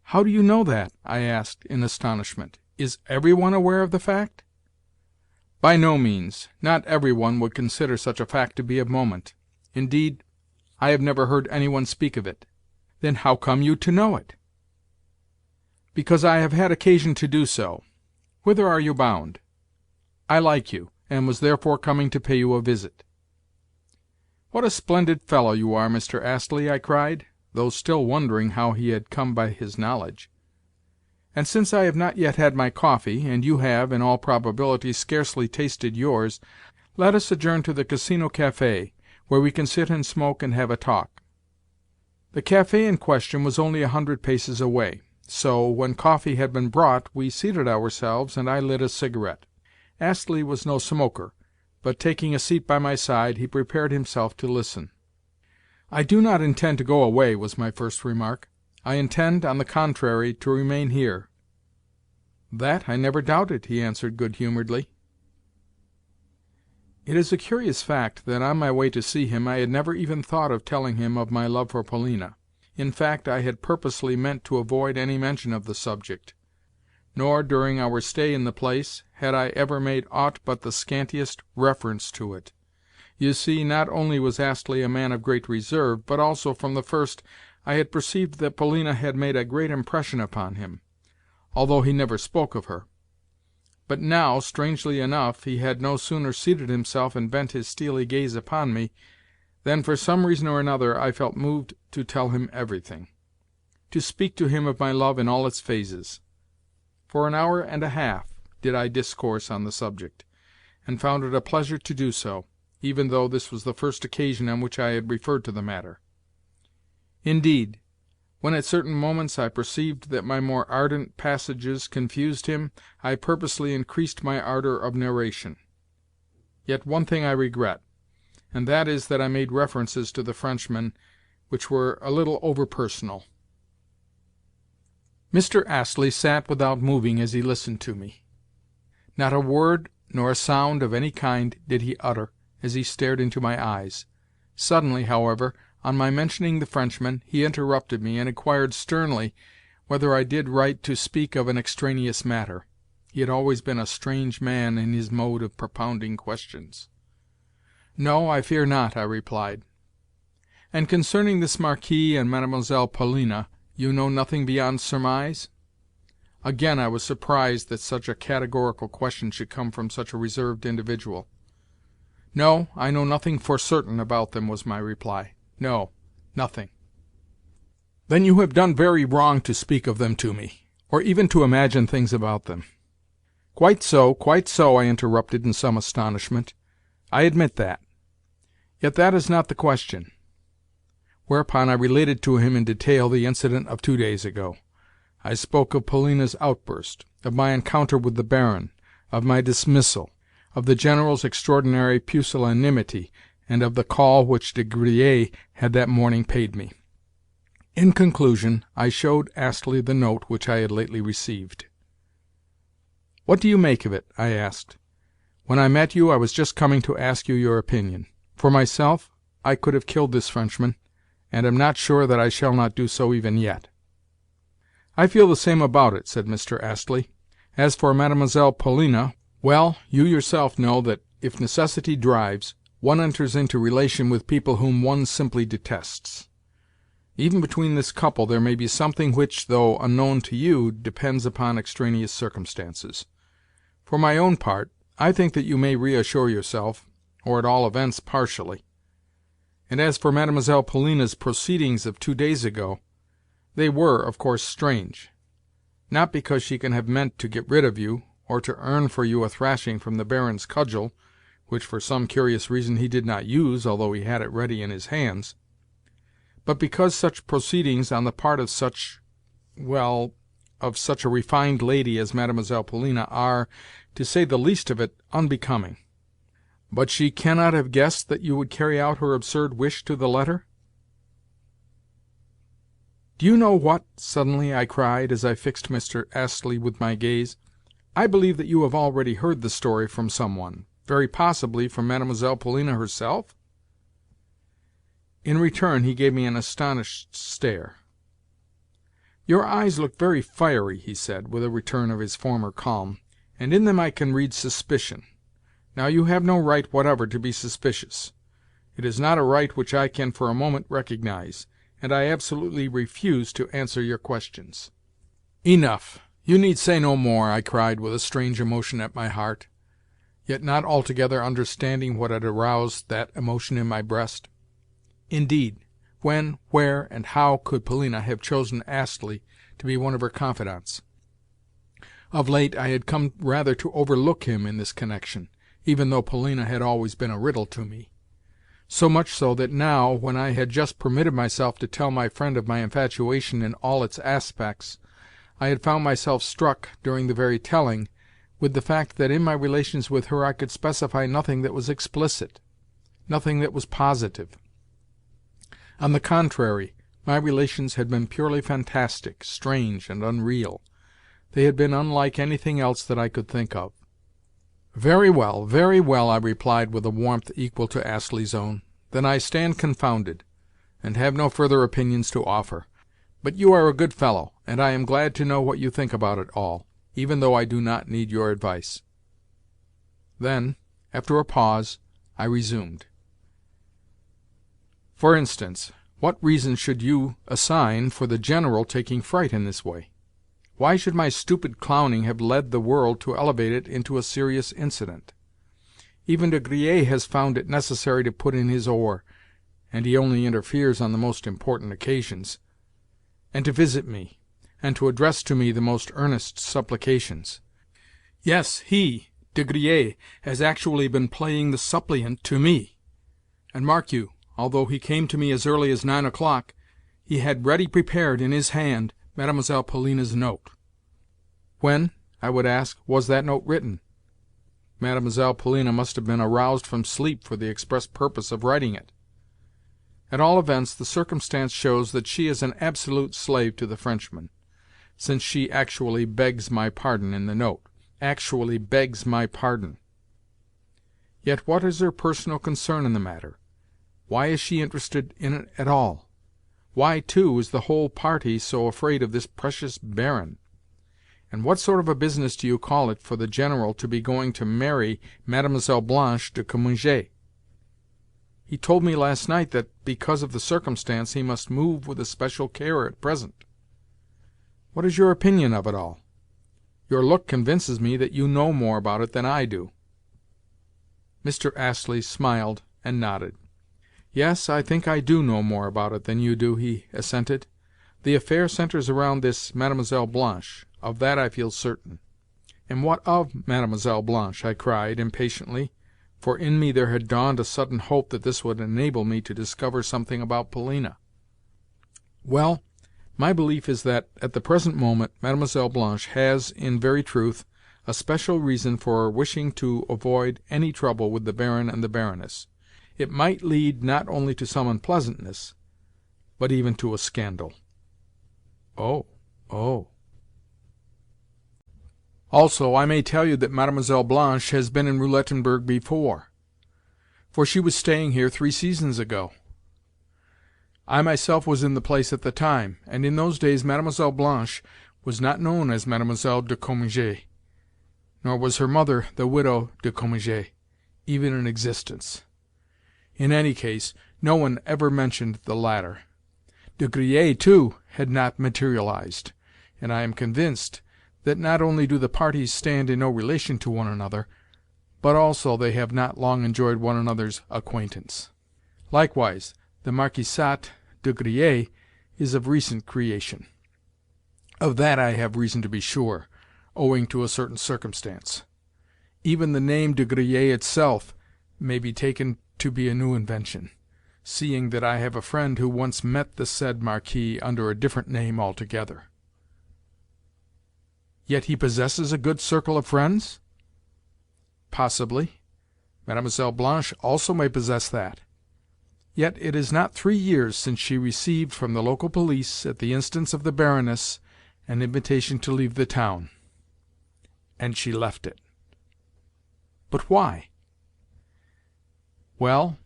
"How do you know that?" I asked in astonishment. "Is every one aware of the fact?" "By no means. Not every one would consider such a fact to be of moment. Indeed, I have never heard any one speak of it." "Then how come you to know it?" "Because I have had occasion to do so. Whither are you bound?" "I like you, and was therefore coming to pay you a visit." "What a splendid fellow you are, Mr. Astley!" I cried, though still wondering how he had come by his knowledge. "And since I have not yet had my coffee, and you have, in all probability, scarcely tasted yours, let us adjourn to the Casino Café, where we can sit and smoke and have a talk." The café in question was only 100 paces away; so, when coffee had been brought, we seated ourselves, and I lit a cigarette. Astley was no smoker, but, taking a seat by my side, he prepared himself to listen. "I do not intend to go away," was my first remark. "I intend, on the contrary, to remain here." "That I never doubted," he answered good-humouredly. It is a curious fact that on my way to see him I had never even thought of telling him of my love for Polina. In fact, I had purposely meant to avoid any mention of the subject; nor, during our stay in the place, had I ever made aught but the scantiest reference to it. You see, not only was Astley a man of great reserve, but also, from the first, I had perceived that Polina had made a great impression upon him, although he never spoke of her. But now, strangely enough, he had no sooner seated himself and bent his steely gaze upon me, than, for some reason or another, I felt moved to tell him everything, to speak to him of my love in all its phases. For an hour and a half did I discourse on the subject, and found it a pleasure to do so, even though this was the first occasion on which I had referred to the matter. Indeed, when at certain moments I perceived that my more ardent passages confused him, I purposely increased my ardor of narration. Yet one thing I regret, and that is that I made references to the Frenchman which were a little over-personal. Mr. Astley sat without moving as he listened to me. Not a word nor a sound of any kind did he utter as he stared into my eyes. Suddenly, however, on my mentioning the Frenchman, he interrupted me, and inquired sternly whether I did right to speak of an extraneous matter. He had always been a strange man in his mode of propounding questions. "No, I fear not," I replied. "And concerning this Marquis and Mademoiselle Polina, you know nothing beyond surmise?" Again I was surprised that such a categorical question should come from such a reserved individual. "No, I know nothing for certain about them," was my reply. "No, nothing." "Then you have done very wrong to speak of them to me, or even to imagine things about them." Quite so, I interrupted in some astonishment. "I admit that. Yet that is not the question." Whereupon I related to him in detail the incident of 2 days ago. I spoke of Polina's outburst, of my encounter with the Baron, of my dismissal, of the General's extraordinary pusillanimity, and of the call which De Griers had that morning paid me. In conclusion, I showed Astley the note which I had lately received. "What do you make of it?" I asked. "When I met you I was just coming to ask you your opinion. For myself, I could have killed this Frenchman, and am not sure that I shall not do so even yet." "I feel the same about it," said Mr. Astley. "As for Mademoiselle Polina, well, you yourself know that, if necessity drives, one enters into relation with people whom one simply detests. Even between this couple there may be something which, though unknown to you, depends upon extraneous circumstances. For my own part, I think that you may reassure yourself, or at all events partially. And as for Mademoiselle Polina's proceedings of 2 days ago, they were, of course, strange; not because she can have meant to get rid of you, or to earn for you a thrashing from the Baron's cudgel, which for some curious reason he did not use, although he had it ready in his hands, but because such proceedings on the part of such—well, of such a refined lady as Mademoiselle Polina are, to say the least of it, unbecoming. But she cannot have guessed that you would carry out her absurd wish to the letter?" "Do you know what?" suddenly I cried, as I fixed Mr. Astley with my gaze. "I believe that you have already heard the story from some one, very possibly from Mademoiselle Polina herself?" In return he gave me an astonished stare. "Your eyes look very fiery," he said, with a return of his former calm, "and in them I can read suspicion. Now you have no right whatever to be suspicious. It is not a right which I can for a moment recognize, and I absolutely refuse to answer your questions." "Enough! You need say no more," I cried with a strange emotion at my heart, yet not altogether understanding what had aroused that emotion in my breast. Indeed, when, where, and how could Polina have chosen Astley to be one of her confidants? Of late I had come rather to overlook him in this connection, even though Polina had always been a riddle to me. So much so that now, when I had just permitted myself to tell my friend of my infatuation in all its aspects, I had found myself struck, during the very telling, with the fact that in my relations with her I could specify nothing that was explicit, nothing that was positive. On the contrary, my relations had been purely fantastic, strange, and unreal. They had been unlike anything else that I could think of. "Very well, very well," I replied with a warmth equal to Astley's own. "Then I stand confounded, and have no further opinions to offer. But you are a good fellow, and I am glad to know what you think about it all, even though I do not need your advice." Then, after a pause, I resumed. "For instance, what reason should you assign for the General taking fright in this way? Why should my stupid clowning have led the world to elevate it into a serious incident? Even De Griers has found it necessary to put in his oar, and he only interferes on the most important occasions, and to visit me, and to address to me the most earnest supplications. Yes, he, De Griers, has actually been playing the suppliant to me. And mark you, although he came to me as early as 9 o'clock, he had ready prepared in his hand Mademoiselle Polina's note. When, I would ask, was that note written? Mademoiselle Polina must have been aroused from sleep for the express purpose of writing it. At all events, the circumstance shows that she is an absolute slave to the Frenchman, since she actually begs my pardon in the note. Actually begs my pardon. Yet what is her personal concern in the matter? Why is she interested in it at all? Why, too, is the whole party so afraid of this precious Baron? And what sort of a business do you call it for the General to be going to marry Mademoiselle Blanche de Cominges? He told me last night that, because of the circumstance, he must move with especial care at present. What is your opinion of it all? Your look convinces me that you know more about it than I do." Mr. Astley smiled and nodded. "Yes, I think I do know more about it than you do," he assented. "The affair centres around this Mademoiselle Blanche. Of that I feel certain." "And what of Mademoiselle Blanche?" I cried, impatiently, for in me there had dawned a sudden hope that this would enable me to discover something about Polina. "Well, my belief is that, at the present moment, Mademoiselle Blanche has, in very truth, a special reason for wishing to avoid any trouble with the Baron and the Baroness. It might lead not only to some unpleasantness, but even to a scandal." "Oh, oh." "Also, I may tell you that Mademoiselle Blanche has been in Roulettenberg before, for she was staying here 3 seasons ago. I myself was in the place at the time, and in those days Mademoiselle Blanche was not known as Mademoiselle de Cominges, nor was her mother, the widow de Cominges, even in existence. In any case, no one ever mentioned the latter. De Griers, too, had not materialized, and I am convinced that not only do the parties stand in no relation to one another, but also they have not long enjoyed one another's acquaintance. Likewise, the Marquisate de Griers is of recent creation. Of that I have reason to be sure, owing to a certain circumstance. Even the name de Griers itself may be taken to be a new invention, seeing that I have a friend who once met the said Marquis under a different name altogether." "Yet he possesses a good circle of friends?" "Possibly. Mademoiselle Blanche also may possess that. Yet it is not 3 years since she received from the local police, at the instance of the Baroness, an invitation to leave the town. And she left it." "But why?" "Well,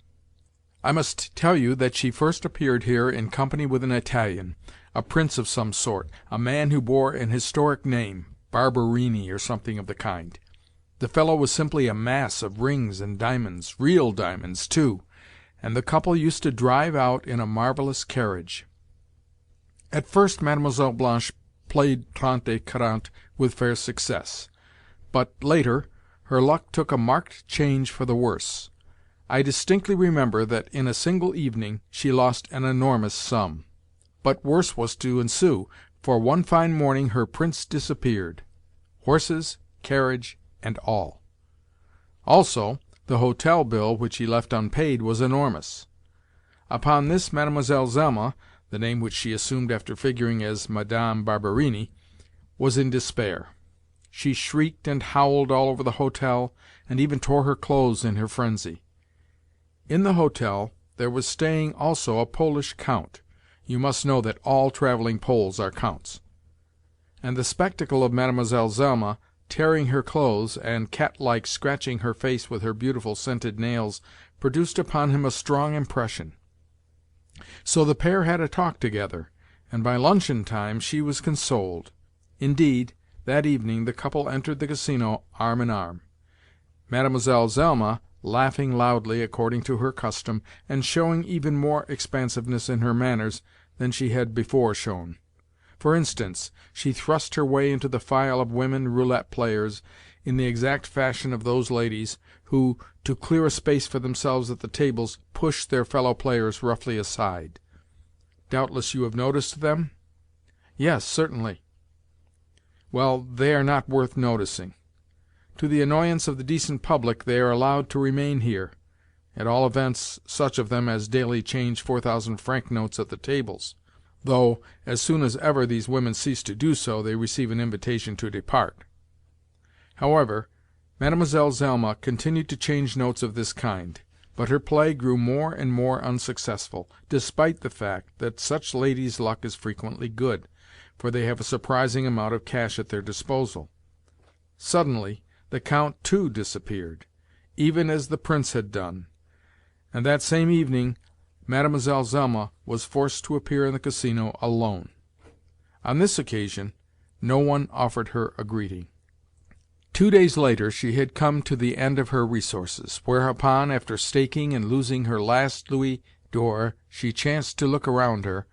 I must tell you that she first appeared here in company with an Italian, a prince of some sort, a man who bore an historic name, Barberini or something of the kind. The fellow was simply a mass of rings and diamonds, real diamonds, too, and the couple used to drive out in a marvelous carriage. At first Mlle. Blanche played trente et quarante with fair success, but, later, her luck took a marked change for the worse. I distinctly remember that in a single evening she lost an enormous sum. But worse was to ensue, for one fine morning her prince disappeared—horses, carriage, and all. Also, the hotel bill which he left unpaid was enormous. Upon this Mademoiselle Zelma, the name which she assumed after figuring as Madame Barberini, was in despair. She shrieked and howled all over the hotel, and even tore her clothes in her frenzy. In the hotel there was staying also a Polish count. You must know that all travelling Poles are counts. And the spectacle of Mademoiselle Zelma tearing her clothes, and cat-like scratching her face with her beautiful scented nails, produced upon him a strong impression. So the pair had a talk together, and by luncheon-time she was consoled. Indeed, that evening the couple entered the Casino arm in arm, Mademoiselle Zelma laughing loudly according to her custom, and showing even more expansiveness in her manners than she had before shown. For instance, she thrust her way into the file of women roulette players in the exact fashion of those ladies who, to clear a space for themselves at the tables, push their fellow-players roughly aside. Doubtless you have noticed them? Yes, certainly. Well, they are not worth noticing. To the annoyance of the decent public they are allowed to remain here, at all events such of them as daily change 4,000-franc notes at the tables, though, as soon as ever these women cease to do so, they receive an invitation to depart. However, Mademoiselle Zelma continued to change notes of this kind, but her play grew more and more unsuccessful, despite the fact that such ladies' luck is frequently good, for they have a surprising amount of cash at their disposal. Suddenly the Count, too, disappeared, even as the Prince had done, and that same evening Mademoiselle Zelma was forced to appear in the Casino alone. On this occasion no one offered her a greeting. 2 days later she had come to the end of her resources, whereupon, after staking and losing her last louis d'or, she chanced to look around her,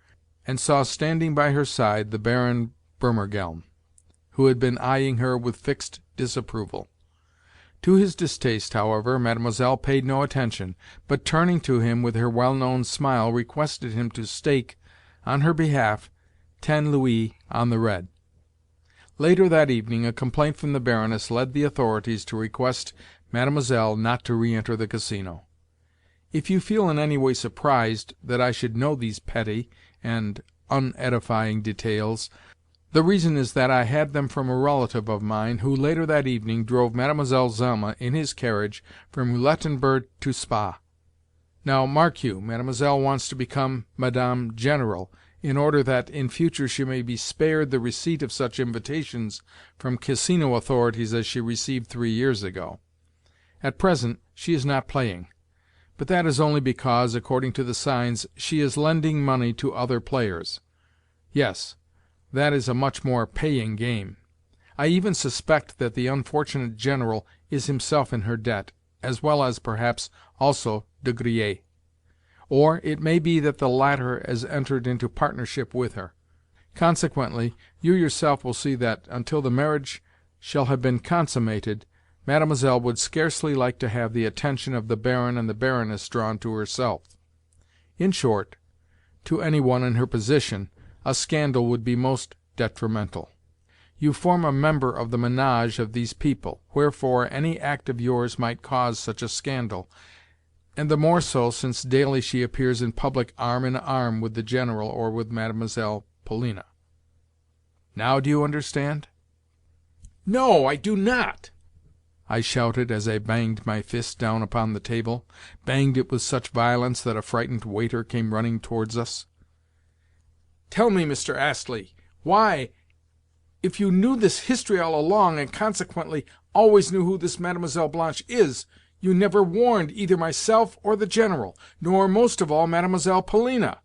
and saw standing by her side the Baron Burmergelm, who had been eyeing her with fixed disapproval. To his distaste, however, Mademoiselle paid no attention, but turning to him with her well-known smile, requested him to stake, on her behalf, 10 louis on the red. Later that evening a complaint from the Baroness led the authorities to request Mademoiselle not to re-enter the Casino. If you feel in any way surprised that I should know these petty and unedifying details, the reason is that I had them from a relative of mine, who later that evening drove Mademoiselle Zelma in his carriage from Roulettenberg to Spa. Now, mark you, Mademoiselle wants to become Madame General, in order that in future she may be spared the receipt of such invitations from Casino authorities as she received 3 years ago. At present she is not playing, but that is only because, according to the signs, she is lending money to other players. Yes, that is a much more paying game. I even suspect that the unfortunate General is himself in her debt, as well as, perhaps, also De Griers. Or it may be that the latter has entered into partnership with her. Consequently, you yourself will see that, until the marriage shall have been consummated, Mademoiselle would scarcely like to have the attention of the Baron and the Baroness drawn to herself. In short, to any one in her position, a scandal would be most detrimental. You form a member of the ménage of these people, wherefore any act of yours might cause such a scandal, and the more so since daily she appears in public arm in arm with the General or with Mademoiselle Polina. Now do you understand?" "No, I do not!" I shouted as I banged my fist down upon the table, banged it with such violence that a frightened waiter came running towards us. "Tell me, Mr. Astley, why, if you knew this history all along, and consequently always knew who this Mademoiselle Blanche is, you never warned either myself or the General, nor, most of all, Mademoiselle Polina,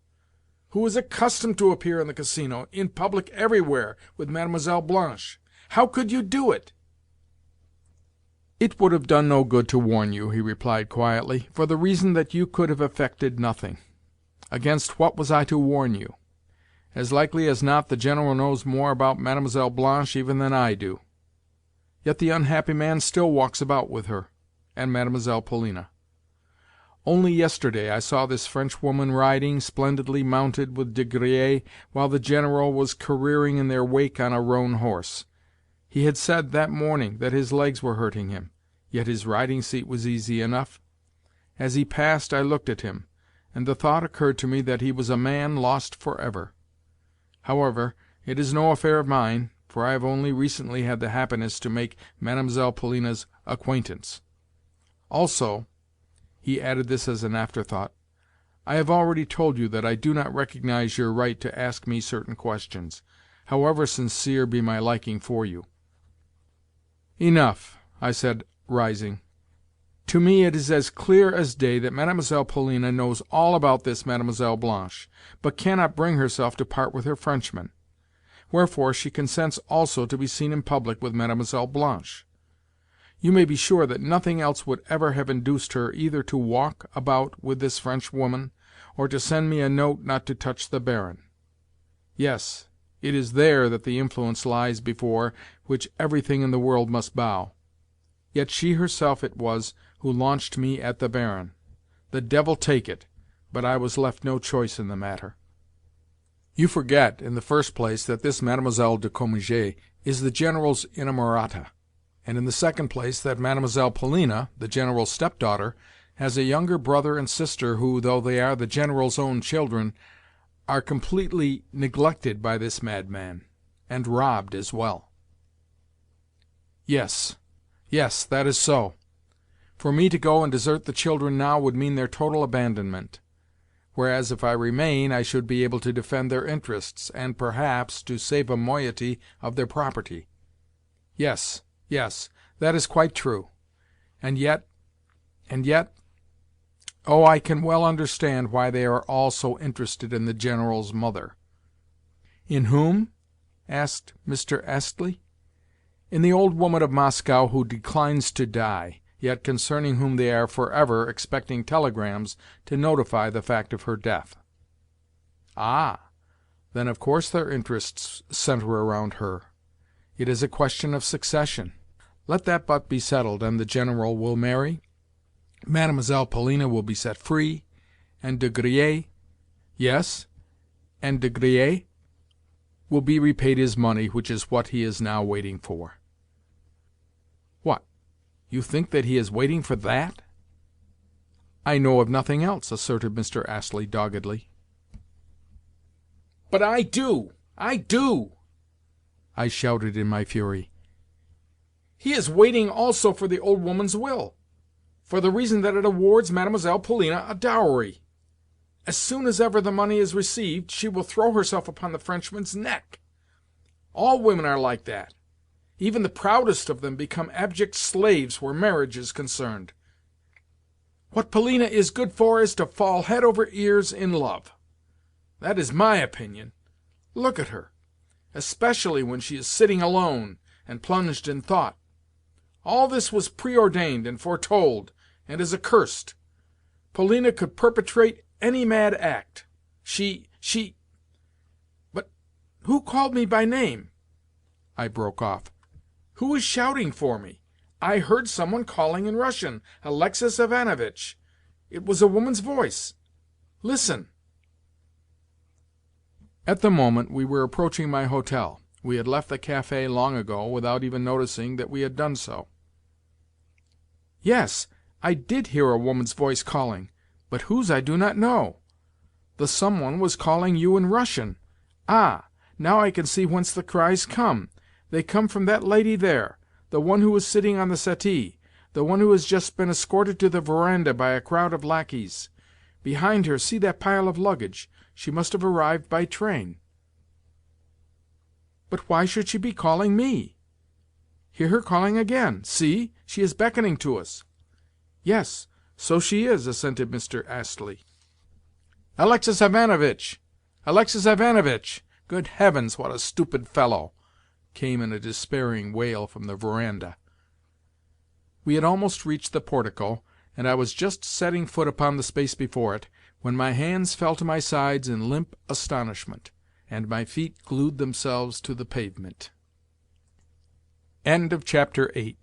who is accustomed to appear in the casino, in public everywhere, with Mademoiselle Blanche. How could you do it?" "It would have done no good to warn you," he replied quietly, "for the reason that you could have effected nothing. Against what was I to warn you? As likely as not the General knows more about Mademoiselle Blanche even than I do. Yet the unhappy man still walks about with her, and Mademoiselle Polina. Only yesterday I saw this Frenchwoman riding, splendidly mounted, with De Griers, while the General was careering in their wake on a roan horse. He had said that morning that his legs were hurting him, yet his riding-seat was easy enough. As he passed I looked at him, and the thought occurred to me that he was a man lost forever. However, it is no affair of mine, for I have only recently had the happiness to make Mademoiselle Polina's acquaintance. Also," he added this as an afterthought, "I have already told you that I do not recognize your right to ask me certain questions, however sincere be my liking for you." "Enough," I said, rising. "To me it is as clear as day that Mademoiselle Polina knows all about this Mademoiselle Blanche, but cannot bring herself to part with her Frenchman. Wherefore she consents also to be seen in public with Mademoiselle Blanche. You may be sure that nothing else would ever have induced her either to walk about with this Frenchwoman, or to send me a note not to touch the Baron. Yes, it is there that the influence lies before which everything in the world must bow. Yet she herself it was who launched me at the Baron. The devil take it, but I was left no choice in the matter. You forget, in the first place, that this Mademoiselle de Cominges is the General's inamorata, and in the second place that Mademoiselle Polina, the General's stepdaughter, has a younger brother and sister who, though they are the General's own children, are completely neglected by this madman, and robbed as well." "Yes, yes, that is so. For me to go and desert the children now would mean their total abandonment, whereas if I remain I should be able to defend their interests, and, perhaps, to save a moiety of their property. Yes, yes, that is quite true. And yet, oh, I can well understand why they are all so interested in the General's mother." "In whom?" asked Mr. Astley. "In the old woman of Moscow who declines to die, yet concerning whom they are forever expecting telegrams to notify the fact of her death." "Ah, then of course their interests centre around her. It is a question of succession. Let that but be settled, and the General will marry, Mademoiselle Polina will be set free, and De Griers, yes, and De Griers will be repaid his money, which is what he is now waiting for." "What? You think that he is waiting for that?" "I know of nothing else," asserted Mr. Astley doggedly. "But I do, I do!" I shouted in my fury. "He is waiting also for the old woman's will, for the reason that it awards Mademoiselle Polina a dowry. As soon as ever the money is received, she will throw herself upon the Frenchman's neck. All women are like that. Even the proudest of them become abject slaves where marriage is concerned. What Polina is good for is to fall head over ears in love. That is my opinion. Look at her, especially when she is sitting alone and plunged in thought. All this was preordained and foretold, and is accursed. Polina could perpetrate any mad act. But who called me by name?" I broke off. "Who is shouting for me? I heard someone calling in Russian, 'Alexei Ivanovich.' It was a woman's voice. Listen." At the moment we were approaching my hotel. We had left the café long ago, without even noticing that we had done so. "Yes, I did hear a woman's voice calling, but whose I do not know. The someone was calling you in Russian. Ah, now I can see whence the cries come. They come from that lady there, the one who is sitting on the settee, the one who has just been escorted to the veranda by a crowd of lacqueys. Behind her, see that pile of luggage. She must have arrived by train." "But why should she be calling me? Hear her calling again. See, she is beckoning to us." "Yes, so she is," assented Mr. Astley. "Alexei Ivanovich! Alexei Ivanovich! Good heavens, what a stupid fellow!" came in a despairing wail from the veranda. We had almost reached the portico, and I was just setting foot upon the space before it, when my hands fell to my sides in limp astonishment, and my feet glued themselves to the pavement. Chapter 9.